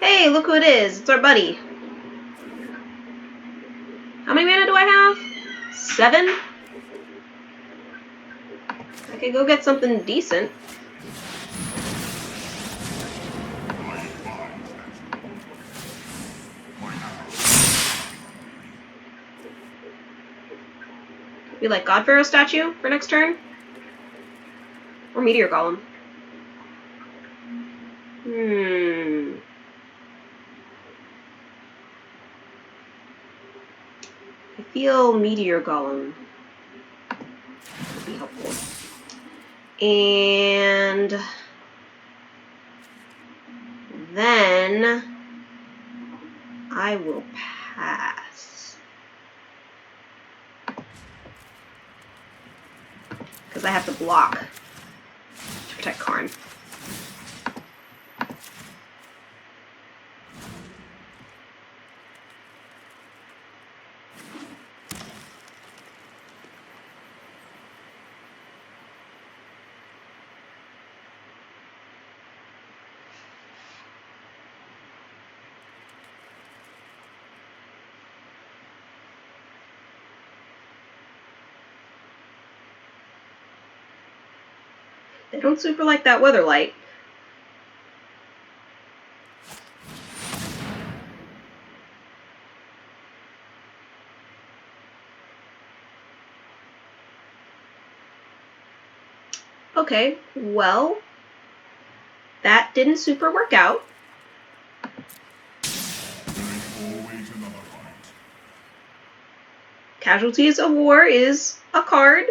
Hey, look who it is. It's our buddy. How many mana do I have? 7? I could go get something decent. Be like God Pharaoh statue for next turn? Or Meteor Golem? I feel Meteor Golem would be helpful. And then I will pass. Because I have to block to protect Karn. They don't super like that Weatherlight. Okay, well, that didn't super work out. Always another fight. Casualties of War is a card.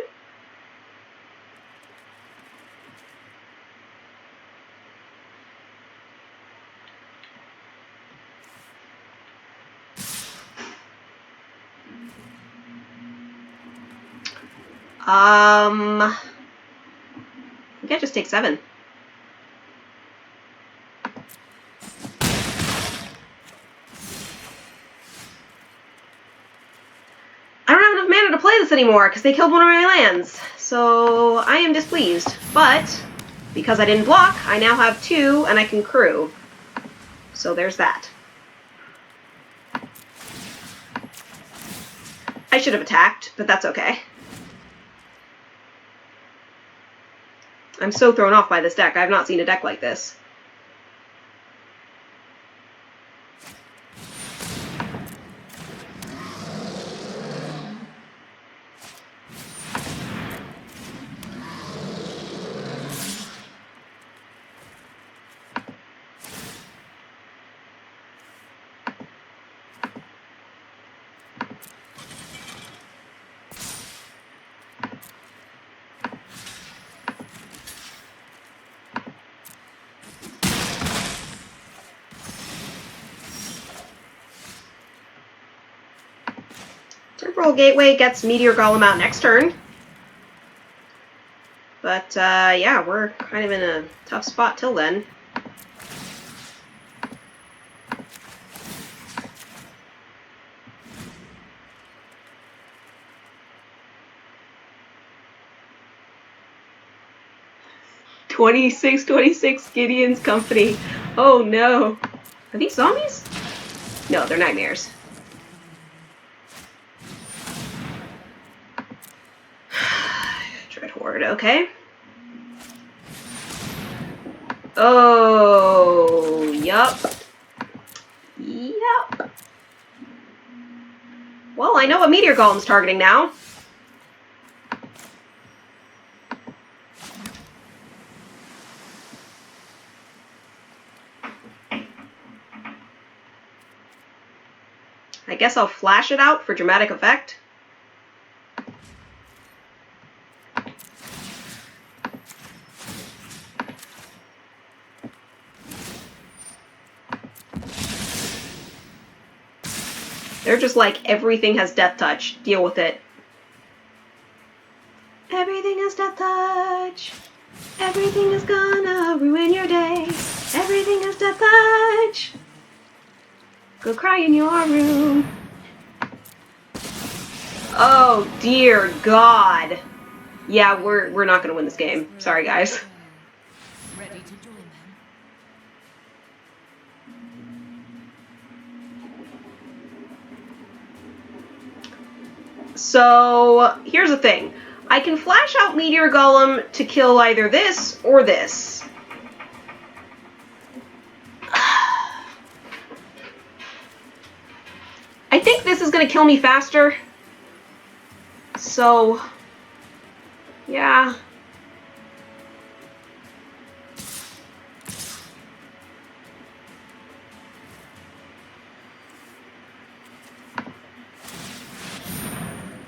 I think I just take 7. I don't have enough mana to play this anymore because they killed one of my lands. So I am displeased. But because I didn't block, I now have 2 and I can crew. So there's that. I should have attacked, but that's okay. I'm so thrown off by this deck. I have not seen a deck like this. Temporal Gateway gets Meteor Golem out next turn. But, yeah, we're kind of in a tough spot till then. '26 Gideon's Company. Oh no. Are these zombies? No, they're nightmares. Dread Horde, okay. Oh, yup. Yup. Well, I know what Meteor Golem's targeting now. I guess I'll flash it out for dramatic effect. They're just like, everything has death touch. Deal with it. Everything has death touch. Everything is gonna ruin your day. Everything has death touch. Go cry in your room. Oh dear God. Yeah, we're not gonna win this game. Sorry guys. Ready to join them? So here's the thing. I can flash out Meteor Golem to kill either this or this. I think this is gonna kill me faster. So, yeah.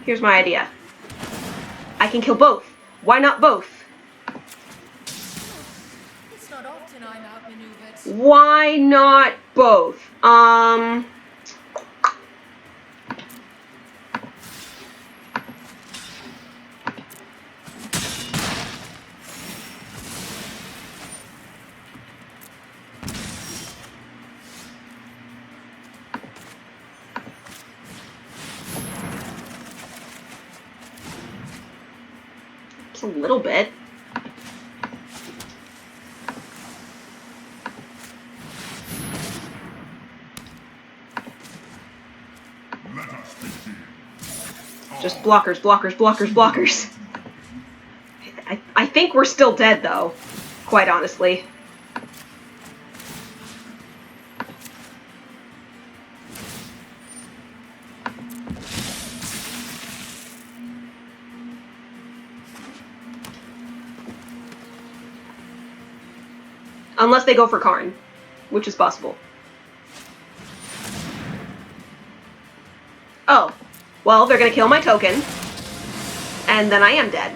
Here's my idea. I can kill both. Why not both? It's not often I'm outmaneuvered. Why not both? Just a little bit. Let us begin. Just blockers, blockers, blockers, blockers. I think we're still dead, though. Quite honestly. Unless they go for Karn, which is possible. Oh. Well, they're gonna kill my token. And then I am dead.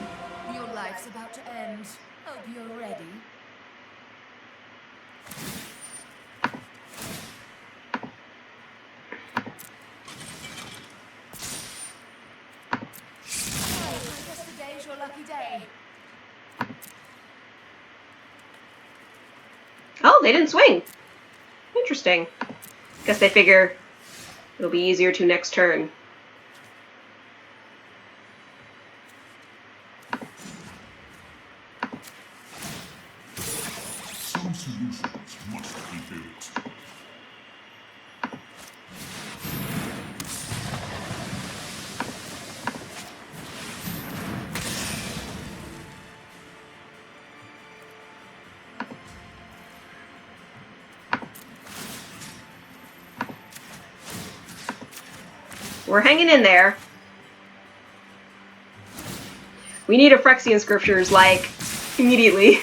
Your life's about to end. Hope you're ready. Oh, I guess today's your lucky day. Oh, they didn't swing. Interesting. Guess they figure it'll be easier to next turn. Some solutions must be built. We're hanging in there. We need a Phyrexian scriptures, like, immediately.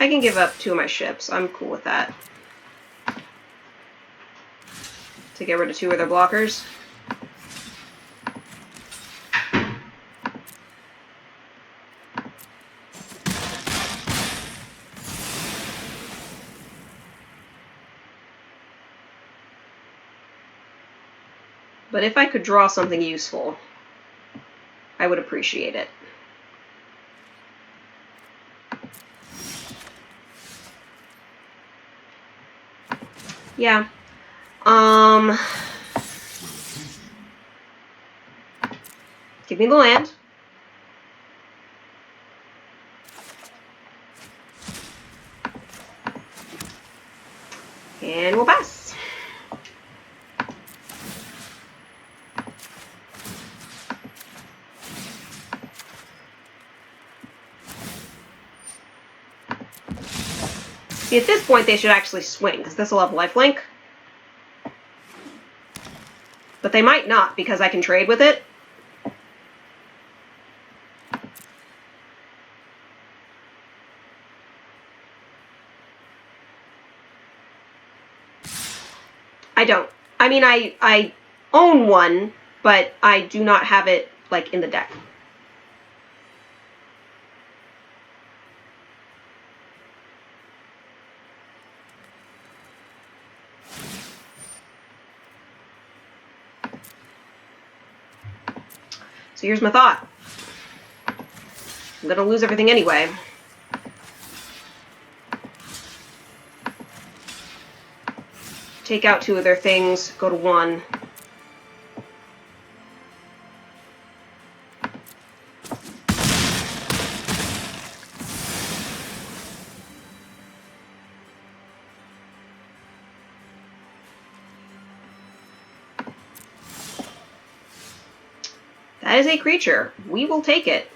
I can give up 2 of my ships. I'm cool with that. To get rid of 2 of their blockers. But if I could draw something useful, I would appreciate it. Yeah. Give me the land. And we'll pass. See, at this point, they should actually swing, because this will have lifelink. But they might not, because I can trade with it. I don't. I mean, I own one, but I do not have it, like, in the deck. So here's my thought. I'm gonna lose everything anyway. Take out 2 of their things, go to 1. That is a creature. We will take it.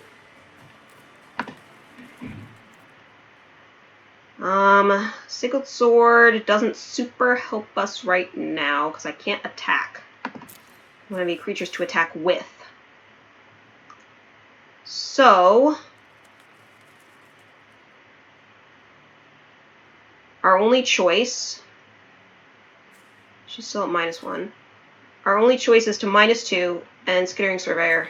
Sickle Sword doesn't super help us right now because I can't attack. I don't have any creatures to attack with. So, our only choice, she's still at -1. Our only choice is to -2 and Skittering Surveyor.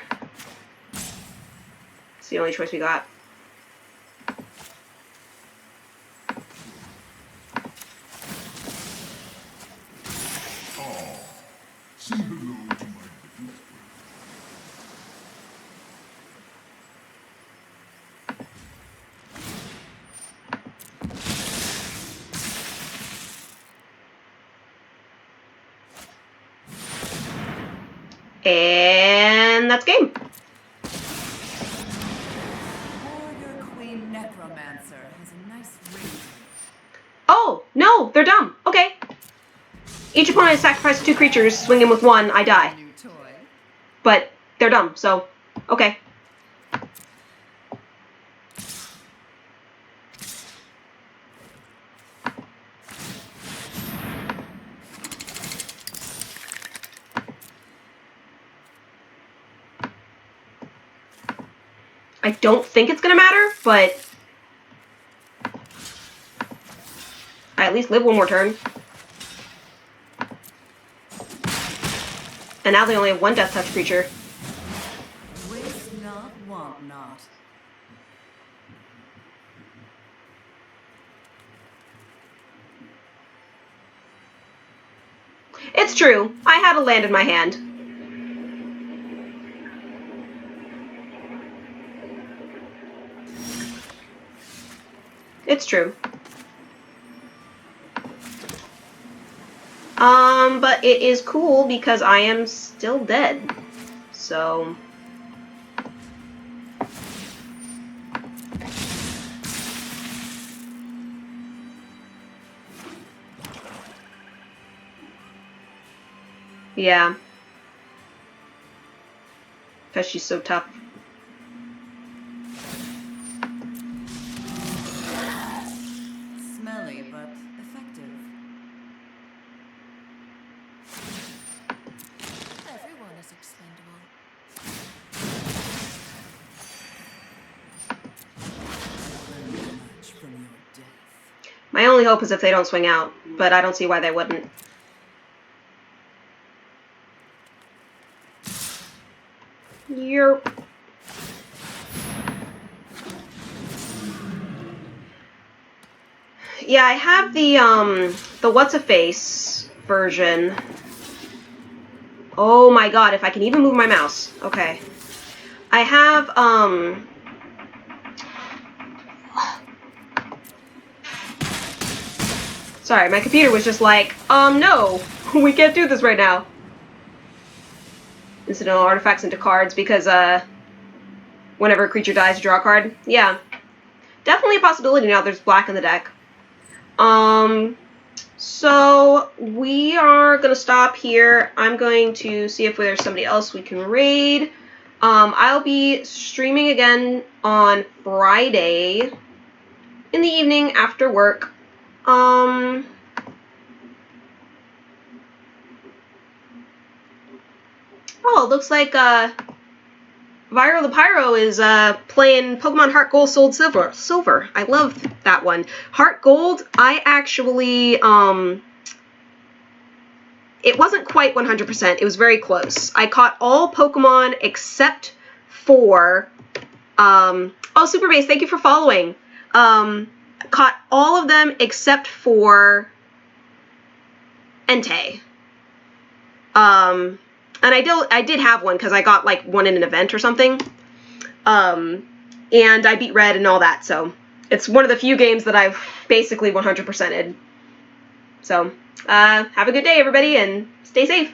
It's the only choice we got. Say hello to my little friend. And that's game. Warrior Queen Necromancer has a nice ring. Oh, no, they're dumb. Okay. Each opponent sacrifices 2 creatures, swing in with 1, I die. New toy. But they're dumb, so okay. I don't think it's gonna matter, but I at least live 1 more turn. And now they only have 1 Death Touch creature. Waste not, want not. It's true. I had a land in my hand. It's true. But it is cool because I am still dead. So... yeah. Because she's so tough. Smelly, but effective. Everyone is expendable. Learn much from your death. My only hope is if they don't swing out, but I don't see why they wouldn't. Yerp. Yeah, I have the what's-a-face version. Oh my god, if I can even move my mouse. Okay. I have, sorry, my computer was just like, no, we can't do this right now. Incidental artifacts into cards because, whenever a creature dies, draw a card. Yeah. Definitely a possibility now there's black in the deck. So we are gonna stop here. I'm going to see if there's somebody else we can raid. I'll be streaming again on Friday in the evening after work. Oh, it looks like Viral the Pyro is playing Pokemon Heart Gold, Soul Silver. I love that one. Heart Gold, I actually it wasn't quite 100%. It was very close. I caught all Pokemon except for oh, Super Base, thank you for following. Caught all of them except for Entei. And I did have one because I got like one in an event or something. And I beat Red and all that, so it's one of the few games that I've basically 100%ed. So, have a good day, everybody, and stay safe.